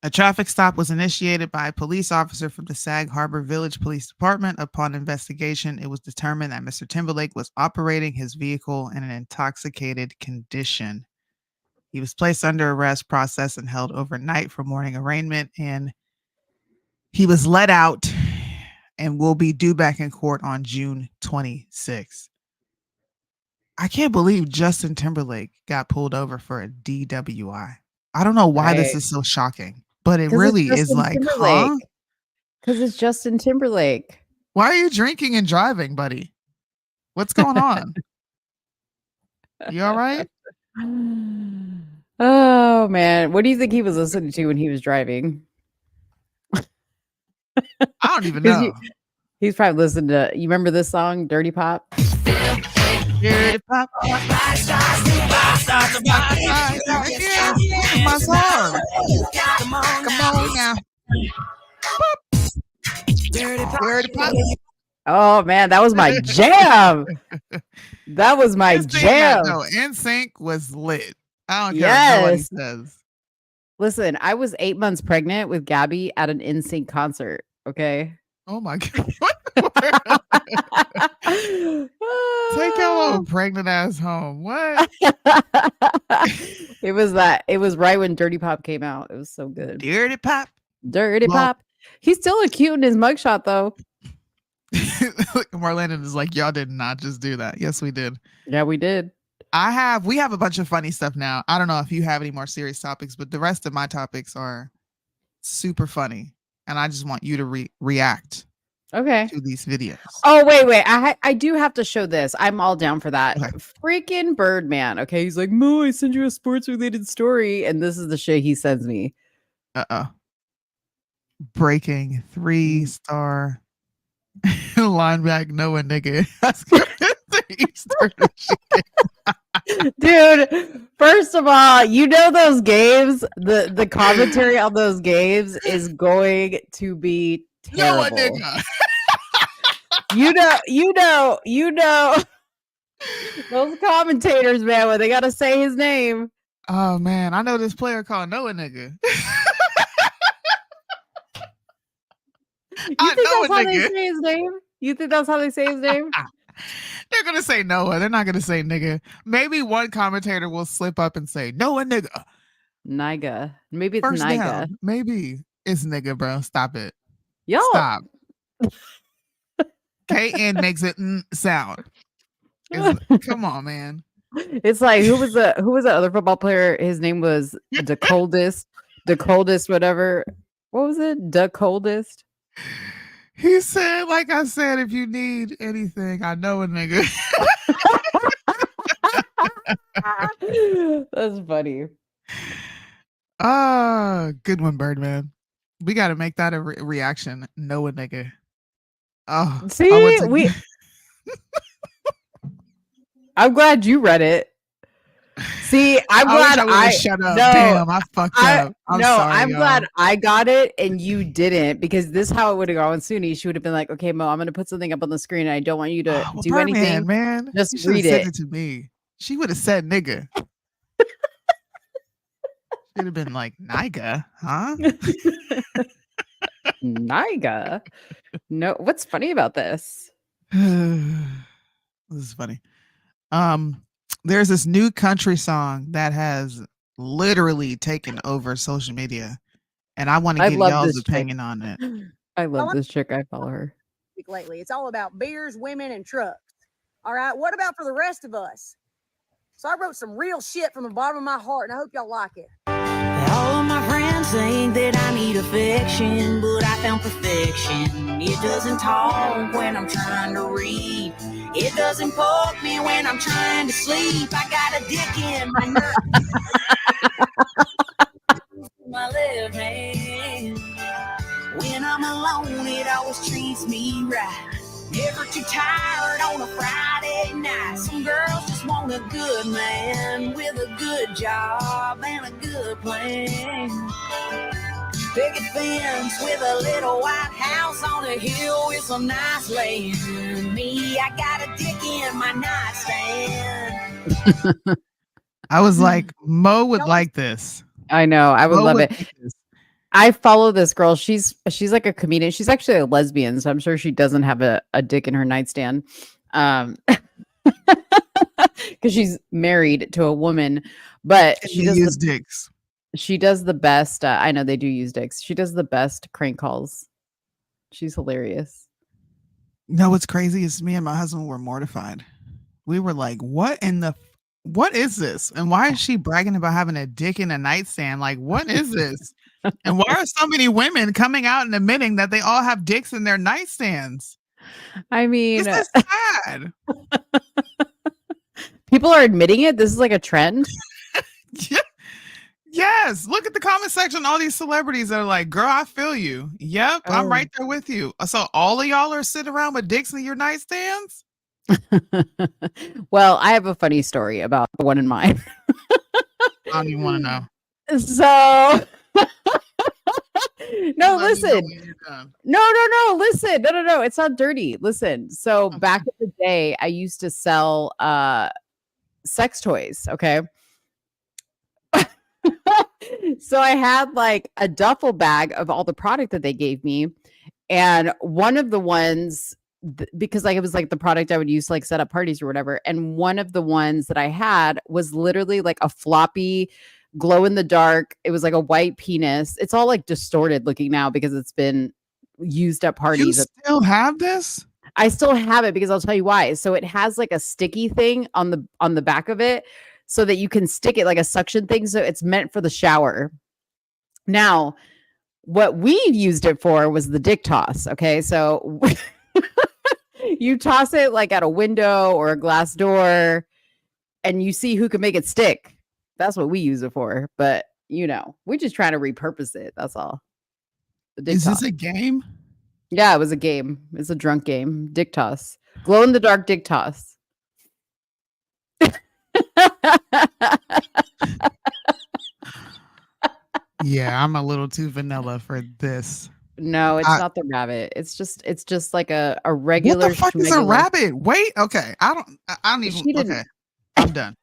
B: A traffic stop was initiated by a police officer from the Sag Harbor Village Police Department. Upon investigation, it was determined that Mr. Timberlake was operating his vehicle in an intoxicated condition. He was placed under arrest, processed, and held overnight for morning arraignment, and he was let out and will be due back in court on June 26th. I can't believe Justin Timberlake got pulled over for a DWI. I don't know why this is so shocking, but it really is like, huh?
A: Because it's Justin Timberlake.
B: Why are you drinking and driving, buddy? What's going on? You all right?
A: Oh, man. What do you think he was listening to when he was driving?
B: I don't even know.
A: He's probably listening to, you remember this song, Dirty Pop?
B: Dirty Pop. My song. Come on now. Dirty Pop.
A: Oh, man, that was my jam. That was my jam.
B: No, NSYNC was lit. I don't care what he says.
A: Listen, I was 8 months pregnant with Gabby at an NSYNC concert. Okay.
B: Oh my God. Take your little pregnant ass home. What?
A: It was right when Dirty Pop came out. It was so good.
B: Dirty Pop.
A: Pop. He's still a cute in his mugshot though.
B: Marlena is like, y'all did not just do that. Yes, we did.
A: Yeah, we did.
B: We have a bunch of funny stuff now. I don't know if you have any more serious topics, but the rest of my topics are super funny. And I just want you to react to these videos.
A: Oh, wait. I do have to show this. I'm all down for that. Okay. Freaking Birdman. Okay. He's like, Mo, I send you a sports related story. And this is the shit he sends me.
B: Breaking 3-star Line back, Noah, nigga. That's good. Eastern Michigan.
A: Dude, first of all, those games, the commentary on those games is going to be
B: Noah,
A: terrible.
B: nigga.
A: You know those commentators, man, when they gotta say his name.
B: Oh man, I know this player called Noah, nigga.
A: You think that's how they say his name? You think that's how they say his name?
B: They're gonna say Noah. They're not gonna say nigga. Maybe one commentator will slip up and say Noah, nigga.
A: Niga. Maybe it's
B: First
A: Niga.
B: down. Maybe it's nigga, bro. Stop it.
A: Yo.
B: Stop. KN makes it sound. Come on, man.
A: It's like who was the other football player? His name was the coldest, whatever. What was it? The coldest.
B: He said, like I said, if you need anything, I know a nigga.
A: That's funny.
B: Good one, Birdman. We got to make that a reaction. Know a nigga. Oh,
A: see, I'm glad you read it. See, I'm glad I
B: shut up.
A: No,
B: damn, I fucked up. I'm sorry,
A: I'm
B: y'all.
A: glad I got it and you didn't, because this is how it would have gone. Soonie, she would have been like, "Okay, Mo, I'm going to put something up on the screen. And I don't want you to do
B: Birdman,
A: anything.
B: Man,
A: just
B: you
A: read
B: said
A: it."
B: it to me. She would have said nigga. Should have been like Niga, huh?
A: Niga. No, what's funny about this?
B: This is funny. There's this new country song that has literally taken over social media, and I want to get y'all's opinion on it.
A: I love this chick. I follow her.
N: Lately, it's all about beers, women, and trucks. All right, what about for the rest of us? So I wrote some real shit from the bottom of my heart, and I hope y'all like it.
O: All of my friends think that I need affection, but I found perfection. It doesn't talk when I'm trying to read. It doesn't poke me when I'm trying to sleep. I got a dick in my my left hand. When I'm alone, it always treats me right. Never too tired on a Friday night. Some girls just want a good man with a good job and a good plan. Picket fence with a little white house on a hill with some nice land. Me, I got a dick in my nightstand.
B: I was like, Mo would like this.
A: I know. I would
B: Mo
A: love
B: would
A: it.
B: like this.
A: I follow this girl. She's like a comedian. She's actually a lesbian, so I'm sure she doesn't have a dick in her nightstand. Because she's married to a woman, but she does
B: use dicks.
A: She does the best. I know they do use dicks. She does the best crank calls. She's hilarious.
B: You know what's crazy is me and my husband were mortified. We were like, what is this? And why is she bragging about having a dick in a nightstand? Like, what is this? And why are so many women coming out and admitting that they all have dicks in their nightstands?
A: I mean,
B: this is sad.
A: People are admitting it. This is like a trend.
B: Yes. Look at the comment section. All these celebrities are like, girl, I feel you. Yep. I'm right there with you. So all of y'all are sitting around with dicks in your nightstands?
A: Well, I have a funny story about the one in mine.
B: I don't even want to know.
A: So no, listen. No, listen. No. It's not dirty. Listen. So back in the day, I used to sell sex toys. Okay. So I had like a duffel bag of all the product that they gave me. And one of the ones, because like it was like the product I would use to like set up parties or whatever. And one of the ones that I had was literally like a floppy glow in the dark. It was like a white penis. It's all like distorted looking now because it's been used at parties.
B: You still have this?
A: I still have it because I'll tell you why. So it has like a sticky thing on the back of it so that you can stick it like a suction thing. So it's meant for the shower. Now, what we used it for was the dick toss. Okay. So you toss it like at a window or a glass door and you see who can make it stick. That's what we use it for. But, you know, we just try to repurpose it. That's all.
B: Is this a game?
A: Yeah, it was a game. It's a drunk game. Dick toss. Glow in the dark dick toss.
B: Yeah, I'm a little too vanilla for this.
A: No, it's not the rabbit. It's just like a
B: What
A: regular
B: the fuck is a
A: schmegular.
B: rabbit? Wait, okay. I don't even.
A: She didn't.
B: Okay, I'm done.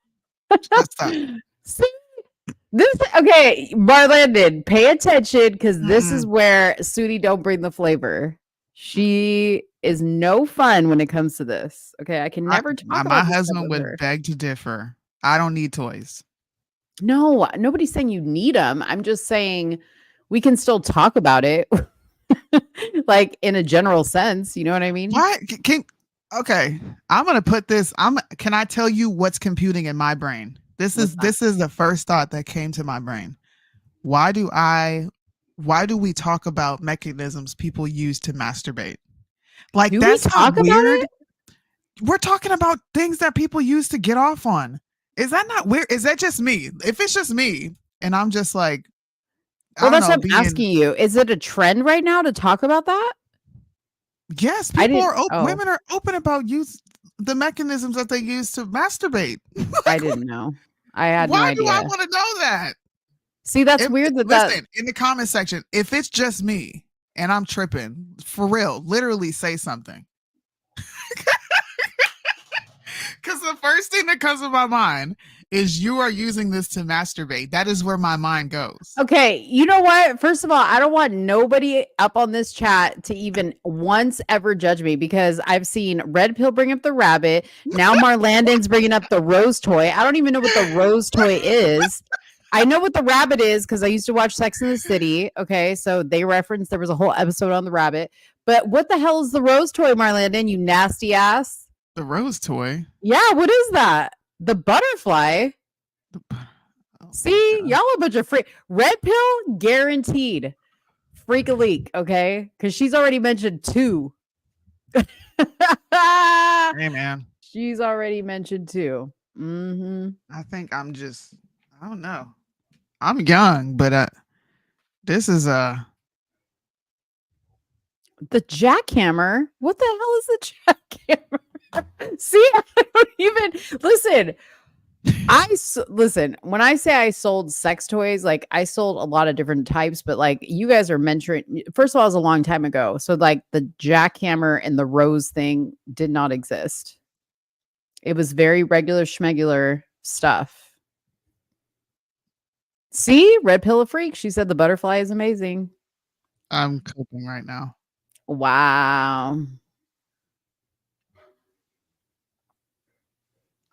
B: Let's stop.
A: See? Okay, Marlandon, pay attention because this is where Soonie don't bring the flavor. She is no fun when it comes to this. Okay, I can never talk about
B: My
A: this stuff
B: husband
A: with
B: would
A: her.
B: beg to differ. I don't need toys.
A: No, nobody's saying you need them. I'm just saying we can still talk about it, like in a general sense. You know what I mean?
B: Why? Okay, I'm gonna put this. Can I tell you what's computing in my brain? This is the first thought that came to my brain. Why do we talk about mechanisms people use to masturbate? Like,
A: Do
B: that's
A: we talk
B: not
A: about
B: weird.
A: it?
B: We're talking about things that people use to get off on. Is that not weird? Is that just me? If it's just me and I'm just like,
A: Well,
B: I don't
A: that's
B: know,
A: what I'm asking you. Is it a trend right now to talk about that?
B: Yes, people are women are open about the mechanisms that they use to masturbate.
A: I didn't know. I had no
B: Why
A: idea.
B: do I want to know that?
A: See, that's weird that
B: Listen, in the comment section, if it's just me and I'm tripping, for real, literally say something. Because the first thing that comes to my mind is you are using this to masturbate. That is where my mind goes.
A: Okay, you know what? First of all, I don't want nobody up on this chat to even once ever judge me because I've seen Red Pill bring up the rabbit. Now Marlandon's bringing up the rose toy. I don't even know what the rose toy is. I know what the rabbit is because I used to watch Sex in the City. Okay, so they referenced there was a whole episode on the rabbit. But what the hell is the rose toy, Marlandon? You nasty ass.
B: The rose toy?
A: Yeah, what is that? The butterfly. See, y'all a bunch of freak. Red Pill guaranteed. Freak a leak, okay? Because she's already mentioned 2.
B: Hey, man.
A: She's already mentioned 2. Mm-hmm.
B: I think I don't know. I'm young, but this is
A: the jackhammer. What the hell is the jackhammer? See, I don't even listen. Listen, when I say I sold sex toys, like I sold a lot of different types, but like you guys are mentoring. First of all, it was a long time ago. So like the jackhammer and the rose thing did not exist. It was very regular schmegular stuff. See, Red Pill a freak. She said the butterfly is amazing.
B: I'm coping right now.
A: Wow.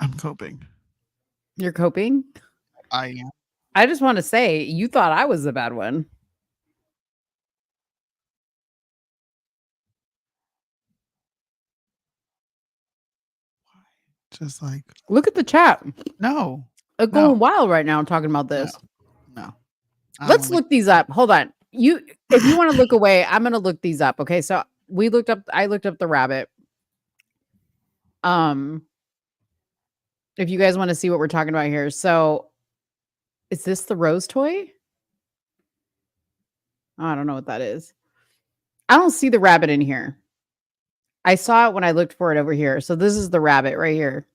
B: I'm coping.
A: You're coping?
B: I am.
A: I just want to say, you thought I was the bad one.
B: Just like,
A: look at the chat.
B: No.
A: It's going wild right now talking about this.
B: No.
A: Let's look these up. Hold on. If you want to look away, I'm going to look these up. Okay. So I looked up the rabbit. If you guys want to see what we're talking about here. So is this the rose toy? Oh, I don't know what that is. I don't see the rabbit in here. I saw it when I looked for it over here. So this is the rabbit right here,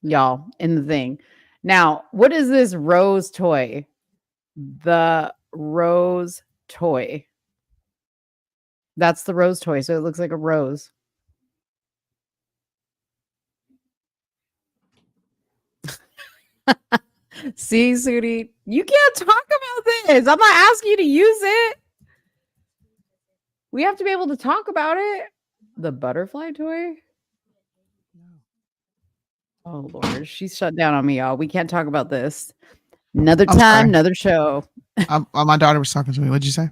A: y'all, in the thing. Now, what is this rose toy? The rose toy. That's the rose toy. So it looks like a rose. See, Soonie, you can't talk about this. I'm not asking you to use it. We have to be able to talk about it. The butterfly toy? Oh, Lord. She's shut down on me, y'all. We can't talk about this. Another time, another show.
B: My daughter was talking to me. What'd you say?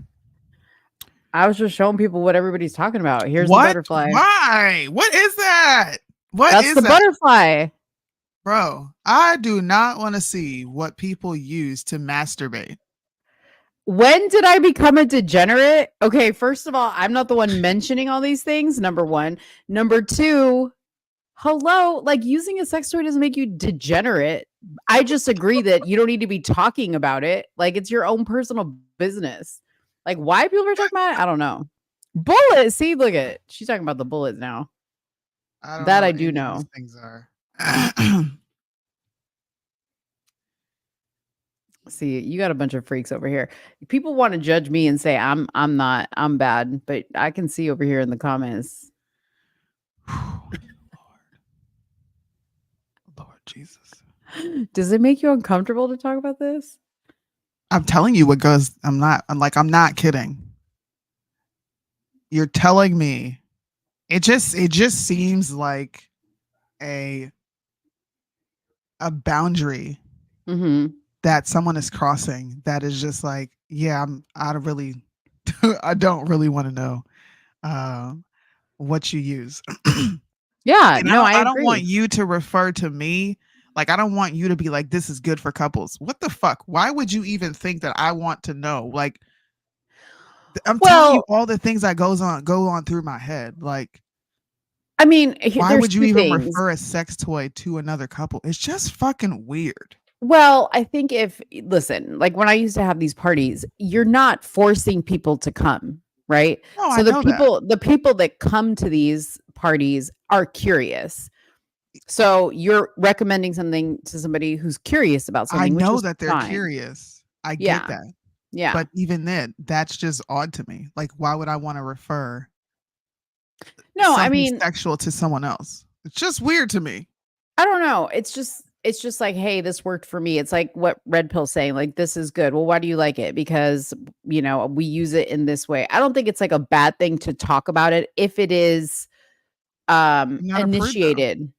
A: I was just showing people what everybody's talking about. Here's the butterfly.
B: Why? What is that?
A: That's the butterfly.
B: Bro, I do not want to see what people use to masturbate.
A: When did I become a degenerate? Okay, first of all, I'm not the one mentioning all these things. Number 1. Number 2, hello, like using a sex toy doesn't make you degenerate. I just agree that you don't need to be talking about it. Like it's your own personal business. Like why people are talking about it, I don't know. Bullets. See, look at it. She's talking about the bullets now. I do know.
B: These things are.
A: See, you got a bunch of freaks over here. People want to judge me and say I'm bad, but I can see over here in the comments.
B: Lord Jesus.
A: Does it make you uncomfortable to talk about this?
B: I'm telling you what goes. I'm not kidding. You're telling me. It just seems like a boundary that someone is crossing. That is just like, yeah, I don't really want to know what you use.
A: Yeah,
B: and
A: no,
B: I
A: I
B: don't
A: agree.
B: want you to refer to me. Like, I don't want you to be like, this is good for couples. What the fuck? Why would you even think that I want to know? Like, I'm telling you all the things that go on through my head. Like,
A: I mean,
B: why would you even refer a sex toy to another couple? It's just fucking weird.
A: Well, I think listen, like when I used to have these parties, you're not forcing people to come, right?
B: No,
A: So
B: I know
A: the people that come to these parties are curious. So you're recommending something to somebody who's curious about something.
B: I know
A: which is
B: that they're
A: fine.
B: curious. I get that.
A: Yeah.
B: But even then, that's just odd to me. Like, why would I want to refer something sexual to someone else? It's just weird to me.
A: I don't know. It's just like, hey, this worked for me. It's like what Red Pill's saying, like, this is good. Well, why do you like it? Because, we use it in this way. I don't think it's like a bad thing to talk about it if it is initiated.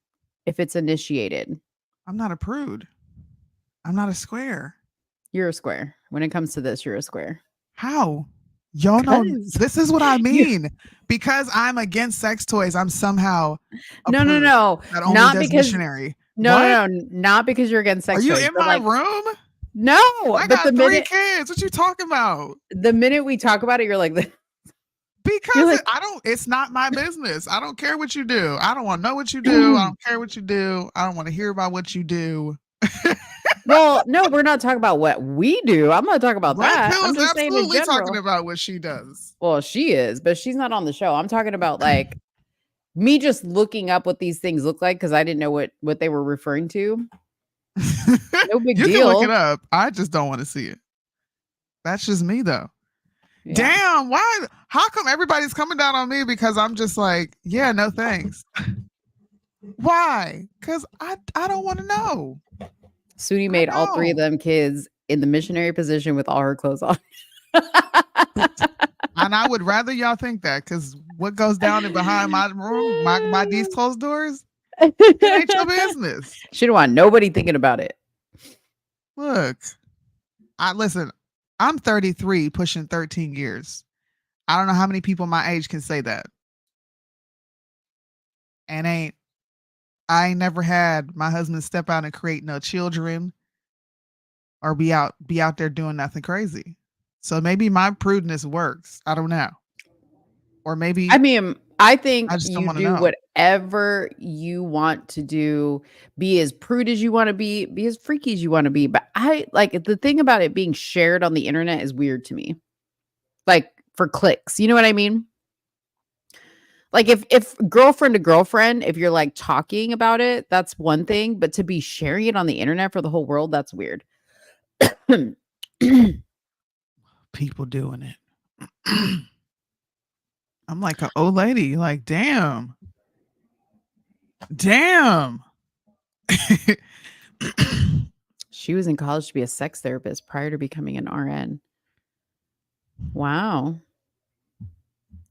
A: If it's initiated.
B: I'm not a prude. I'm not a square.
A: You're a square. When it comes to this, you're a square.
B: How? Y'all know this is what I mean. Because I'm against sex toys, I'm somehow
A: no.
B: That only
A: not
B: does
A: because
B: missionary.
A: No, not because you're against sex
B: toys. Are you
A: toys,
B: in my room?
A: No,
B: I got 3 kids. What you talking about?
A: The minute we talk about it, you're like,
B: because it's not my business. I don't care what you do. I don't want to know what you do. I don't care what you do. I don't want to hear about what you do.
A: Well, no, we're not talking about what we do. I'm not talking about that.
B: I'm
A: just saying in general.
B: talking about what she does.
A: Well, she is, but she's not on the show. I'm talking about like me just looking up what these things look like because I didn't know what they were referring to. No big
B: you
A: deal.
B: You can look it up. I just don't want to see it. That's just me, though. Yeah. Damn, why? How come everybody's coming down on me because I'm just like, yeah, no thanks. Why? Because I don't want to know.
A: Soonie made all 3 of them kids in the missionary position with all her clothes on.
B: And I would rather y'all think that, because what goes down in behind my room, my these closed doors, it ain't your business.
A: She don't want nobody thinking about it.
B: Look, listen, I'm 33, pushing 13 years. I don't know how many people my age can say that. And I ain't never had my husband step out and create no children or be out there doing nothing crazy. So maybe my prudence works. I don't know. Or maybe
A: I think
B: you
A: do whatever you want to do. Be as prude as you want to be as freaky as you want to be. But the thing about it being shared on the internet is weird to me. Like for clicks, you know what I mean? Like if girlfriend to girlfriend, if you're like talking about it, that's one thing. But to be sharing it on the internet for the whole world, that's weird.
B: People doing it. I'm like an old lady. Like, damn.
A: She was in college to be a sex therapist prior to becoming an RN. Wow.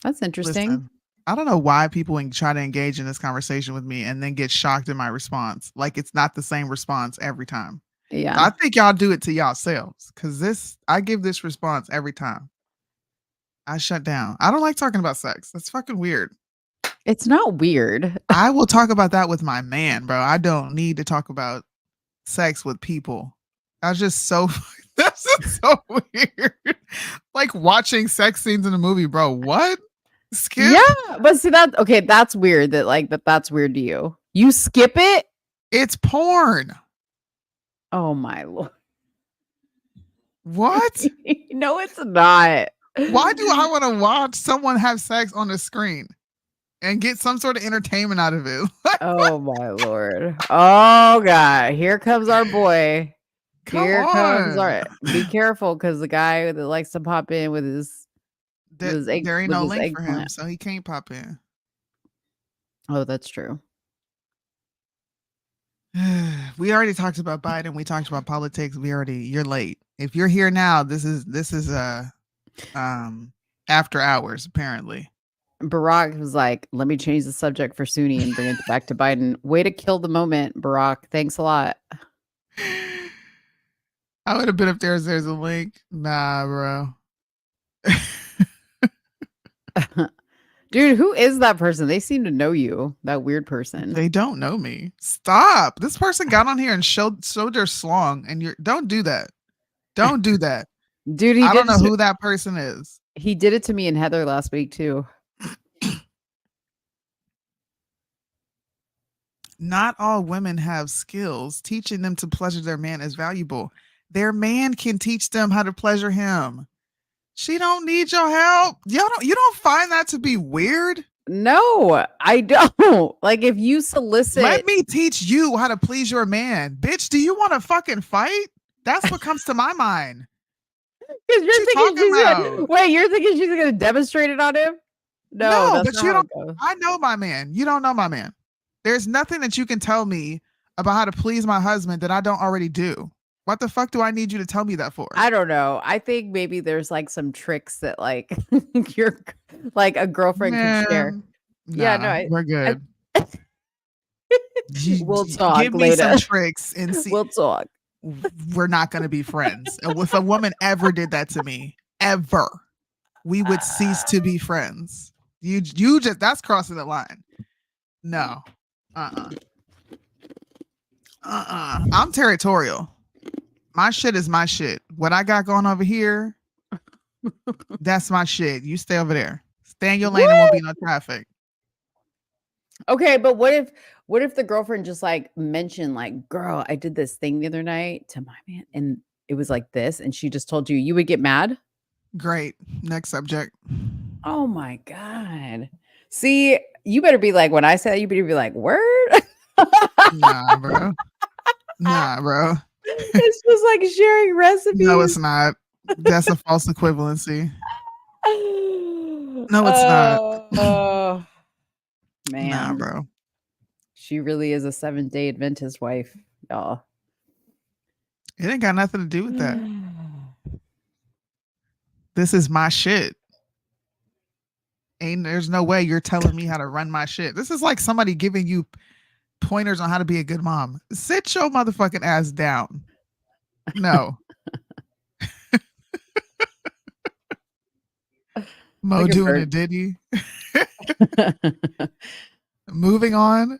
A: That's interesting.
B: Listen, I don't know why people try to engage in this conversation with me and then get shocked in my response. Like it's not the same response every time.
A: Yeah.
B: So I think y'all do it to yourselves because I give this response every time. I shut down. I don't like talking about sex. That's fucking weird.
A: It's not weird.
B: I will talk about that with my man, bro. I don't need to talk about sex with people. That's just so weird. Like watching sex scenes in a movie, bro. What? Skip?
A: Yeah, but see that's weird that's weird to you. You skip it?
B: It's porn.
A: Oh my Lord.
B: What?
A: No, it's not.
B: Why do I want to watch someone have sex on the screen and get some sort of entertainment out of it?
A: Oh my Lord. Oh God. Here comes our boy. Here comes our be careful because the guy that likes to pop in with his
B: there ain't no link for him, so he can't pop in.
A: Oh, that's true.
B: We already talked about Biden. We talked about politics. You're late. If you're here now, this is after hours, apparently.
A: Barack was like, let me change the subject for Soonie and bring it back to Biden. Way to kill the moment, Barack. Thanks a lot.
B: I would have been if there's a link. Nah, bro.
A: Dude, who is that person? They seem to know you. That weird person.
B: They don't know me. Stop. This person got on here and showed their slong, and don't do that. Don't do that.
A: Dude,
B: I don't know who that person is.
A: He did it to me and Heather last week too.
B: Not all women have skills. Teaching them to pleasure their man is valuable. Their man can teach them how to pleasure him. She don't need your help. You don't find that to be weird?
A: No, I don't. Like, if you solicit,
B: let me teach you how to please your man. Bitch, do you want to fucking fight? That's what comes to my mind.
A: Because you're thinking she's gonna demonstrate it on him? No,
B: but you don't. I know my man. You don't know my man. There's nothing that you can tell me about how to please my husband that I don't already do. What the fuck do I need you to tell me that for?
A: I don't know. I think maybe there's like some tricks that like you're like a girlfriend can share. Yeah, no,
B: we're good.
A: We'll talk
B: Give
A: later.
B: Me some tricks and see.
A: We'll talk.
B: We're not going to be friends. If a woman ever did that to me, ever, we would cease to be friends. You just, that's crossing the line. No. I'm territorial. My shit is my shit. What I got going over here, that's my shit. You stay over there. Stay in your lane. There won't be no traffic.
A: Okay, but what if the girlfriend just like mentioned like, girl, I did this thing the other night to my man and it was like this, and she just told you would get mad?
B: Great. Next subject.
A: Oh my God. See, you better be like, when I say that, you better be like, word?
B: Nah, bro. Nah, bro.
A: It's just like sharing recipes.
B: No, it's not. That's a false equivalency. No, it's not.
A: Oh, man.
B: Nah, bro.
A: She really is a Seventh-day Adventist wife, y'all.
B: It ain't got nothing to do with that. This is my shit. There's no way you're telling me how to run my shit. This is like somebody giving you pointers on how to be a good mom. Sit your motherfucking ass down. No. Mo doing a Diddy. Moving on.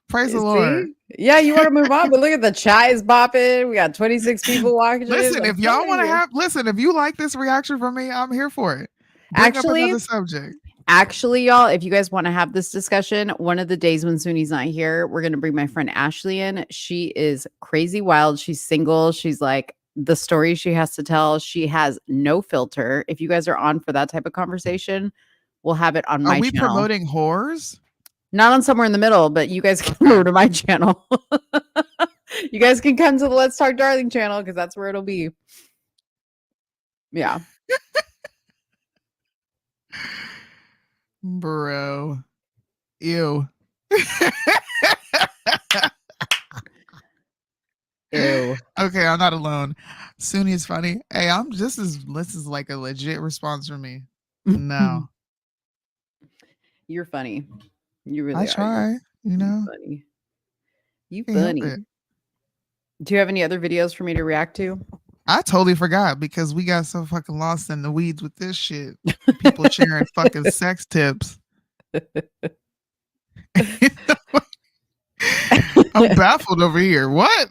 B: Praise the Lord.
A: Yeah, you want to move on, but look at the chat is bopping. We got 26 people watching.
B: Listen, if y'all want to if you like this reaction from me, I'm here for it. Bring up another subject.
A: Actually, y'all, if you guys want to have this discussion, one of the days when Soonie's not here, we're going to bring my friend Ashley in. She is crazy wild. She's single. She's like, the story she has to tell, she has no filter. If you guys are on for that type of conversation, we'll have it on my channel.
B: Are we promoting whores?
A: Not on Somewhere in the Middle, but you guys can go to my channel. You guys can come to the Let's Talk Darling channel because that's where it'll be. Yeah.
B: Bro. Ew.
A: Ew.
B: Okay, I'm not alone. Soonie is funny. Hey, this is like a legit response from me. No.
A: You're funny. You really
B: I
A: are.
B: try, you know.
A: Funny. You funny. Do you have any other videos for me to react to?
B: I totally forgot because we got so fucking lost in the weeds with this shit. People sharing fucking sex tips. I'm baffled over here. What?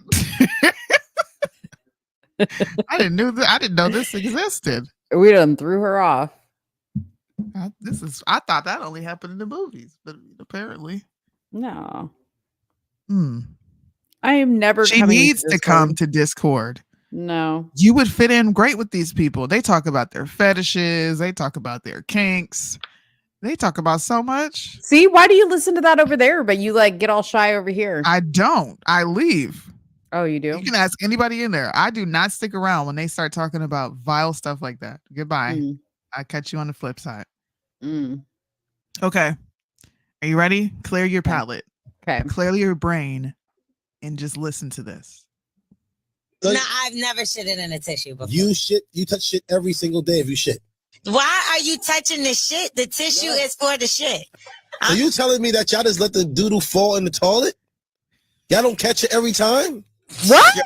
B: I didn't know this existed.
A: We done threw her off.
B: I thought that only happened in the movies, but apparently
A: no.
B: I
A: am never.
B: She needs to come to Discord.
A: No.
B: You would fit in great with these people. They talk about their fetishes. They talk about their kinks. They talk about so much.
A: See, why do you listen to that over there, but you like get all shy over here?
B: I don't. I leave.
A: Oh, you do?
B: You can ask anybody in there. I do not stick around when they start talking about vile stuff like that. Goodbye. I catch you on the flip side. Okay. Are you ready? Clear your palate.
A: Okay.
B: Clear your brain and just listen to this.
P: No, I've never shitted in a tissue before.
Q: You touch shit every single day if you shit.
P: Why are you touching the shit? The tissue is for the shit.
Q: So you telling me that y'all just let the doodle fall in the toilet? Y'all don't catch it every time?
A: What?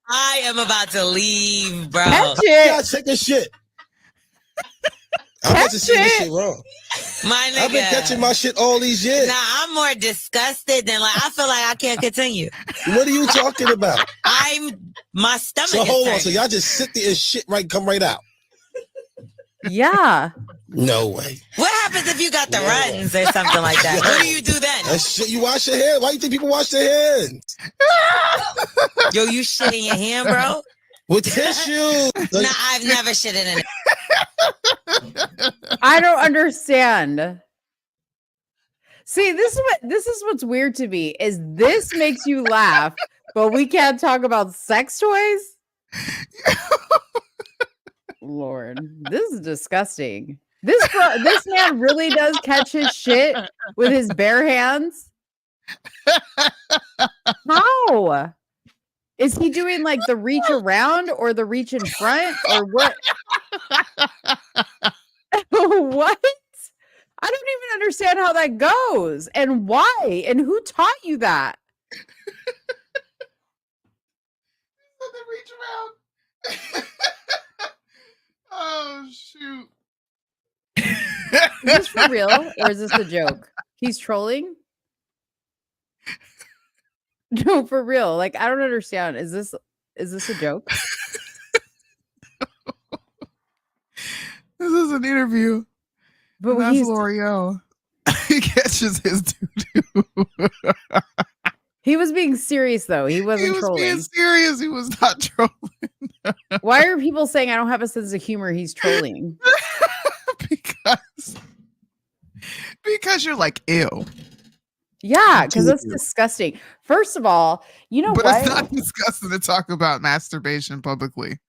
P: I am about to leave, bro.
Q: Catch it. Y'all taking shit. I'm about to see this shit wrong.
P: My nigga.
Q: I've been catching my shit all these years.
P: Nah, I'm more disgusted than I feel like I can't continue.
Q: What are you talking about?
P: My stomach
Q: So
P: is
Q: hold on.
P: turning.
Q: So y'all just sit there and shit come right out.
A: Yeah.
Q: No way.
P: What happens if you got the runs or something like that? What do you do then?
Q: That shit, you wash your hands. Why do you think people wash their hands?
P: Yo, you shit in your hand, bro?
Q: With tissue.
P: Nah, I've never shitted in it.
A: I don't understand. See, this is what's weird to me is this makes you laugh, but we can't talk about sex toys. Lord, this is disgusting. This man really does catch his shit with his bare hands. How? Is he doing like the reach around or the reach in front or what? What? I don't even understand how that goes and why and who taught you that.
B: The reach around. Oh shoot.
A: Is this for real or is this a joke? He's trolling? No, for real. Like I don't understand. Is this a joke?
B: This is an interview.
A: But
B: that's
A: he's
B: L'Oreal. He catches his doo-doo.
A: He was being serious though. He wasn't trolling.
B: He was being serious. He was not trolling.
A: Why are people saying I don't have a sense of humor? He's trolling.
B: Because you're like, ew.
A: Yeah, because that's disgusting. First of all, you know
B: but
A: what?
B: It's not disgusting to talk about masturbation publicly.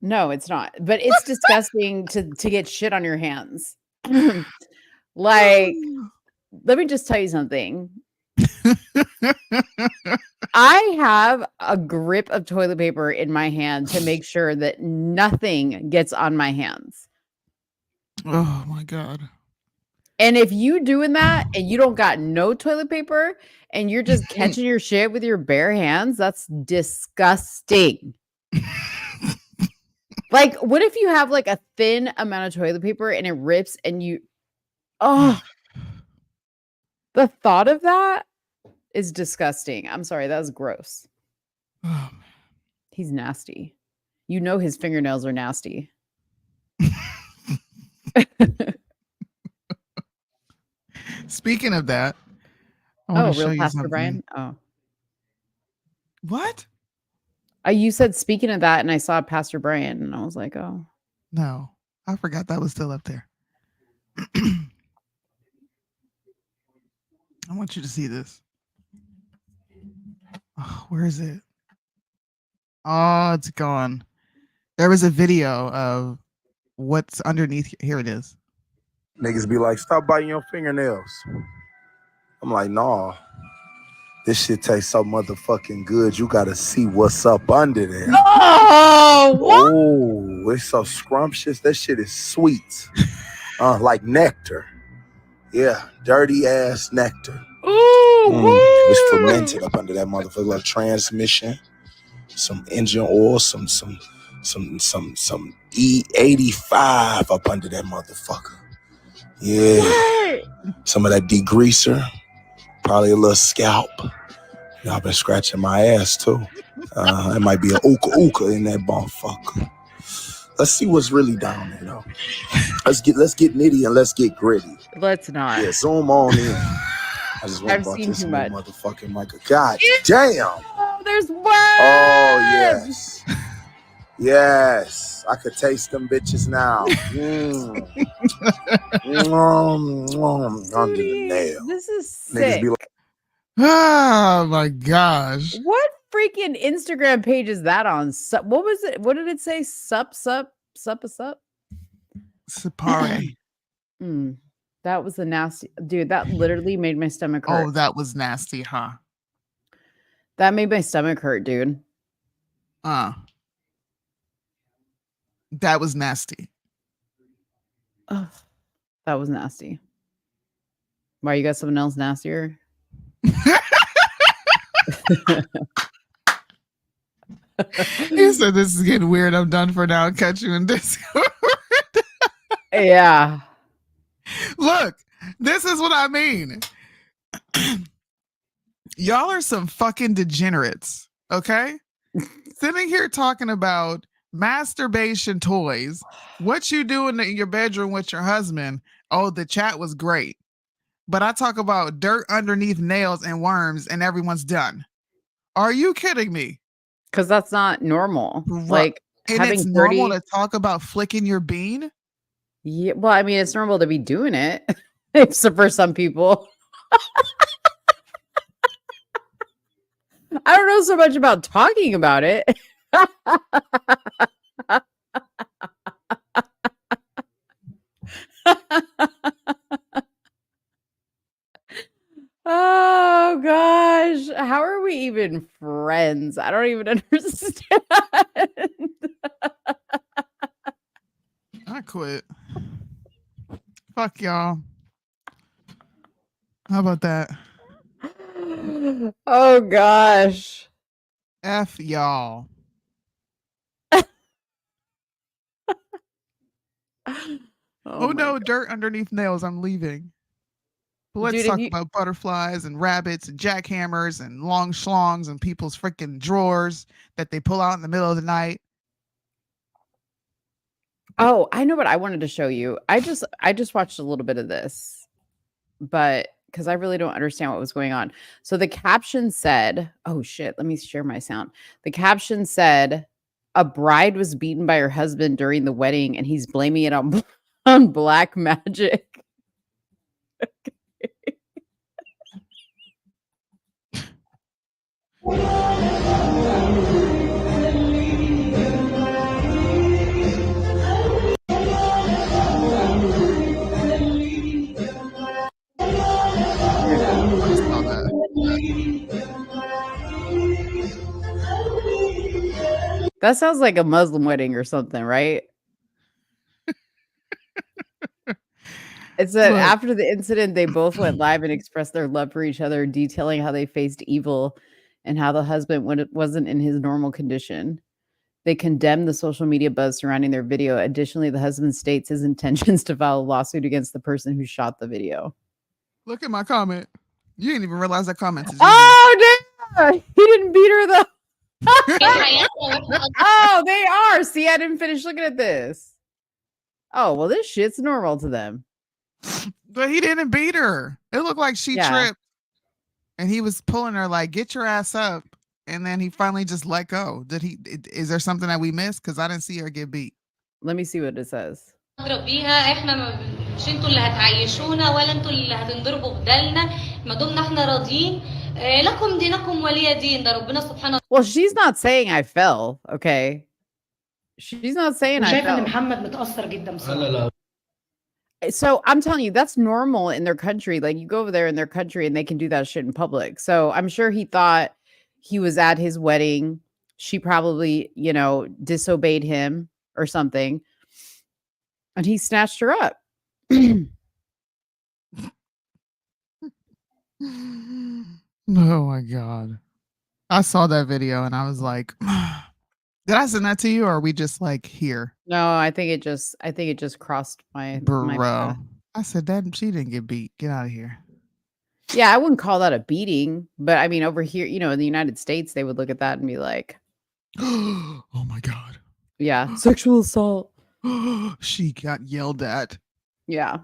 A: No, it's not. But it's disgusting to get shit on your hands. Like, let me just tell you something. I have a grip of toilet paper in my hand to make sure that nothing gets on my hands.
B: Oh my God.
A: And if you doing that and you don't got no toilet paper and you're just catching your shit with your bare hands, that's disgusting. Like, what if you have like a thin amount of toilet paper and it rips and you, the thought of that is disgusting. I'm sorry, that was gross.
B: Oh,
A: he's nasty. You know his fingernails are nasty.
B: Speaking of that, I want to show
A: real
B: you
A: Pastor
B: something.
A: Brian? Oh.
B: What?
A: You said speaking of that, and I saw Pastor Brian, and I was like, oh.
B: No, I forgot that was still up there. I want you to see this. Oh, where is it? Oh, it's gone. There was a video of what's underneath. Here it is.
R: Niggas be like, stop biting your fingernails. I'm like, nah. This shit tastes so motherfucking good. You gotta see what's up under there.
A: Oh, what?
R: Oh, it's so scrumptious. That shit is sweet. Like nectar. Yeah, dirty ass nectar. It's fermented up under that motherfucker. Like transmission, some engine oil, some E85 up under that motherfucker. Yeah.
A: What?
R: Some of that degreaser, probably a little scalp. Y'all been scratching my ass too. It might be a ooka in that motherfucker. Let's see what's really down there though. Let's get nitty and let's get gritty.
A: Let's not.
R: Yeah, zoom on in. I just want
A: I've
R: to brought
A: seen
R: this
A: too
R: new
A: much.
R: motherfucking mic. God damn.
A: Oh, there's worms.
R: Oh yes. Yes, I could taste them bitches now. Under the nail.
A: This is
R: Niggas
A: sick.
R: be like,
B: Oh my gosh.
A: What freaking Instagram page is that on? What was it? What did it say? Sup.
B: Sapare.
A: That was a nasty dude. That literally made my stomach hurt.
B: Oh, that was nasty, huh?
A: That made my stomach hurt, dude.
B: That was nasty.
A: Oh, that was nasty. Why, you got something else nastier?
B: He said, "This is getting weird. I'm done for now. Catch you in Discord."
A: Yeah.
B: Look, this is what I mean. Y'all are some fucking degenerates, okay? Sitting here talking about masturbation toys. What you doing in your bedroom with your husband? Oh, the chat was great. But I talk about dirt underneath nails and worms and everyone's done. Are you kidding me?
A: Because that's not normal. Like,
B: and
A: having
B: it's
A: dirty...
B: normal to talk about flicking your bean?
A: Yeah, well, I mean, it's normal to be doing it. Except for some people. I don't know so much about talking about it. Oh gosh, how are we even friends? I don't even understand.
B: I quit. Fuck y'all. How about that?
A: Oh gosh.
B: F y'all. Oh no,
A: God.
B: dirt underneath nails. I'm leaving. But let's
A: Dude,
B: talk about butterflies and rabbits and jackhammers and long schlongs and people's freaking drawers that they pull out in the middle of the night.
A: Oh, I know what I wanted to show you. I just watched a little bit of this, but because I really don't understand what was going on. So the caption said, oh shit, let me share my sound. The caption said, a bride was beaten by her husband during the wedding and he's blaming it on black magic. That sounds like a Muslim wedding or something, right? It said after the incident, they both went live and expressed their love for each other, detailing how they faced evil and how the husband wasn't in his normal condition. They condemned the social media buzz surrounding their video. Additionally, the husband states his intentions to file a lawsuit against the person who shot the video.
B: Look at my comment. You didn't even realize that comment.
A: Oh, damn! He didn't beat her though. Oh, they are. See, I didn't finish looking at this. Oh, well, this shit's normal to them.
B: But he didn't beat her. It looked like she tripped. And he was pulling her like, get your ass up. And then he finally just let go. Is there something that we missed? Because I didn't see her get beat.
A: Let me see what it says.
S: مش انتوا اللي هتعيشونا ولا انتوا اللي هتنضربوا بدالنا ما دمنا احنا راضيين لكم دينكم ولي دين ده ربنا سبحانه.
A: Well, she's not saying I fell, okay? She's not saying I fell.
S: محمد متأثر جدا بصراحة.
A: So I'm telling you, that's normal in their country. Like, you go over there in their country and they can do that shit in public. So I'm sure he thought he was at his wedding. She probably, disobeyed him or something. And he snatched her up.
B: Oh my God. I saw that video and I was like, did I send that to you or are we just like here?
A: No, I think it just crossed my
B: bro. I said that she didn't get beat. Get out of here.
A: Yeah, I wouldn't call that a beating, but I mean over here, in the United States, they would look at that and be like,
B: oh my God.
A: Yeah, sexual assault.
B: She got yelled at.
A: Yeah.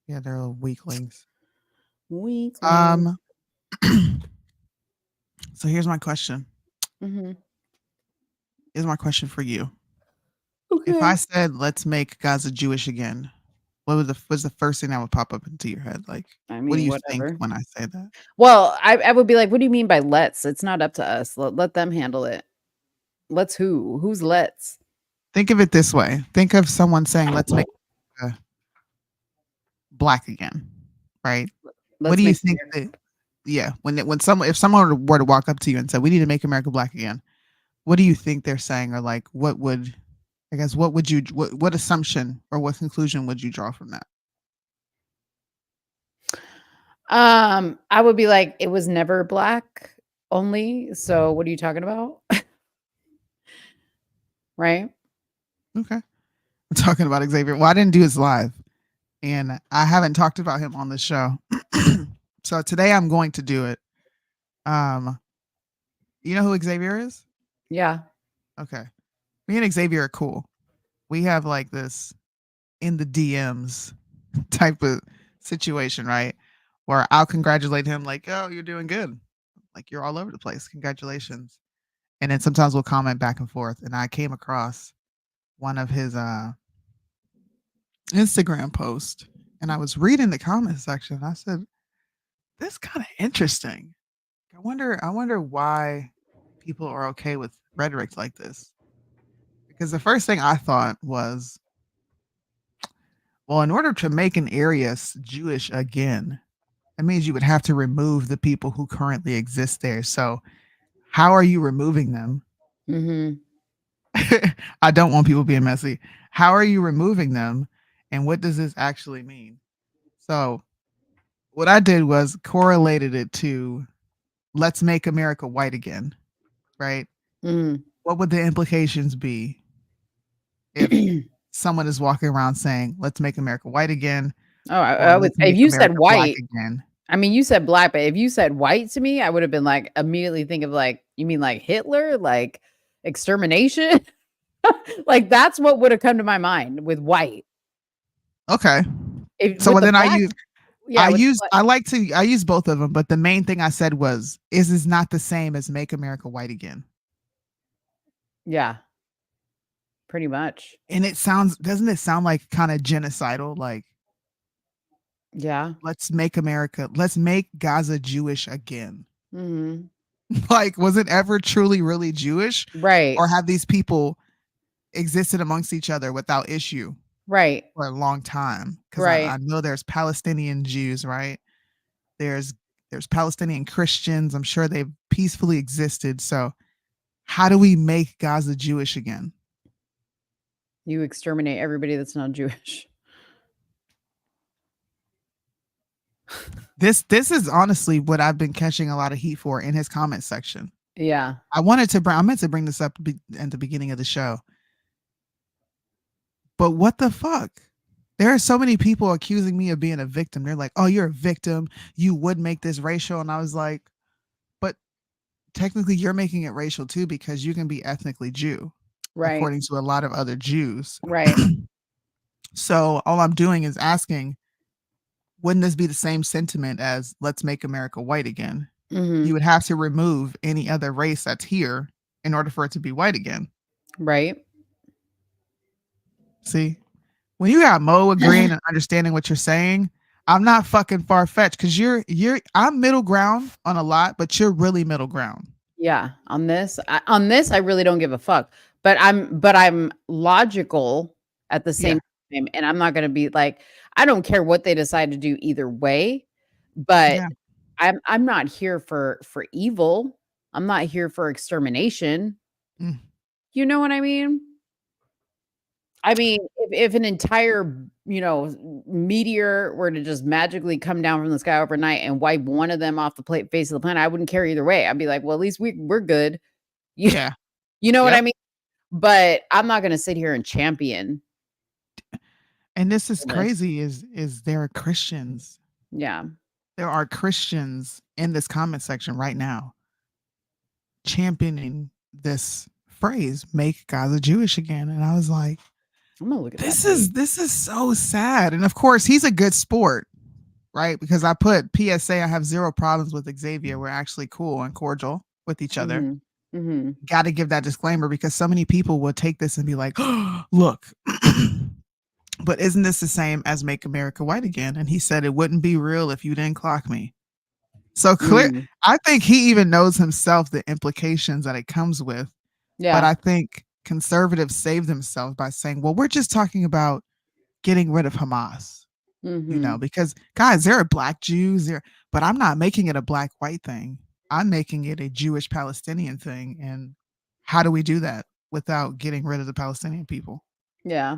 B: Yeah, they're little weaklings.
A: Weaklings.
B: So here's my question.
A: Mm-hmm.
B: Here's my question for you.
A: Okay.
B: If I said, let's make Gaza Jewish again, what's the first thing that would pop up into your head? Like,
A: I
B: what do
A: mean,
B: you think
A: whatever.
B: when I say that?
A: Well, I would be like, what do you mean by let's? It's not up to us. Let them handle it. Let's who? Who's let's?
B: Think of it this way. Think of someone saying, let's make black again, right? What do you think that, yeah, if someone were to walk up to you and said, we need to make America black again, what do you think they're saying? Or like, what assumption or what conclusion would you draw from that?
A: I would be like, it was never black only. So what are you talking about? Right?
B: Okay. I'm talking about Xavier. Well, I didn't do his live, and I haven't talked about him on the show. So today I'm going to do it. You know who Xavier is?
A: Yeah.
B: Okay. Me and Xavier are cool. We have like this in the DMs type of situation, right? Where I'll congratulate him like, oh, you're doing good. Like, you're all over the place. Congratulations. And then sometimes we'll comment back and forth. And I came across one of his Instagram posts, and I was reading the comment section. And I said, this is kind of interesting. I wonder why people are okay with rhetoric like this. Because the first thing I thought was, well, in order to make an area Jewish again, that means you would have to remove the people who currently exist there. So how are you removing them?
A: Mm-hmm.
B: I don't want people being messy. How are you removing them? And what does this actually mean? So what I did was correlated it to let's make America white again, right?
A: Mm.
B: What would the implications be if someone is walking around saying, let's make America white again?
A: Oh, I would,
B: let's
A: if
B: make
A: you said
B: America black
A: white
B: again.
A: I mean, you said black, but if you said white to me, I would have been like, immediately think of like, you mean like Hitler, like extermination? Like that's what would have come to my mind with white.
B: Okay. So
A: With the
B: then
A: black,
B: I use both of them, but the main thing I said was, is not the same as make America white again.
A: Yeah. Pretty much.
B: And doesn't it sound like kind of genocidal? Like,
A: yeah,
B: let's make Gaza Jewish again.
A: Mm-hmm.
B: Like, was it ever truly, really Jewish?
A: Right.
B: Or have these people existed amongst each other without issue?
A: Right.
B: For a long time. Because
A: Right.
B: I know there's Palestinian Jews, right? There's Palestinian Christians. I'm sure they've peacefully existed. So how do we make Gaza Jewish again?
A: You exterminate everybody that's not Jewish.
B: This is honestly what I've been catching a lot of heat for in his comment section.
A: Yeah.
B: I meant to bring this up at the beginning of the show. But what the fuck? There are so many people accusing me of being a victim. They're like, oh, you're a victim. You would make this racial. And I was like, but technically you're making it racial too, because you can be ethnically Jew. Right. According to a lot of other Jews.
A: Right.
B: So all I'm doing is asking, wouldn't this be the same sentiment as let's make America white again?
A: Mm-hmm.
B: You would have to remove any other race that's here in order for it to be white again.
A: Right.
B: See, when you got Mo agreeing and understanding what you're saying, I'm not fucking far-fetched, because I'm middle ground on a lot, but you're really middle ground.
A: Yeah. On this, I really don't give a fuck, but I'm logical at the same time. And I'm not going to be like, I don't care what they decide to do either way, but I'm not here for evil. I'm not here for extermination.
B: Mm.
A: You know what I mean? I mean, if an entire, meteor were to just magically come down from the sky overnight and wipe one of them off the face of the planet, I wouldn't care either way. I'd be like, well, at least we're good.
B: Yeah.
A: You know what I mean? But I'm not going to sit here and champion.
B: And this is crazy is there are Christians.
A: Yeah.
B: There are Christians in this comment section right now championing this phrase, make Gaza Jewish again. And I was like,
A: I'm gonna look at
B: this is so sad. And of course he's a good sport, right? Because I put PSA, I have zero problems with Xavier. We're actually cool and cordial with each other.
A: Mm-hmm.
B: Got to give that disclaimer because so many people will take this and be like, oh, look, but isn't this the same as Make America White Again? And he said it wouldn't be real if you didn't clock me. So clear. I think he even knows himself the implications that it comes with.
A: Yeah.
B: But I think conservatives save themselves by saying, well, we're just talking about getting rid of Hamas. You know, because guys, there are black Jews there, but I'm not making it a black white thing. I'm making it a Jewish Palestinian thing. And how do we do that without getting rid of the Palestinian people?
A: Yeah.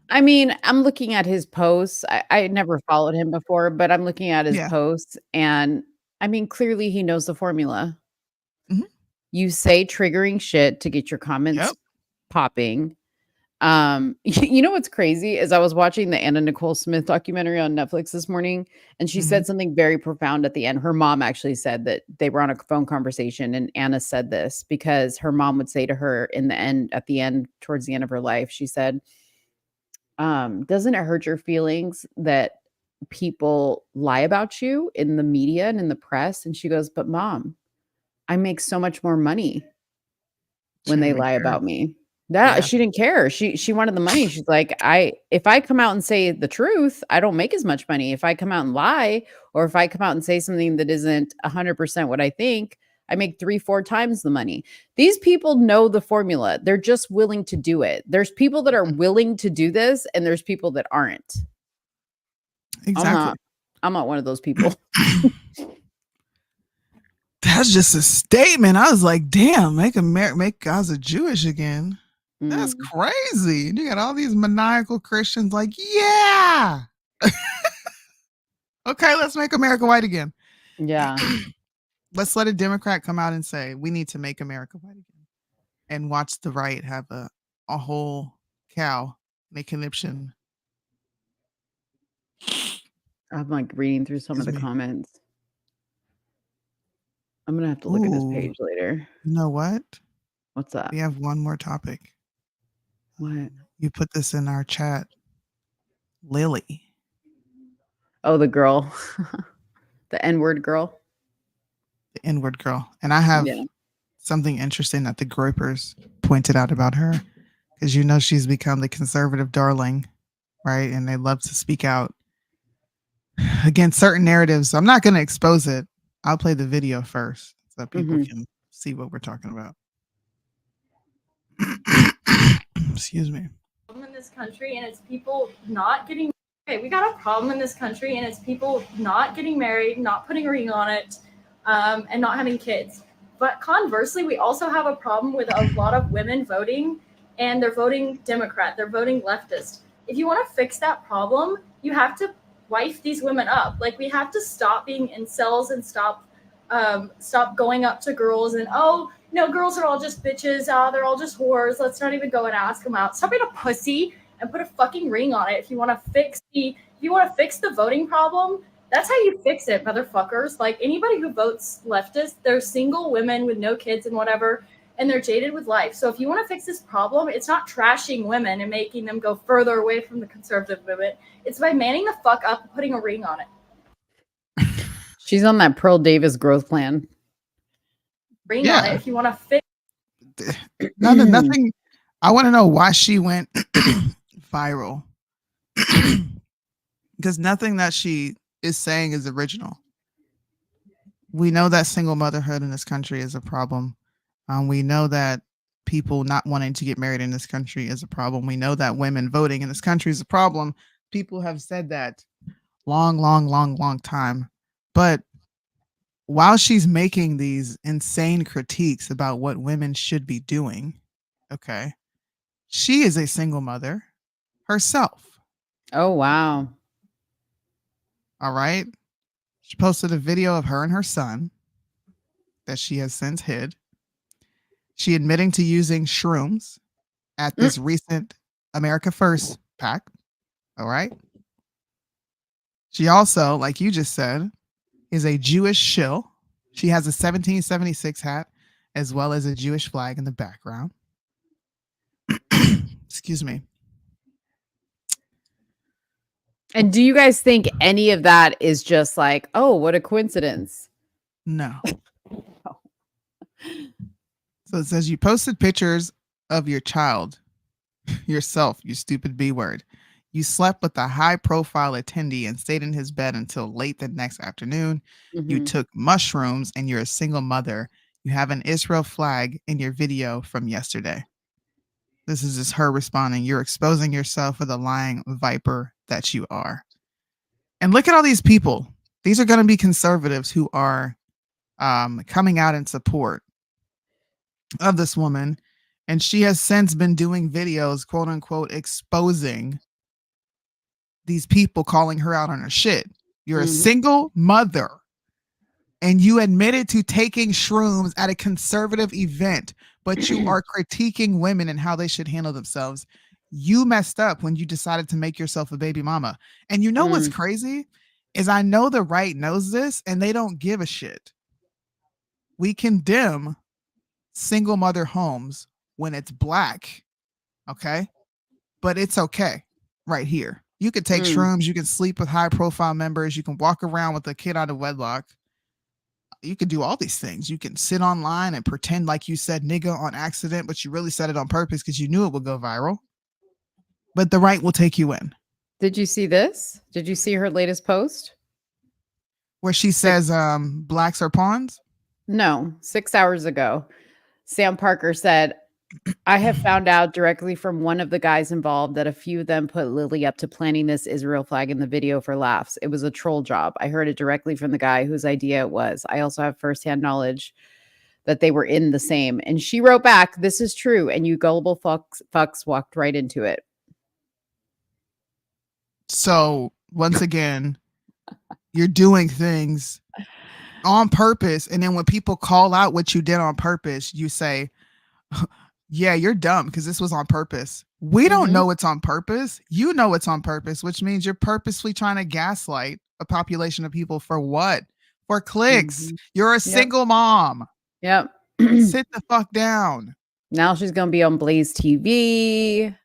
A: I mean, I'm looking at his posts. I never followed him before, but I'm looking at his posts and I mean, clearly he knows the formula. You say triggering shit to get your comments popping. You know what's crazy is I was watching the Anna Nicole Smith documentary on Netflix this morning, and she said something very profound at the end. Her mom actually said that they were on a phone conversation, and Anna said this because her mom would say to her towards the end of her life, she said, doesn't it hurt your feelings that people lie about you in the media and in the press? And she goes, but mom, I make so much more money when they lie about me. She didn't care. She wanted the money. She's like, if I come out and say the truth, I don't make as much money. If I come out and lie, or if I come out and say something that isn't 100% what I think, I make 3-4 times the money. These people know the formula. They're just willing to do it. There's people that are willing to do this, and there's people that aren't.
B: Exactly.
A: I'm not one of those people.
B: That's just a statement. I was like, damn, make Gaza Jewish again. That's crazy. You got all these maniacal Christians like, yeah. Okay, let's make America white again.
A: Yeah.
B: Let's let a Democrat come out and say, we need to make America white again. And watch the right have a whole cow in a conniption.
A: I'm like reading through some of the comments. I'm going to have to look at this page later.
B: You know what?
A: What's that?
B: We have one more topic.
A: What?
B: You put this in our chat. Lily.
A: Oh, the girl. The N-word girl.
B: The N-word girl. And I have something interesting that the Groypers pointed out about her. Because you know she's become the conservative darling, right? And they love to speak out against certain narratives. So I'm not going to expose it. I'll play the video first so that people can see what we're talking about. Excuse me.
T: In this country, and it's people not getting. Okay, we got a problem in this country, and it's people not getting married, not putting a ring on it, and not having kids. But conversely, we also have a problem with a lot of women voting, and they're voting Democrat, they're voting leftist. If you want to fix that problem, you have to wife these women up. Like, we have to stop being incels and stop going up to girls and, oh, no, girls are all just bitches. They're all just whores. Let's not even go and ask them out. Stop being a pussy and put a fucking ring on it. If you want to fix the voting problem, that's how you fix it, motherfuckers. Like, anybody who votes leftist, they're single women with no kids and whatever, and they're jaded with life. So if you want to fix this problem, it's not trashing women and making them go further away from the conservative movement. It's by manning the fuck up and putting a ring on it.
A: She's on that Pearl Davis growth plan.
T: Ring on it if you want to fix.
B: Nothing. I want to know why she went viral. Because nothing that she is saying is original. We know that single motherhood in this country is a problem. We know that people not wanting to get married in this country is a problem. We know that women voting in this country is a problem. People have said that long time. But while she's making these insane critiques about what women should be doing, okay, she is a single mother herself.
A: Oh, wow.
B: All right. She posted a video of her and her son that she has since hid. She admitting to using shrooms at this recent America First pack. All right. She also, like you just said, is a Jewish shill. She has a 1776 hat as well as a Jewish flag in the background. Excuse me.
A: And do you guys think any of that is just like, oh, what a coincidence?
B: No. So it says you posted pictures of your child, yourself, you stupid B word. You slept with a high-profile attendee and stayed in his bed until late the next afternoon. You
A: Mhm.
B: took mushrooms and you're a single mother. You have an Israel flag in your video from yesterday. This is just her responding. You're exposing yourself for the lying viper that you are. And look at all these people. These are going to be conservatives who are coming out in support of this woman. And she has since been doing videos, quote unquote, exposing these people, calling her out on her shit. You're a single mother and you admitted to taking shrooms at a conservative event, but you are critiquing women and how they should handle themselves. You messed up when you decided to make yourself a baby mama. And you know what's crazy is I know the right knows this and they don't give a shit. We condemn single mother homes when it's black, okay? But it's okay right here. You could take shrooms, you can sleep with high profile members, you can walk around with a kid out of wedlock. You can do all these things. You can sit online and pretend like you said nigga on accident, but you really said it on purpose because you knew it would go viral. But the right will take you in.
A: Did you see this? Did you see her latest post?
B: Where she says blacks are pawns?
A: No, 6 hours ago. Sam Parker said, I have found out directly from one of the guys involved that a few of them put Lily up to planting this Israel flag in the video for laughs. It was a troll job. I heard it directly from the guy whose idea it was. I also have firsthand knowledge that they were in the same. And she wrote back, this is true. And you gullible fucks walked right into it.
B: So once again, you're doing things on purpose. And then when people call out what you did on purpose, you say, yeah, you're dumb because this was on purpose. We don't know it's on purpose. You know it's on purpose, which means you're purposely trying to gaslight a population of people for what? For clicks. You're a single mom.
A: Yep.
B: Sit the fuck down.
A: Now she's going to be on Blaze TV.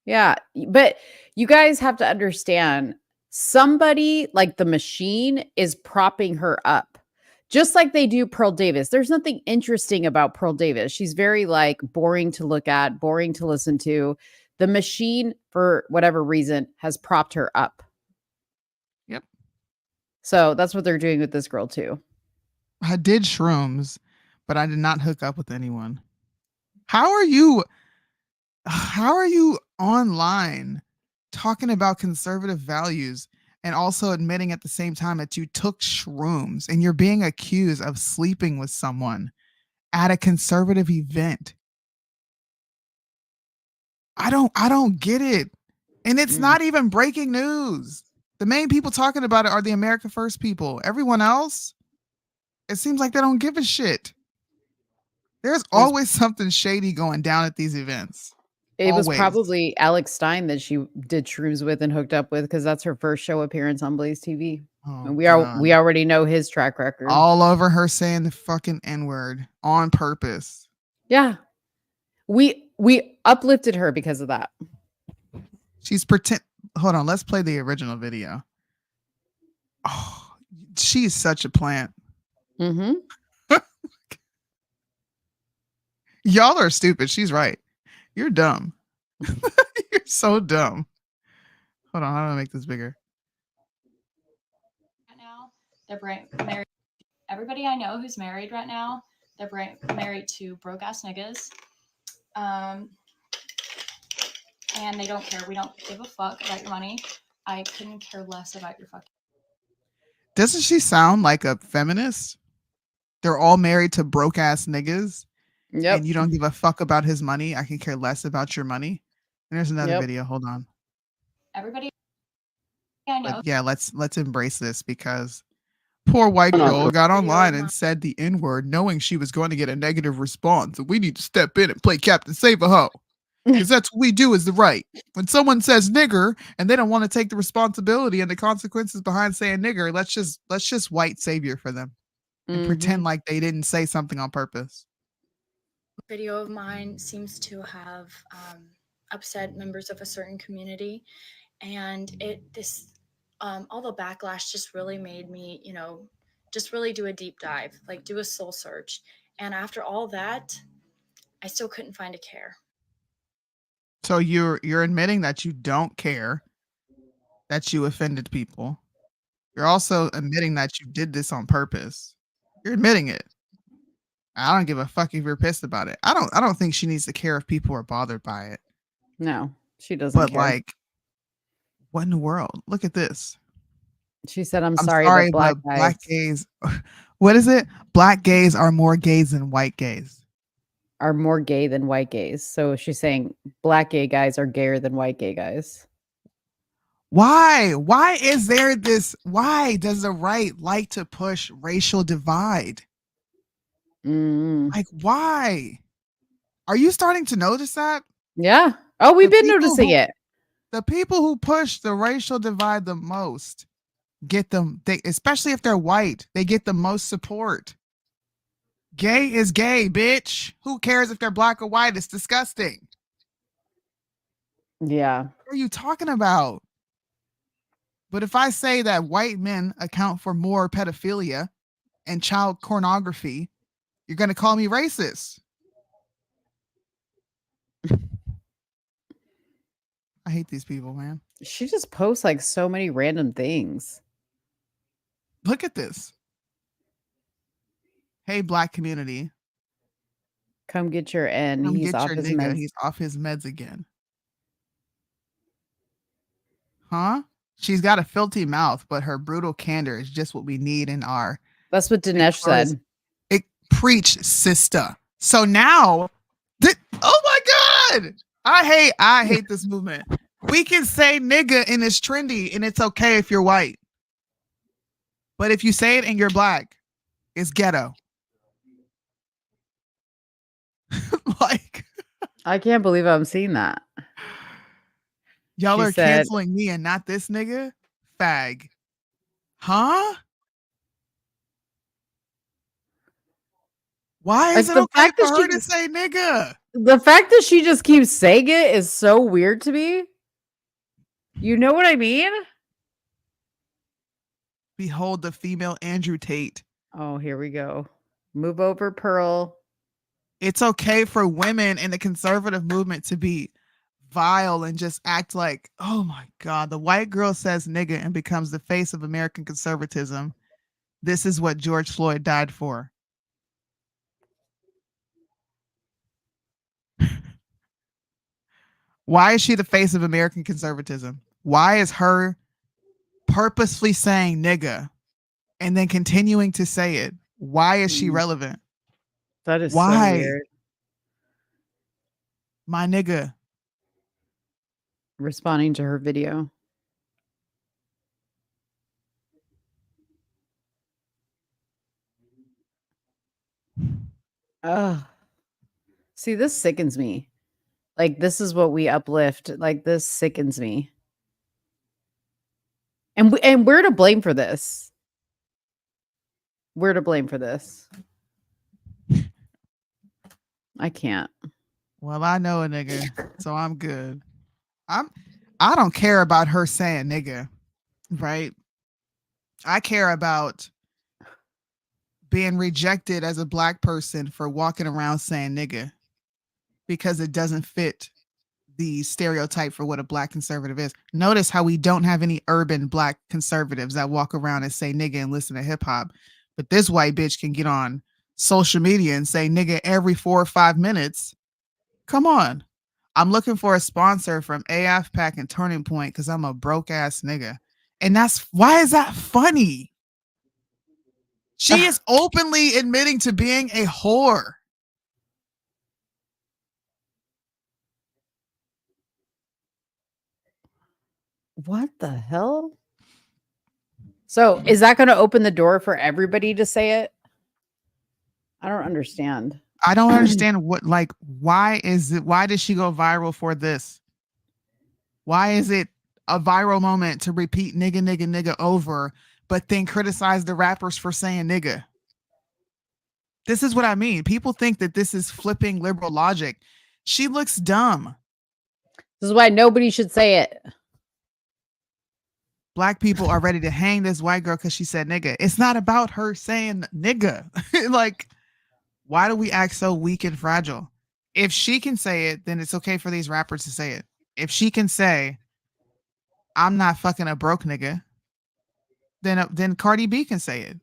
A: Yeah. But you guys have to understand, somebody like the machine is propping her up. Just like they do Pearl Davis. There's nothing interesting about Pearl Davis. She's very like boring to look at, boring to listen to. The machine, for whatever reason, has propped her up.
B: Yep.
A: So that's what they're doing with this girl too.
B: I did shrooms, but I did not hook up with anyone. How are you online talking about conservative values and also admitting at the same time that you took shrooms and you're being accused of sleeping with someone at a conservative event? I don't get it. And it's not even breaking news. The main people talking about it are the America First people. Everyone else, it seems like they don't give a shit. There's always something shady going down at these events.
A: It was probably Alex Stein that she did shrooms with and hooked up with, because that's her first show appearance on Blaze TV. And we already know his track record.
B: All over her saying the fucking N-word on purpose.
A: Yeah. We uplifted her because of that.
B: She's hold on, let's play the original video. Oh, she is such a plant. Y'all are stupid. She's right. You're dumb. You're so dumb. Hold on, how do I make this bigger?
T: Right now, they're married. Everybody I know who's married right now, they're married to broke ass niggas. And they don't care. We don't give a fuck about your money. I couldn't care less about your fucking.
B: Doesn't she sound like a feminist? They're all married to broke ass niggas.
A: Yep.
B: And you don't give a fuck about his money. I can care less about your money. And there's another video. Hold on.
T: Everybody I know.
B: But yeah, let's embrace this, because poor white girl got online and said the N-word knowing she was going to get a negative response. So we need to step in and play Captain Save-A-Ho. Because that's what we do is the right. When someone says nigger and they don't want to take the responsibility and the consequences behind saying nigger, let's just white savior for them and pretend like they didn't say something on purpose.
T: Video of mine seems to have upset members of a certain community, and all the backlash just really made me, just really do a deep dive, like do a soul search. And after all that, I still couldn't find a care.
B: So you're admitting that you don't care that you offended people. You're also admitting that you did this on purpose. You're admitting it. I don't give a fuck if you're pissed about it. I don't think she needs to care if people are bothered by it.
A: No, she doesn't
B: But
A: care.
B: like, what in the world? Look at this.
A: She said, I'm sorry, but
B: black gays. What is it? Black gays are more gays than white gays.
A: Are more gay than white gays. So she's saying black gay guys are gayer than white gay guys.
B: Why? Why is there this? Why does the right like to push racial divide? Like, why? Are you starting to notice that?
A: Yeah. Oh, we've been noticing it.
B: The people who push the racial divide the most get them, especially if they're white, they get the most support. Gay is gay, bitch. Who cares if they're black or white? It's disgusting.
A: Yeah.
B: What are you talking about? But if I say that white men account for more pedophilia and child pornography, you're going to call me racist. I hate these people, man.
A: She just posts like so many random things.
B: Look at this. Hey, black community.
A: Come get your end.
B: Come
A: He's
B: get
A: off
B: your
A: his
B: nigga.
A: meds.
B: He's off his meds again. Huh? She's got a filthy mouth, but her brutal candor is just what we need in our.
A: That's what Dinesh said.
B: It preach, sister. So now, oh my God. I hate this movement. We can say nigga and it's trendy and it's okay if you're white. But if you say it and you're black, it's ghetto. Like,
A: I can't believe I'm seeing that.
B: Y'all
A: She
B: are
A: said-
B: canceling me and not this nigga? Fag. Huh? Why is
A: Like,
B: it
A: the
B: okay
A: fact
B: for
A: that
B: her
A: she-
B: to say nigga?
A: The fact that she just keeps saying it is so weird to me. You know what I mean?
B: Behold the female Andrew Tate.
A: Oh, here we go. Move over, Pearl.
B: It's okay for women in the conservative movement to be vile and just act like, oh my God, the white girl says nigga and becomes the face of American conservatism. This is what George Floyd died for. Why is she the face of American conservatism? Why is her purposefully saying nigga and then continuing to say it? Why is she relevant?
A: That is
B: Why?
A: so weird.
B: My nigga.
A: Responding to her video. Ugh. See, this sickens me. Like, this is what we uplift. Like, this sickens me. And we're to blame for this. We're to blame for this. I can't.
B: Well, I know a nigga, so I'm good. I don't care about her saying nigga, right? I care about being rejected as a black person for walking around saying nigga because it doesn't fit the stereotype for what a black conservative is. Notice how we don't have any urban black conservatives that walk around and say nigga and listen to hip hop. But this white bitch can get on social media and say nigga every 4 or 5 minutes. Come on. I'm looking for a sponsor from AF Pack and Turning Point because I'm a broke ass nigga. And why is that funny? She is openly admitting to being a whore.
A: What the hell? So is that going to open the door for everybody to say it? I don't understand.
B: I don't understand why did she go viral for this? Why is it a viral moment to repeat nigga, nigga, nigga over, but then criticize the rappers for saying nigga? This is what I mean. People think that this is flipping liberal logic. She looks dumb.
A: This is why nobody should say it.
B: Black people are ready to hang this white girl because she said nigga. It's not about her saying nigga. Like, why do we act so weak and fragile? If she can say it, then it's okay for these rappers to say it. If she can say, I'm not fucking a broke nigga, then Cardi B can say it.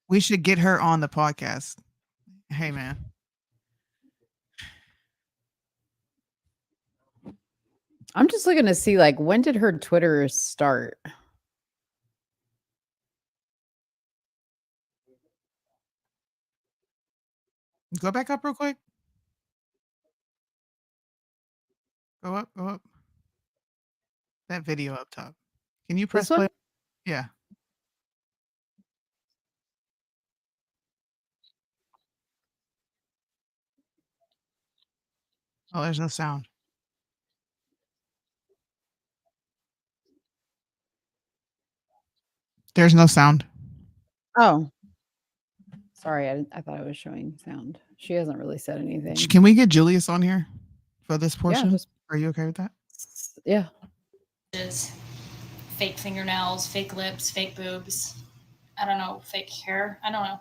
B: We should get her on the podcast. Hey, man.
A: I'm just looking to see, like, when did her Twitter start?
B: Go back up real quick. Go up, go up. That video up top. Can you press
A: This one?
B: play? Yeah. Oh, there's no sound. There's no sound.
A: Oh. Sorry, I thought I was showing sound. She hasn't really said anything.
B: Can we get Julius on here for this portion?
A: just-
B: Are you okay with that?
A: Yeah.
U: Is fake fingernails, fake lips, fake boobs. I don't know, fake hair. I don't know.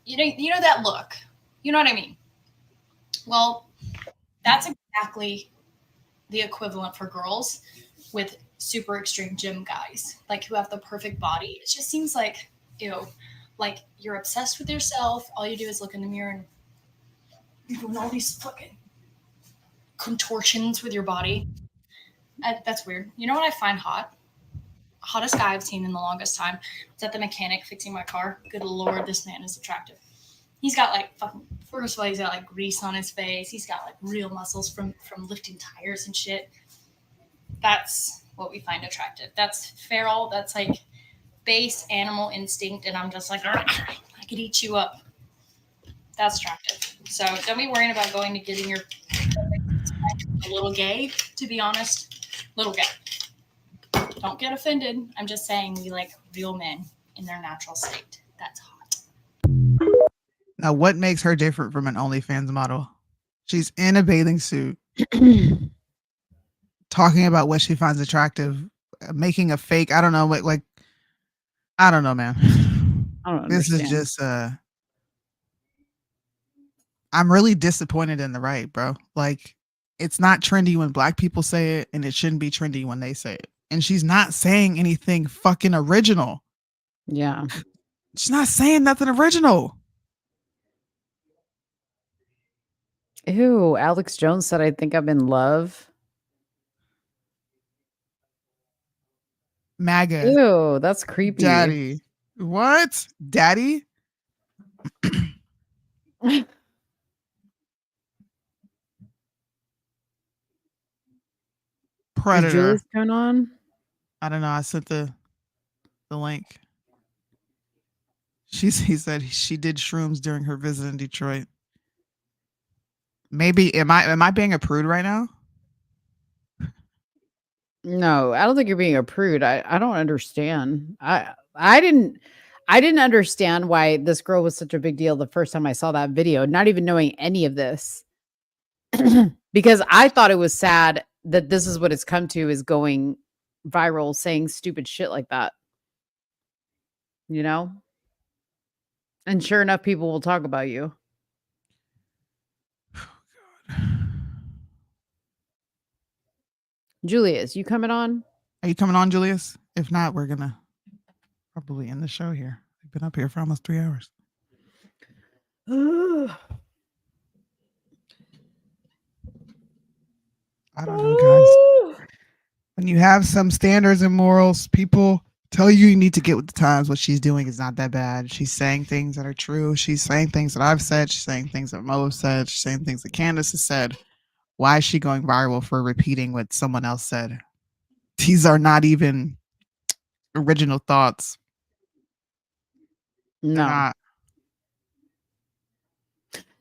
U: You know that look. You know what I mean? Well, that's exactly the equivalent for girls with super extreme gym guys, like who have the perfect body. It just seems like, ew, like you're obsessed with yourself. All you do is look in the mirror and you're doing all these fucking contortions with your body. That's weird. You know what I find hot? Hottest guy I've seen in the longest time. It's at the mechanic fixing my car. Good Lord, this man is attractive. He's got like fucking, first of all, he's got like grease on his face. He's got like real muscles from lifting tires and shit. That's what we find attractive. That's feral. That's like base animal instinct. And I'm just like, I could eat you up. That's attractive. So don't be worrying about going to getting your a little gay, to be honest. Little gay. Don't get offended. I'm just saying we like real men in their natural state. That's hot.
B: Now, what makes her different from an OnlyFans model? She's in a bathing suit, talking about what she finds attractive, making a fake. I don't know, like I don't know, man.
A: I don't
B: This
A: understand.
B: is just I'm really disappointed in the right, bro. Like, it's not trendy when black people say it, and it shouldn't be trendy when they say it. And she's not saying anything fucking original.
A: Yeah.
B: She's not saying nothing original.
A: Ew, Alex Jones said, I think I'm in love.
B: MAGA.
A: Ew, that's creepy.
B: Daddy. What? Daddy? Predator.
A: Is Julius going on?
B: I don't know. I sent the link. He said she did shrooms during her visit in Detroit. Maybe am I being a prude right now?
A: No, I don't think you're being a prude. I don't understand. I didn't understand why this girl was such a big deal the first time I saw that video, not even knowing any of this. Because I thought it was sad that this is what it's come to, is going viral saying stupid shit like that. You know? And sure enough, people will talk about you. Julius, you coming on?
B: Are you coming on, Julius? If not, we're gonna probably end the show here. We've been up here for almost 3 hours. I don't know, guys. When you have some standards and morals, people tell you need to get with the times. What she's doing is not that bad. She's saying things that are true. She's saying things that I've said. She's saying things that Mo said. She's saying things that Candace has said. Why is she going viral for repeating what someone else said? These are not even original thoughts.
A: No.
B: They're not.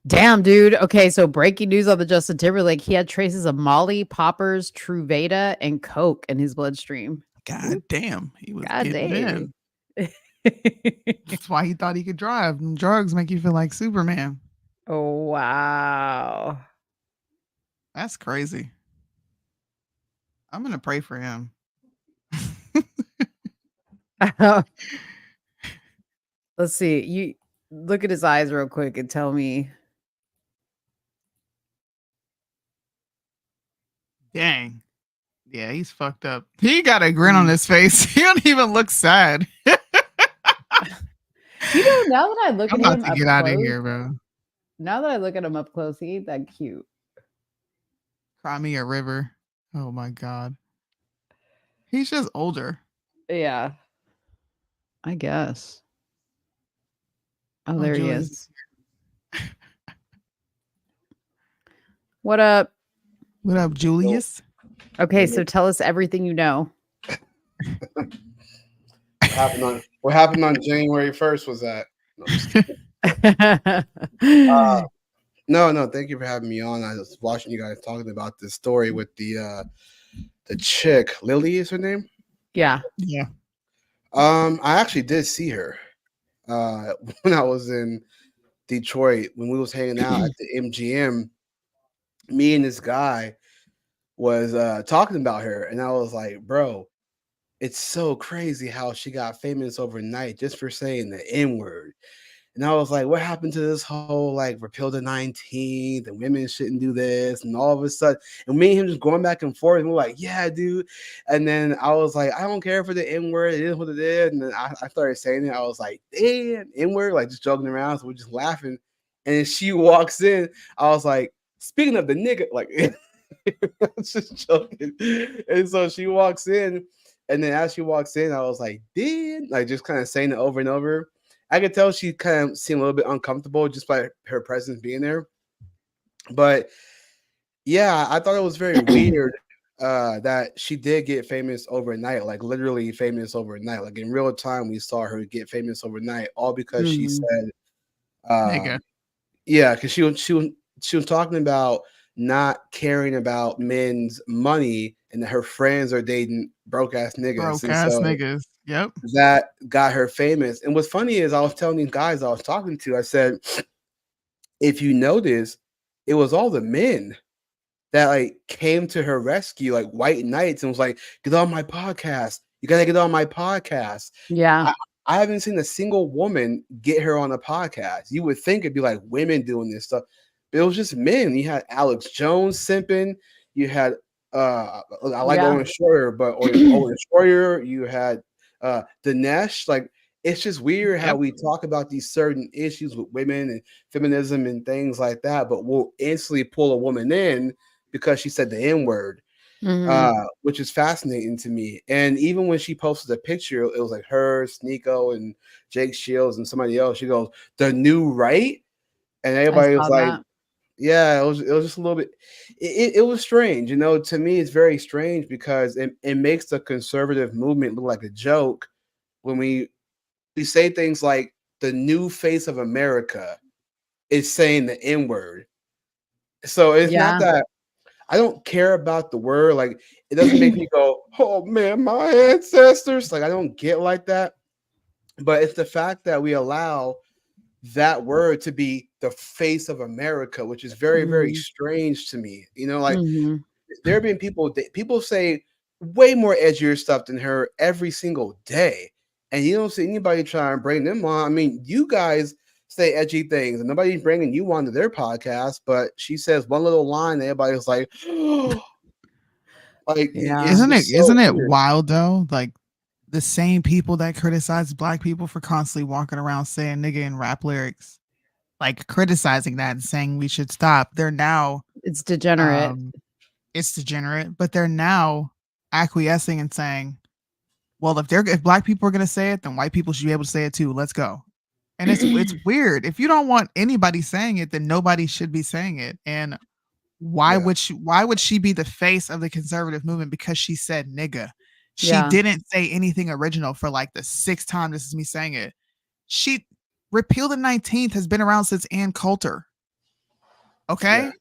A: Damn, dude. Okay, so breaking news on the Justin Timberlake. He had traces of Molly, poppers, Truvada, and Coke in his bloodstream.
B: God damn. He was
A: God
B: getting
A: damn.
B: in. That's why he thought he could drive. And drugs make you feel like Superman.
A: Oh, wow.
B: That's crazy. I'm going to pray for him.
A: Let's see. You look at his eyes real quick and tell me.
B: Dang. Yeah, he's fucked up. He got a grin on his face. He don't even look sad.
A: You know, now that I look
B: I'm
A: at
B: about
A: him
B: to
A: up
B: get out of
A: close,
B: here, bro.
A: now that I look at him up close, he ain't that cute.
B: Cry me a river. Oh my god. He's just older.
A: Yeah. I guess. Oh,
B: Oh,
A: there he
B: Julius.
A: is. What up?
B: What up, Julius?
A: Okay, so tell us everything you know.
D: What happened on January 1st was that. No, thank you for having me on. I was watching you guys talking about this story with the chick. Lily is her name?
A: Yeah.
B: Yeah.
D: I actually did see her when I was in Detroit when we was hanging out at the MGM. Me and this guy was talking about her, and I was like, bro, it's so crazy how she got famous overnight just for saying the N-word. And I was like, what happened to this whole like repeal the 19th and women shouldn't do this? And all of a sudden, and me and him just going back and forth, and we're like, yeah, dude. And then I was like, I don't care for the N-word, it is what it is. And then I started saying it. I was like, damn, N-word, like just joking around. So we're just laughing. And then she walks in. I was like, speaking of the nigga, like I was just joking. And so she walks in, and then as she walks in, I was like, damn, like just kind of saying it over and over. I could tell she kind of seemed a little bit uncomfortable just by her presence being there. But yeah, I thought it was very weird that she did get famous overnight, like literally famous overnight. Like in real time, we saw her get famous overnight, all because she said,
B: Nigga.
D: yeah, because she was talking about not caring about men's money and that her friends are dating broke ass niggas.
B: Broke
D: And
B: ass
D: so
B: niggas. Yep.
D: that got her famous. And what's funny is I was telling these guys I was talking to, I said, if you notice, it was all the men that like came to her rescue, like white knights, and was like, get on my podcast. You gotta get on my podcast.
A: Yeah.
D: I haven't seen a single woman get her on a podcast. You would think it'd be like women doing this stuff, but it was just men. You had Alex Jones simping. You had I like Owen Schroyer, but Owen Schroyer. You had Dinesh. Like it's just weird how we talk about these certain issues with women and feminism and things like that, but we'll instantly pull a woman in because she said the N-word. Which is fascinating to me. And even when she posted a picture, it was like her, Sneeko, and Jake Shields and somebody else. She goes, "The new right," and everybody was like, "Yeah." It was just a little bit. It was strange, you know. To me, it's very strange because it makes the conservative movement look like a joke when we say things like the new face of America is saying the N-word. So it's not that. I don't care about the word. Like, it doesn't make me go, oh man, my ancestors. Like, I don't get like that. But it's the fact that we allow that word to be the face of America, which is very, very strange to me. You know, like there have been people say way more edgier stuff than her every single day. And you don't see anybody trying to bring them on. I mean, you guys say edgy things and nobody's bringing you onto their podcast, but she says one little line and everybody's like, like,
B: isn't it wild though? Like the same people that criticize black people for constantly walking around saying nigga in rap lyrics, like criticizing that and saying we should stop. They're now
A: it's degenerate.
B: But they're now acquiescing and saying, well, if black people are gonna say it, then white people should be able to say it too. Let's go. And it's weird. If you don't want anybody saying it, then nobody should be saying it. And why would she be the face of the conservative movement because she said nigga? She didn't say anything original for like the sixth time. This is me saying it. She repeal the 19th has been around since Ann Coulter. Okay,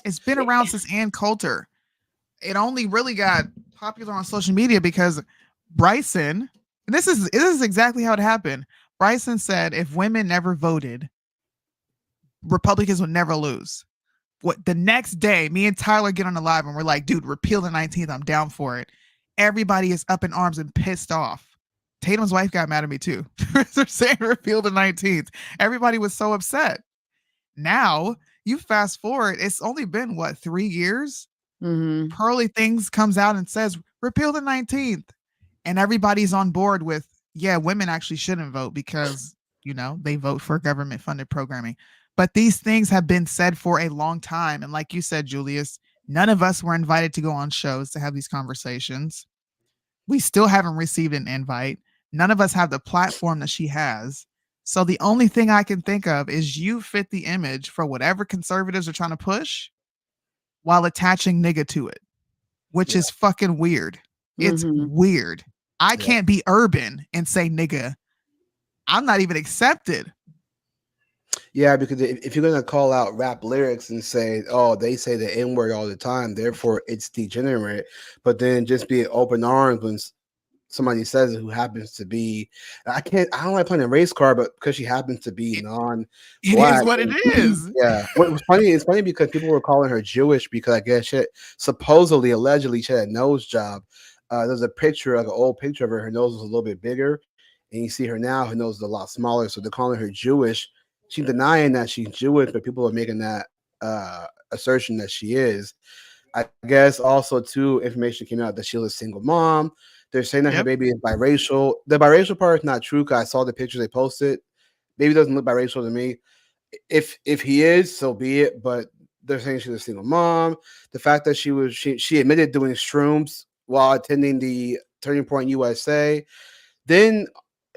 B: it's been around since Ann Coulter. It only really got popular on social media because Bryson. This is exactly how it happened. Bryson said if women never voted, Republicans would never lose. What the next day, me and Tyler get on the live and we're like, dude, repeal the 19th. I'm down for it. Everybody is up in arms and pissed off. Tatum's wife got mad at me too. They're saying repeal the 19th. Everybody was so upset. Now, you fast forward, it's only been, 3 years? Pearly Things comes out and says, repeal the 19th. And everybody's on board with, yeah, women actually shouldn't vote because, they vote for government funded programming. But these things have been said for a long time. And like you said, Julius, none of us were invited to go on shows to have these conversations. We still haven't received an invite. None of us have the platform that she has. So the only thing I can think of is you fit the image for whatever conservatives are trying to push while attaching nigga to it, which is fucking weird. It's weird. I can't be urban and say nigga. I'm not even accepted.
D: Yeah, because if you're going to call out rap lyrics and say, oh, they say the N-word all the time, therefore it's degenerate, but then just be open arms when somebody says it who happens to be, I don't like playing a race card, but because she happens to be non-black.
B: It is what it is.
D: Yeah. What was funny, it's funny because people were calling her Jewish because I guess allegedly she had a nose job. There's a picture, like an old picture of her. Her nose was a little bit bigger. And you see her now, her nose is a lot smaller. So they're calling her Jewish. She's denying that she's Jewish, but people are making that assertion that she is. I guess also, too, information came out that she was a single mom. They're saying that her baby is biracial. The biracial part is not true because I saw the pictures they posted. Baby doesn't look biracial to me. If he is, so be it. But they're saying she's a single mom. The fact that she admitted doing shrooms while attending the Turning Point USA. Then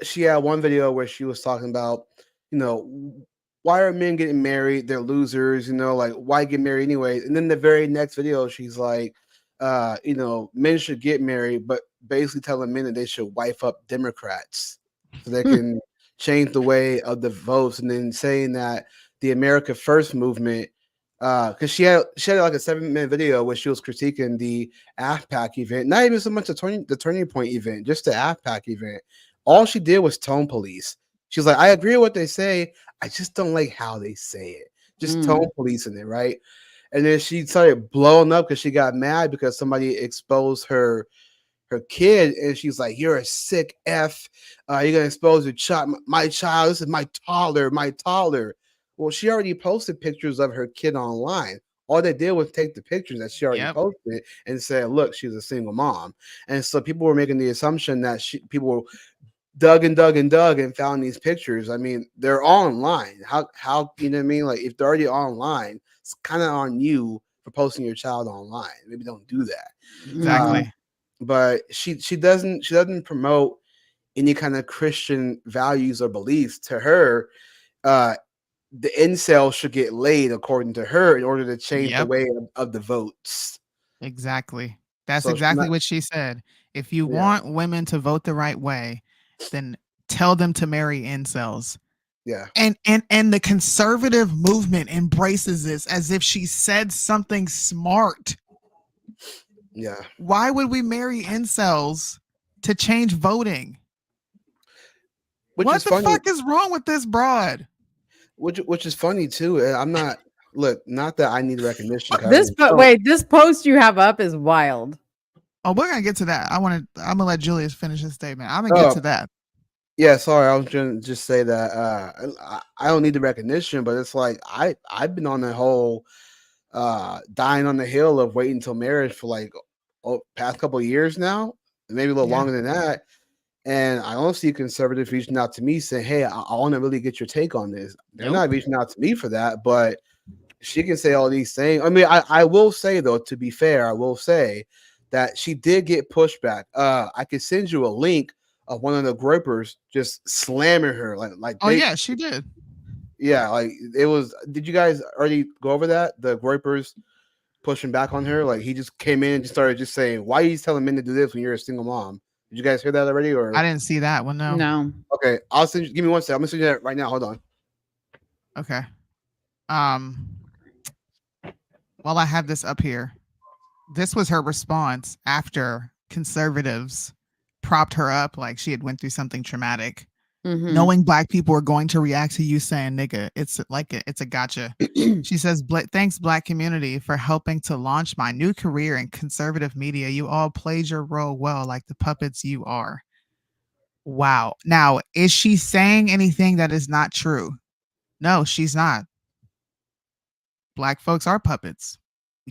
D: she had one video where she was talking about, why are men getting married? They're losers, like why get married anyway? And then the very next video, she's like, men should get married, but basically telling men that they should wife up Democrats so they can change the way of the votes, and then saying that the America First movement, because she had like a 7-minute video where she was critiquing the AFPAC event, not even so much the Turning Point event, just the AFPAC event. All she did was tone police. She's like, I agree with what they say, I just don't like how they say it. Just tone policing it, right? And then she started blowing up because she got mad because somebody exposed her kid, and she's like, "You're a sick F. You're gonna expose your child, my child. This is my toddler, my toddler." Well, she already posted pictures of her kid online. All they did was take the pictures that she already posted and said, "Look, she's a single mom." And so people were making the assumption that people dug and found these pictures. I mean, they're online. How you know what I mean? Like, if they're already online, it's kind of on you for posting your child online. Maybe don't do that.
B: Exactly.
D: But she doesn't promote any kind of Christian values or beliefs. To her, the incel should get laid, according to her, in order to change the way of the votes.
B: Exactly. That's exactly what she said. If you want women to vote the right way, then tell them to marry incels.
D: Yeah.
B: And the conservative movement embraces this as if she said something smart.
D: Yeah.
B: Why would we marry incels to change voting? What the fuck is wrong with this broad?
D: Which is funny too. I'm not not that I need recognition.
A: This post you have up is wild.
B: Oh, we're gonna get to that. I'm gonna let Julius finish his statement. I'm gonna get to that.
D: Yeah, sorry, I was gonna just say that I don't need the recognition, but it's like I've been on the whole dying on the hill of waiting until marriage for like past couple of years now, maybe a little longer than that. And I don't see conservatives reaching out to me saying, "Hey, I want to really get your take on this." They're not reaching out to me for that, but she can say all these things. I mean, I will say though, to be fair, I will say that she did get pushback. I could send you a link of one of the gropers just slamming her like.
B: Oh yeah, she did.
D: Yeah, like it was. Did you guys already go over that? The gropers pushing back on her, like he just came in and just started just saying, "Why are you telling men to do this when you're a single mom?" Did you guys hear that already? Or
B: I didn't see that one. No.
D: Okay, I'll send you. Give me one second. I'm gonna send you that right now. Hold on.
B: Okay. While I have this up here, this was her response after conservatives propped her up like she had went through something traumatic. Knowing black people are going to react to you saying nigga, it's a gotcha. She says, "Thanks, black community, for helping to launch my new career in conservative media. You all played your role well, like the puppets you are." Wow. Now, is she saying anything that is not true? No, she's not. Black folks are puppets.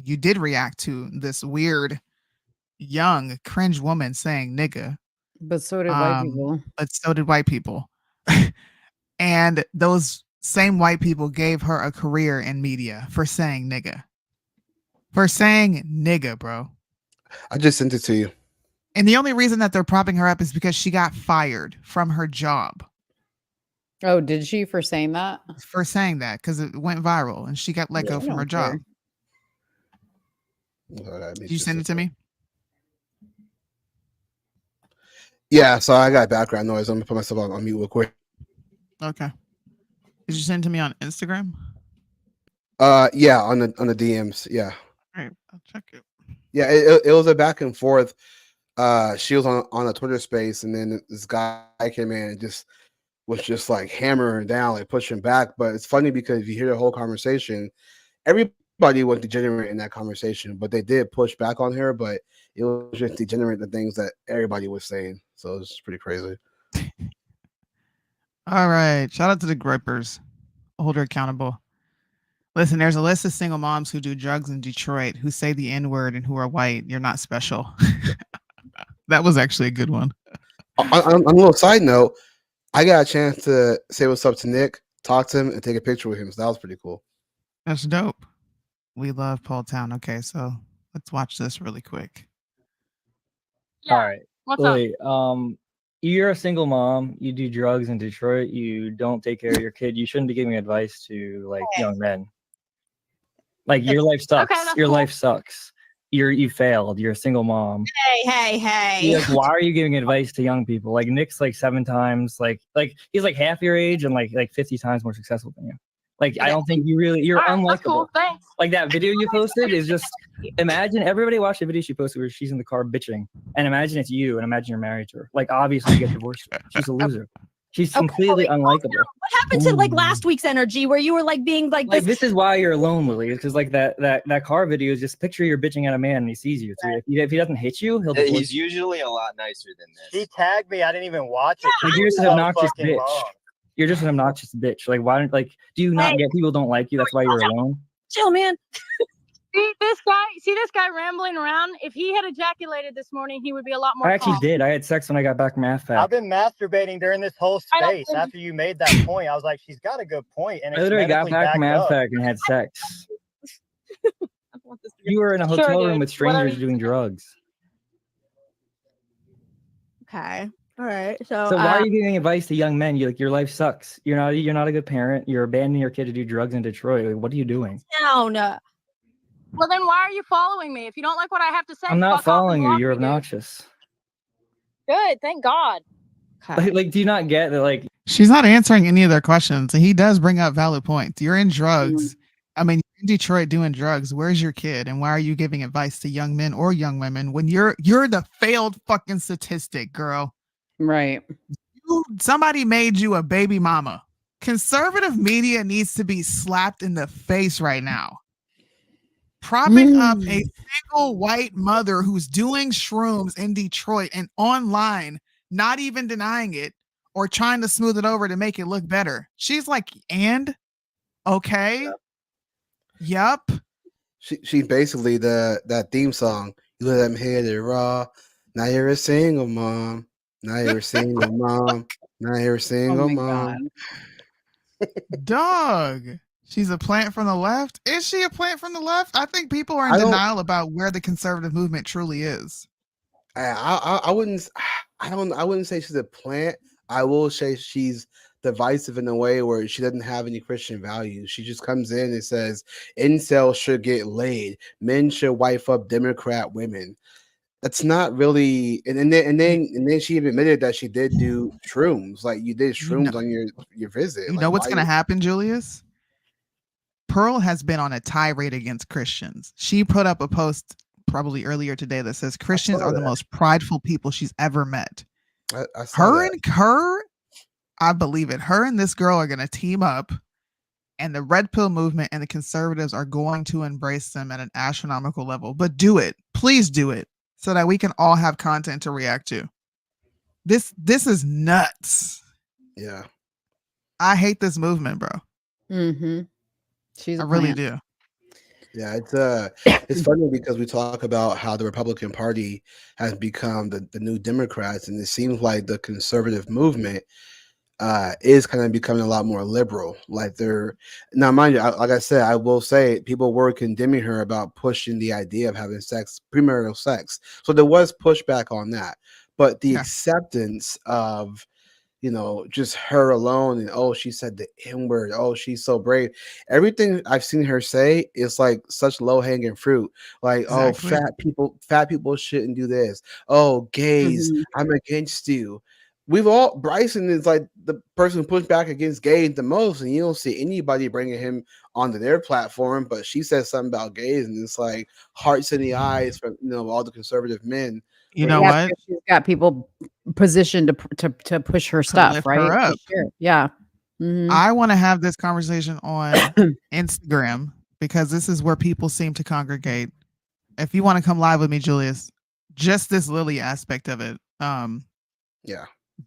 B: you did react to this weird, young, cringe woman saying nigga.
A: But so did white people.
B: But so did white people. And those same white people gave her a career in media for saying nigga. For saying nigga, bro.
D: I just sent it to you.
B: And the only reason that they're propping her up is because she got fired from her job.
A: Oh, did she for saying that?
B: For saying that, because it went viral and she got let go from her job. Did you send it to me?
D: Yeah, so I got background noise. I'm gonna put myself on mute real quick.
B: Okay. Did you send it to me on Instagram?
D: Yeah, on the DMs. Yeah.
B: All right, I'll check it.
D: Yeah, it was a back and forth. She was on a Twitter space, and then this guy came in and was just like hammering down, like pushing back. But it's funny because if you hear the whole conversation, everybody was degenerate in that conversation, but they did push back on her. But it was just degenerate the things that everybody was saying. So it's pretty crazy.
B: All right. Shout out to the gripers. Hold her accountable. Listen, there's a list of single moms who do drugs in Detroit who say the N-word and who are white. You're not special. That was actually a good one.
D: On a little side note, I got a chance to say what's up to Nick, talk to him, and take a picture with him. So that was pretty cool.
B: That's dope. We love Paul Town. Okay, so let's watch this really quick.
E: All right.
G: What's
E: Lily, you're a single mom. You do drugs in Detroit. You don't take care of your kid. You shouldn't be giving advice to like young men. Like your life sucks.
G: Okay, that's
E: your
G: cool.
E: life sucks. You failed. You're a single mom.
P: Hey.
E: Like, why are you giving advice to young people? Like Nick's like 7 times, like he's like half your age and like 50 times more successful than you. Like I don't think you're
G: All right, that's
E: unlikable.
G: cool. Thanks.
E: Like that video you posted is just imagine everybody watched the video she posted where she's in the car bitching, and imagine it's you, and imagine you're married to her. Like obviously you get divorced. She's a loser. She's completely unlikable.
N: What happened to like last week's energy where you were like being like
E: This is why you're alone, Lily, because like that car video is just picture you're bitching at a man and he sees you. So if he doesn't hit you, he'll divorce
V: He's
E: you.
V: usually a lot nicer than this.
W: He tagged me. I didn't even watch it.
E: Like, you're just an
W: So
E: obnoxious
W: fucking
E: bitch.
W: long.
E: You're just an obnoxious bitch. Like why don't do you not get people don't like you? That's why you're alone.
N: chill, man.
G: See this guy rambling around. If he had ejaculated this morning, he would be a lot more
E: I actually
G: calm.
E: did. I had sex when I got back from
W: I've
E: AFAC.
W: been masturbating during this whole
G: I don't
W: space.
G: think-
W: After you made that point, I was like, she's got a good point, and
E: I
W: it's
E: literally got
W: medically
E: back from
W: backed up.
E: AFAC and had sex. You were in a
G: Sure,
E: hotel room
G: dude.
E: with strangers
G: Whatever.
E: doing drugs.
N: Okay. All right. So,
E: So why are you giving advice to young men? Your life sucks. You're not a good parent. You're abandoning your kid to do drugs in Detroit. Like, what are you doing?
N: down?
G: Well, then why are you following me? If you don't like what I have to say,
E: I'm not
G: fuck off and
E: following you.
G: block
E: You're
G: me, dude.
E: obnoxious.
G: Good, thank God.
E: Like, do you not get that? Like,
B: She's not answering any of their questions. And he does bring up valid points. You're in drugs. I mean, you're in Detroit doing drugs. Where's your kid? And why are you giving advice to young men or young women when you're the failed fucking statistic, girl?
A: Right.
B: Somebody made you a baby mama. Conservative media needs to be slapped in the face right now. Propping up a single white mother who's doing shrooms in Detroit and online, not even denying it or trying to smooth it over to make it look better. She's like, and okay. Yep.
D: She basically that theme song. You let them hit it raw. Now you're a single mom. Now you're a single mom. Now you're a single mom.
B: Dog. She's a plant from the left. Is she a plant from the left? I think people are in denial about where the conservative movement truly is.
D: I wouldn't say she's a plant. I will say she's divisive in a way where she doesn't have any Christian values. She just comes in and says incels should get laid. Men should wife up Democrat women. That's not really, and then she even admitted that she did do shrooms. Like you did shrooms on your visit.
B: You know what's going to happen, Julius? Pearl has been on a tirade against Christians. She put up a post probably earlier today that says Christians are the most prideful people she's ever met. I believe it. Her and this girl are going to team up, and the red pill movement and the conservatives are going to embrace them at an astronomical level. But do it. Please do it so that we can all have content to react to. This is nuts.
D: Yeah.
B: I hate this movement, bro.
A: Mm-hmm.
B: I really do.
D: Yeah, it's funny because we talk about how the Republican Party has become the new Democrats, and it seems like the conservative movement is kind of becoming a lot more liberal. Like they're now, mind you, like I said, I will say people were condemning her about pushing the idea of having sex, premarital sex. So there was pushback on that, but the acceptance of just her alone, and oh, she said the N-word, oh, she's so brave. Everything I've seen her say is like such low-hanging fruit. Like, oh, fat people shouldn't do this. Oh, gays, I'm against you. Bryson is like the person who pushed back against gays the most, and you don't see anybody bringing him onto their platform. But she says something about gays, and it's like hearts in the eyes from all the conservative men.
B: You know what?
A: She's got people positioned to push her stuff,
B: lift
A: right?
B: her up.
A: Sure. Yeah. Mhm.
B: I want to have this conversation on Instagram because this is where people seem to congregate. If you want to come live with me, Julius, just this Lily aspect of it.
D: Yeah.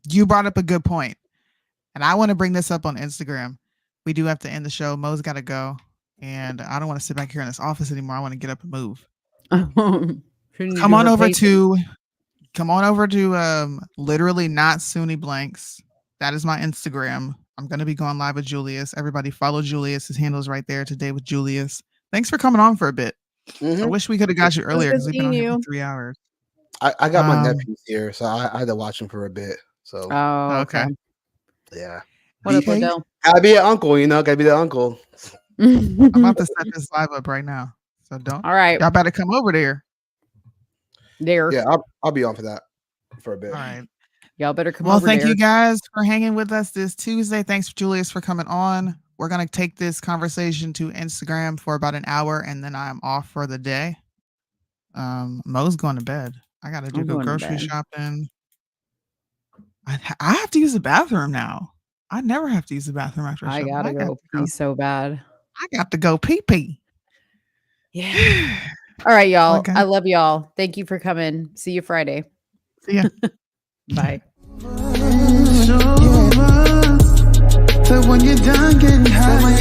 B: You brought up a good point, and I want to bring this up on Instagram. We do have to end the show. Mo's got to go, and I don't want to sit back here in this office anymore. I want to get up and move. Come on over to literally not Soonie Blanks. That is my Instagram. I'm going to be going live with Julius. Everybody follow Julius. His handle is right there. Today with Julius. Thanks for coming on for a bit. I wish we could have got you earlier because we've been on here for 3 hours.
D: I got my nephews here, so I had to watch them for a bit. So
B: okay.
D: Yeah.
A: What up, Odell?
D: Gotta be an uncle, gotta be the uncle.
B: I'm about to set this live up right now. So don't.
A: All right.
B: Y'all better come over there.
D: Yeah, I'll be on for that for a bit.
B: All right.
A: Y'all better come
B: over.
A: Well,
B: thank you guys for hanging with us this Tuesday. Thanks, Julius, for coming on. We're going to take this conversation to Instagram for about an hour, and then I'm off for the day. Mo's going to bed. I got to go grocery shopping. I have to use the bathroom now. I never have to use the bathroom after a show.
A: I gotta go pee so bad.
B: I got to go pee.
A: Yeah. All right, y'all. Okay. I love y'all. Thank you for coming. See you Friday.
B: See ya.
A: Bye.
O: So when you're done getting high,